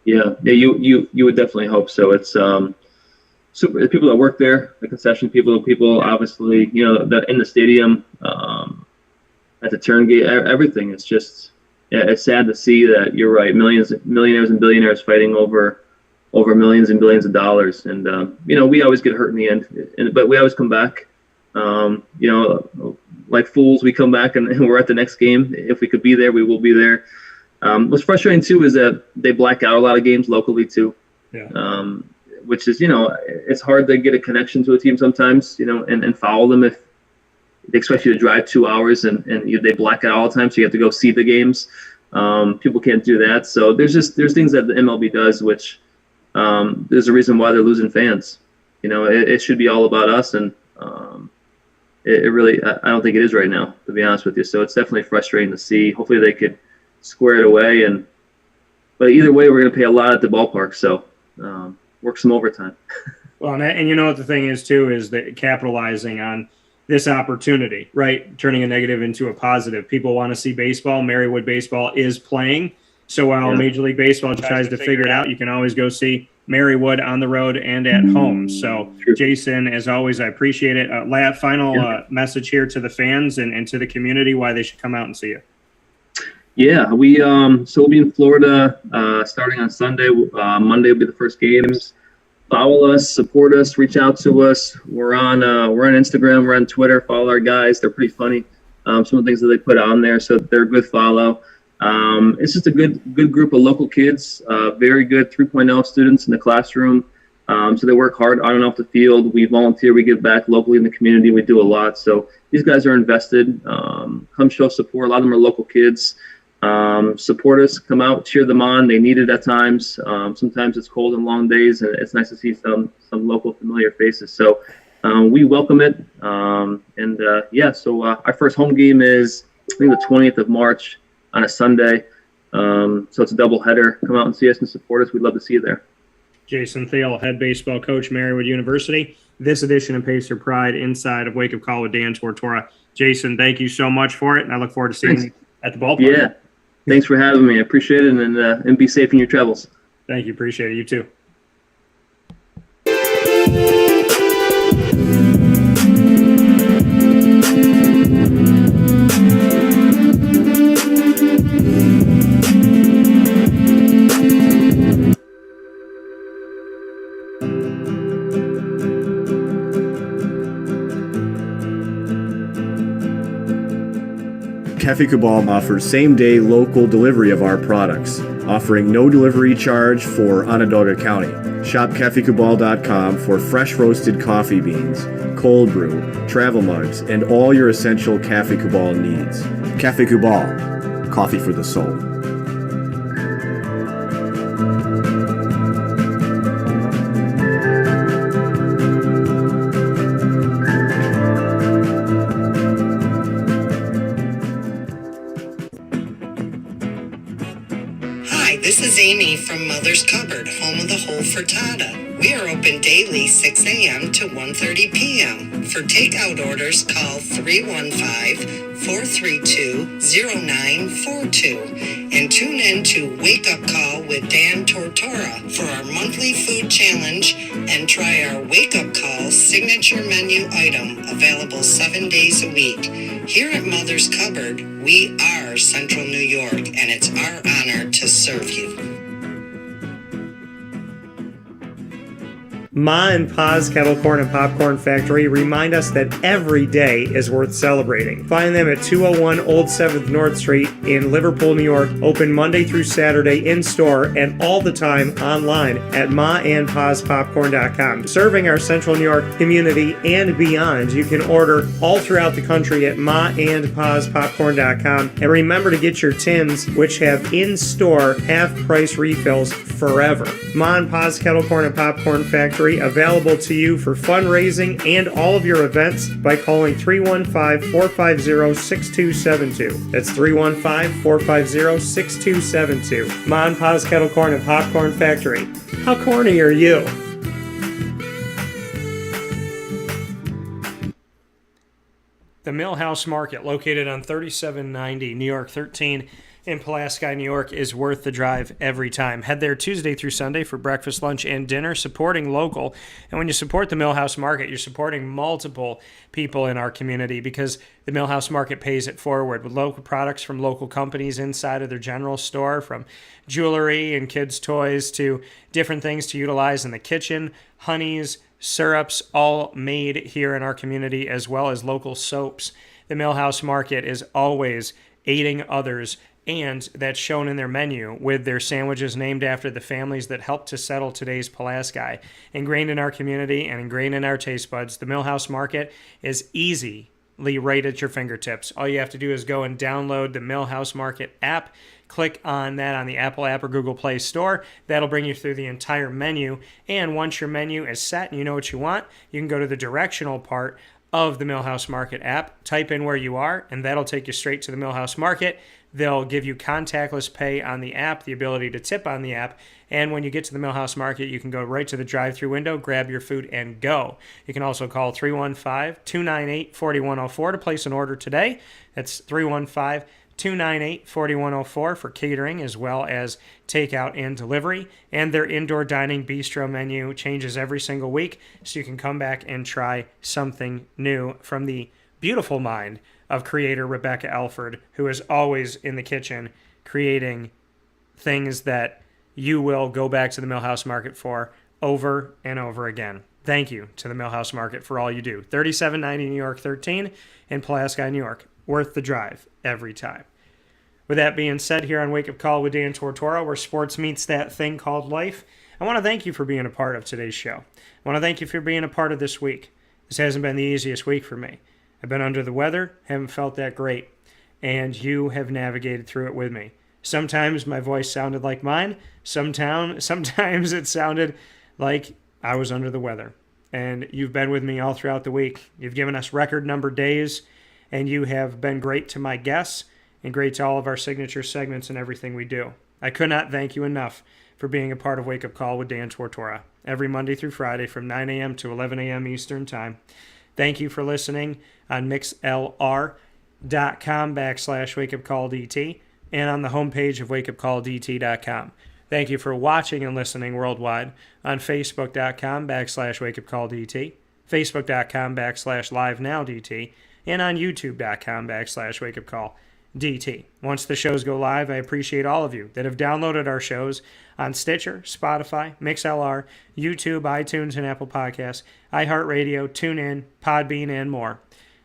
Yeah, you would definitely hope so. It's so the people that work there, the concession people obviously, that in the stadium, at the turn gate, everything. It's just, it's sad to see that. You're right. Millionaires and billionaires fighting over millions and billions of dollars. And, we always get hurt in the end, but we always come back. like fools, we come back and we're at the next game. If we could be there, we will be there. What's frustrating too is that they black out a lot of games locally too. Yeah. Which is, it's hard to get a connection to a team sometimes, and follow them if they expect you to drive 2 hours and they black out all the time, so you have to go see the games. People can't do that. So there's things that the MLB does, which there's a reason why they're losing fans. It should be all about us, and it really, I don't think it is right now, to be honest with you. So it's definitely frustrating to see. Hopefully they could square it away, but either way, we're going to pay a lot at the ballpark. So work some overtime. Well, and you know what the thing is too, is that capitalizing on this opportunity, right? Turning a negative into a positive. People want to see baseball. Marywood baseball is playing. So while Major League Baseball tries to figure it out, you can always go see Marywood on the road and at home. So, Jason, as always, I appreciate it. Final message here to the fans and to the community why they should come out and see you. Yeah, we'll be in Florida starting on Sunday. Monday will be the first games. Follow us, support us, reach out to us. We're on Instagram, we're on Twitter. Follow our guys; they're pretty funny. Some of the things that they put on there, so they're a good follow. It's just a good group of local kids, very good 3.0 students in the classroom. So they work hard on and off the field. We volunteer, we give back locally in the community. We do a lot. So these guys are invested. Come show support. A lot of them are local kids. Support us, come out, cheer them on. They need it at times. Sometimes it's cold and long days, and it's nice to see some local familiar faces. So we welcome it. So our first home game is, I think, the 20th of March on a Sunday. So it's a doubleheader. Come out and see us and support us. We'd love to see you there. Jason Thiel, head baseball coach, Marywood University. This edition of Pacer Pride inside of Wake Up Call with Dan Tortora. Jason, thank you so much for it, and I look forward to seeing you at the ballpark. Yeah. Thanks for having me. I appreciate it, and be safe in your travels. Thank you. Appreciate it. You too. Cafe Cabal offers same-day local delivery of our products, offering no delivery charge for Onondaga County. Shop cafecabal.com for fresh roasted coffee beans, cold brew, travel mugs, and all your essential Cafe Cabal needs. Cafe Cabal, coffee for the soul. This is Amy from Mother's Cupboard, home of the whole frittata. We are open daily 6 a.m. to 1:30 p.m. For takeout orders, call 315-432-0942 and tune in to Wake Up Call with Dan Tortora for our monthly food challenge and try our Wake Up Call signature menu item available 7 days a week. Here at Mother's Cupboard, we are Central New York, and it's our honor to serve you. Ma and Pa's Kettle Corn and Popcorn Factory remind us that every day is worth celebrating. Find them at 201 Old 7th North Street in Liverpool, New York. Open Monday through Saturday in-store and all the time online at maandpaspopcorn.com. Serving our Central New York community and beyond, you can order all throughout the country at maandpaspopcorn.com. And remember to get your tins, which have in-store half-price refills forever. Ma and Pa's Kettle Corn and Popcorn Factory, available to you for fundraising and all of your events by calling 315-450-6272. That's 315-450-6272. Ma and Pa's Kettle Corn and Popcorn Factory. How corny are you? The Millhouse Market, located on 3790 New York 13 in Pulaski, New York, is worth the drive every time. Head there Tuesday through Sunday for breakfast, lunch, and dinner, supporting local. And when you support the Millhouse Market, you're supporting multiple people in our community, because the Millhouse Market pays it forward with local products from local companies inside of their general store, from jewelry and kids' toys to different things to utilize in the kitchen, honeys, syrups, all made here in our community, as well as local soaps. the Millhouse Market is always aiding others, and that's shown in their menu with their sandwiches named after the families that helped to settle today's Pulaski. Ingrained in our community and ingrained in our taste buds, the Millhouse Market is easily right at your fingertips. All you have to do is go and download the Millhouse Market app. Click on that on the Apple app or Google Play Store. That'll bring you through the entire menu. And once your menu is set and you know what you want, you can go to the directional part of the Millhouse Market app, type in where you are, and that'll take you straight to the Millhouse Market. They'll give you contactless pay on the app, the ability to tip on the app, and when you get to the Millhouse Market, you can go right to the drive-thru window, grab your food, and go. You can also call 315-298-4104 to place an order today. That's 315-298-4104 for catering as well as takeout and delivery. And their indoor dining bistro menu changes every single week, so you can come back and try something new from the beautiful mind of creator Rebecca Alford, who is always in the kitchen creating things that you will go back to the Millhouse Market for over and over again. Thank you to the Millhouse Market for all you do. 3790 New York 13 in Pulaski, New York. Worth the drive every time. With that being said, here on Wake Up Call with Dan Tortora, where sports meets that thing called life, I want to thank you for being a part of today's show. I want to thank you for being a part of this week. This hasn't been the easiest week for me. I've been under the weather, haven't felt that great, and you have navigated through it with me. Sometimes my voice sounded like mine. Sometimes it sounded like I was under the weather. And you've been with me all throughout the week. You've given us record number days, and you have been great to my guests and great to all of our signature segments and everything we do. I could not thank you enough for being a part of Wake Up Call with Dan Tortora every Monday through Friday from 9 a.m. to 11 a.m. Eastern Time. Thank you for listening on mixlr.com/wakeupcalldt and on the homepage of wakeupcalldt.com. Thank you for watching and listening worldwide on facebook.com/wakeupcalldt, facebook.com/livenowdt, and on youtube.com/wakeupcalldt. Once the shows go live, I appreciate all of you that have downloaded our shows on Stitcher, Spotify, MixLR, YouTube, iTunes, and Apple Podcasts, iHeartRadio, TuneIn, Podbean, and more.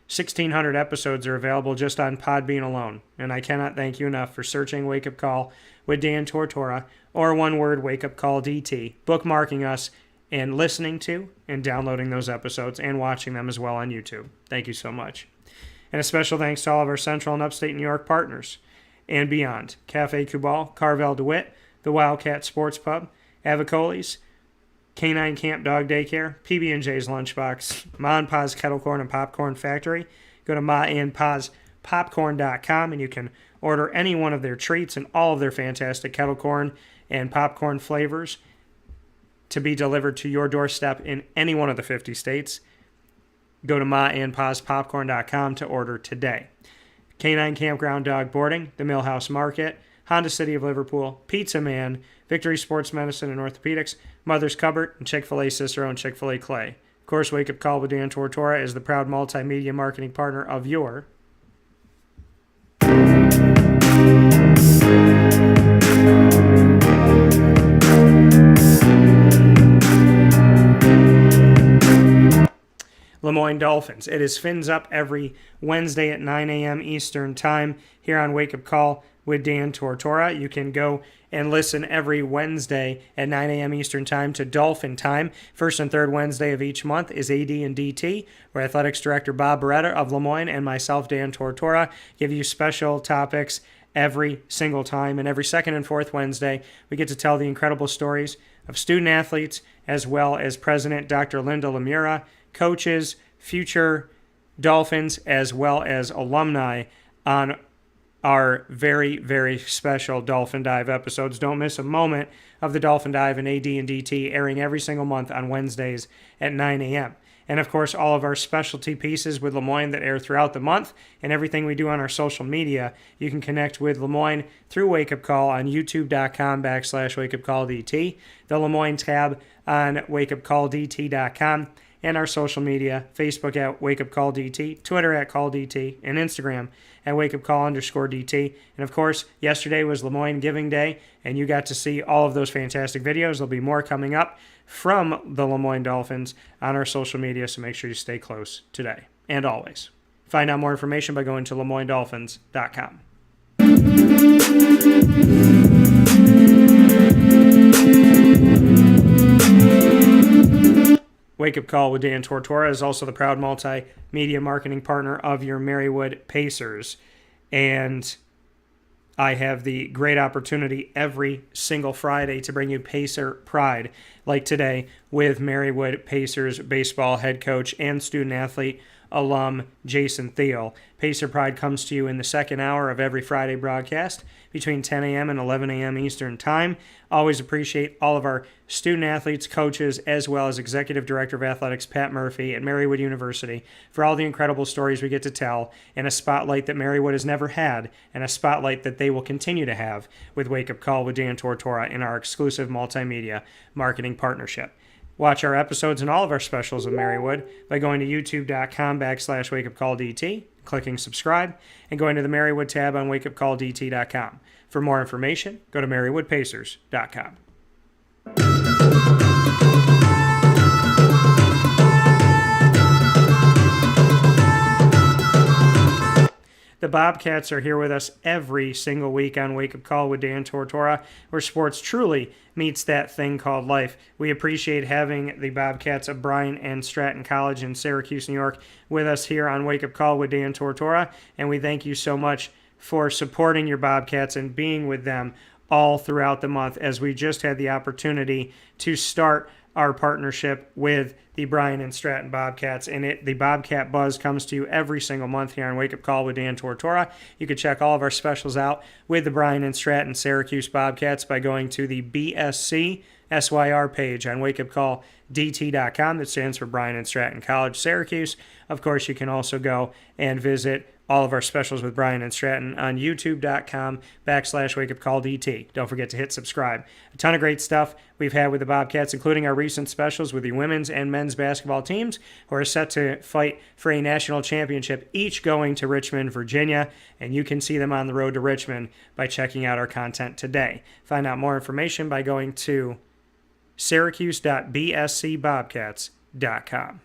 1,600 episodes are available just on Podbean alone, and I cannot thank you enough for searching Wake Up Call with Dan Tortora, or one word, Wake Up Call DT, bookmarking us, and listening to and downloading those episodes and watching them as well on YouTube. Thank you so much. And a special thanks to all of our Central and Upstate New York partners and beyond. Cafe Kubal, Carvel DeWitt, the Wildcat Sports Pub, Avicoli's, Canine Camp Dog Daycare, PB&J's Lunchbox, Ma and Pa's Kettle Corn and Popcorn Factory. Go to maandpaspopcorn.com and you can order any one of their treats and all of their fantastic kettle corn and popcorn flavors to be delivered to your doorstep in any one of the 50 states. Go to maandpaspopcorn.com to order today. Canine Kampground Dog Boarding, the Millhouse Market, Honda City of Liverpool, Pizza Man, Victory Sports Medicine and Orthopedics, Mother's Cupboard, and Chick-fil-A Cicero and Chick-fil-A Clay. Of course, Wake Up Call with Dan Tortora is the proud multimedia marketing partner of your Lemoyne Dolphins. It is Fins Up every Wednesday at 9 a.m. Eastern Time here on Wake Up Call with Dan Tortora. You can go and listen every Wednesday at 9 a.m. Eastern Time to Dolphin Time. First and third Wednesday of each month is AD and DT, where Athletics Director Bob Beretta of Lemoyne and myself, Dan Tortora, give you special topics every single time. And every second and fourth Wednesday, we get to tell the incredible stories of student athletes as well as President Dr. Linda Lemura, coaches, future Dolphins, as well as alumni on our very, very special Dolphin Dive episodes. Don't miss a moment of the Dolphin Dive and AD and DT airing every single month on Wednesdays at 9 a.m. And, of course, all of our specialty pieces with Lemoyne that air throughout the month and everything we do on our social media. You can connect with Lemoyne through Wake Up Call on youtube.com/wakeupcalldt, the Lemoyne tab on wakeupcalldt.com, and our social media, Facebook at Wake Up Call DT, Twitter at Call DT, and Instagram at WakeUpCall_DT. And of course, yesterday was Lemoyne Giving Day, and you got to see all of those fantastic videos. There'll be more coming up from the Lemoyne Dolphins on our social media, so make sure you stay close today and always. Find out more information by going to LeMoyneDolphins.com. Wake Up Call with Dan Tortora is also the proud multimedia marketing partner of your Marywood Pacers. And I have the great opportunity every single Friday to bring you Pacer Pride, like today with Marywood Pacers baseball head coach and student athlete alum Jason Thiel. Pacer Pride comes to you in the second hour of every Friday broadcast between 10 a.m. and 11 a.m. Eastern Time. Always appreciate all of our student athletes, coaches, as well as Executive Director of Athletics Pat Murphy at Marywood University for all the incredible stories we get to tell and a spotlight that Marywood has never had and a spotlight that they will continue to have with Wake Up Call with Dan Tortora in our exclusive multimedia marketing partnership. Watch our episodes and all of our specials of Marywood by going to youtube.com/wakeupcalldt, clicking subscribe, and going to the Marywood tab on wakeupcalldt.com. For more information, go to marywoodpacers.com. The Bobcats are here with us every single week on Wake Up Call with Dan Tortora, where sports truly meets that thing called life. We appreciate having the Bobcats of Bryan and Stratton College in Syracuse, New York, with us here on Wake Up Call with Dan Tortora, and we thank you so much for supporting your Bobcats and being with them all throughout the month, as we just had the opportunity to start our partnership with the Bryan and Stratton Bobcats, and the Bobcat Buzz comes to you every single month here on Wake Up Call with Dan Tortora. You can check all of our specials out with the Bryan and Stratton Syracuse Bobcats by going to the BSC SYR page on wakeupcalldt.com. That stands for Bryan and Stratton College, Syracuse. Of course, you can also go and visit all of our specials with Bryan and Stratton on youtube.com/wakeupcalldt. Don't forget to hit subscribe. A ton of great stuff we've had with the Bobcats, including our recent specials with the women's and men's basketball teams, who are set to fight for a national championship, each going to Richmond, Virginia, and you can see them on the road to Richmond by checking out our content today. Find out more information by going to syracuse.bscbobcats.com.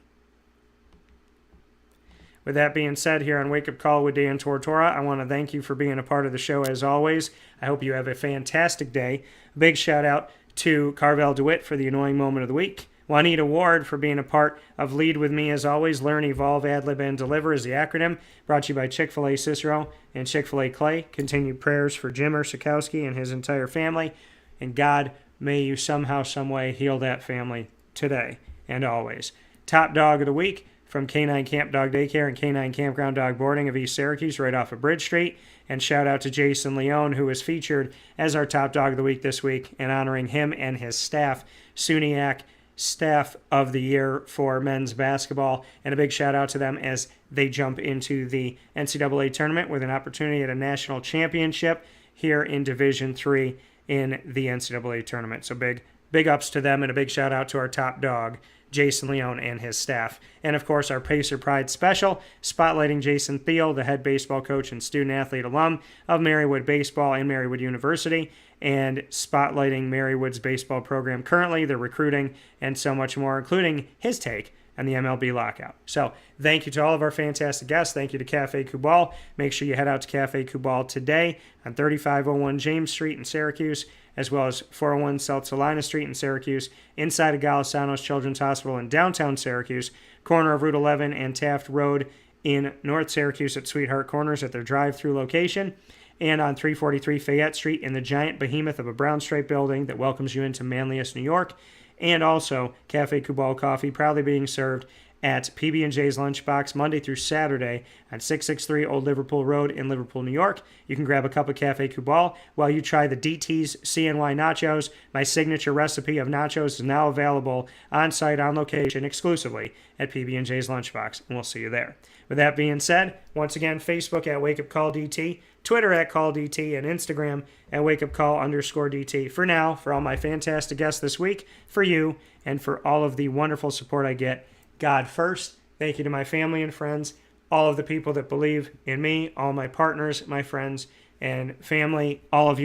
With that being said, here on Wake Up Call with Dan Tortora, I want to thank you for being a part of the show as always. I hope you have a fantastic day. A big shout out to Carvel DeWitt for the Annoying Moment of the Week. Juanita Ward for being a part of Lead With Me as always. Learn, Evolve, Ad-Lib, and Deliver is the acronym. Brought to you by Chick-fil-A Cicero and Chick-fil-A Clay. Continued prayers for Jimmer Sikowski and his entire family. And God, may you somehow, someway heal that family today and always. Top Dog of the Week from K9 Camp Dog Daycare and K9 Kampground Dog Boarding of East Syracuse, right off of Bridge Street. And shout out to Jason Leone, who was featured as our Top Dog of the Week this week, and honoring him and his staff, SUNYAC Staff of the Year for men's basketball. And a big shout out to them as they jump into the NCAA tournament with an opportunity at a national championship here in Division III in the NCAA tournament. So big ups to them, and a big shout out to our top dog, Jason Leone, and his staff. And of course, our Pacer Pride special, spotlighting Jason Thiel, the head baseball coach and student athlete alum of Marywood Baseball and Marywood University, and spotlighting Marywood's baseball program currently, the recruiting, and so much more, including his take on the MLB lockout. So thank you to all of our fantastic guests. Thank you to Cafe Kubal. Make sure you head out to Cafe Kubal today on 3501 James Street in Syracuse, as well as 401 South Salina Street in Syracuse, inside of Galisanos Children's Hospital in downtown Syracuse, corner of Route 11 and Taft Road in North Syracuse at Sweetheart Corners at their drive-through location, and on 343 Fayette Street in the giant behemoth of a brown stripe building that welcomes you into Manlius, New York. And also Cafe Kubal Coffee, proudly being served at PB&J's Lunchbox Monday through Saturday on 663 Old Liverpool Road in Liverpool, New York. You can grab a cup of Cafe Kubal while you try the DT's CNY Nachos. My signature recipe of nachos is now available on-site, on location, exclusively at PB&J's Lunchbox, and we'll see you there. With that being said, once again, Facebook at Wake Up Call DT, Twitter at Call DT, and Instagram at WakeUpCall_DT. For now, for all my fantastic guests this week, for you, and for all of the wonderful support I get, God first. Thank you to my family and friends, all of the people that believe in me, all my partners, my friends, and family, all of you.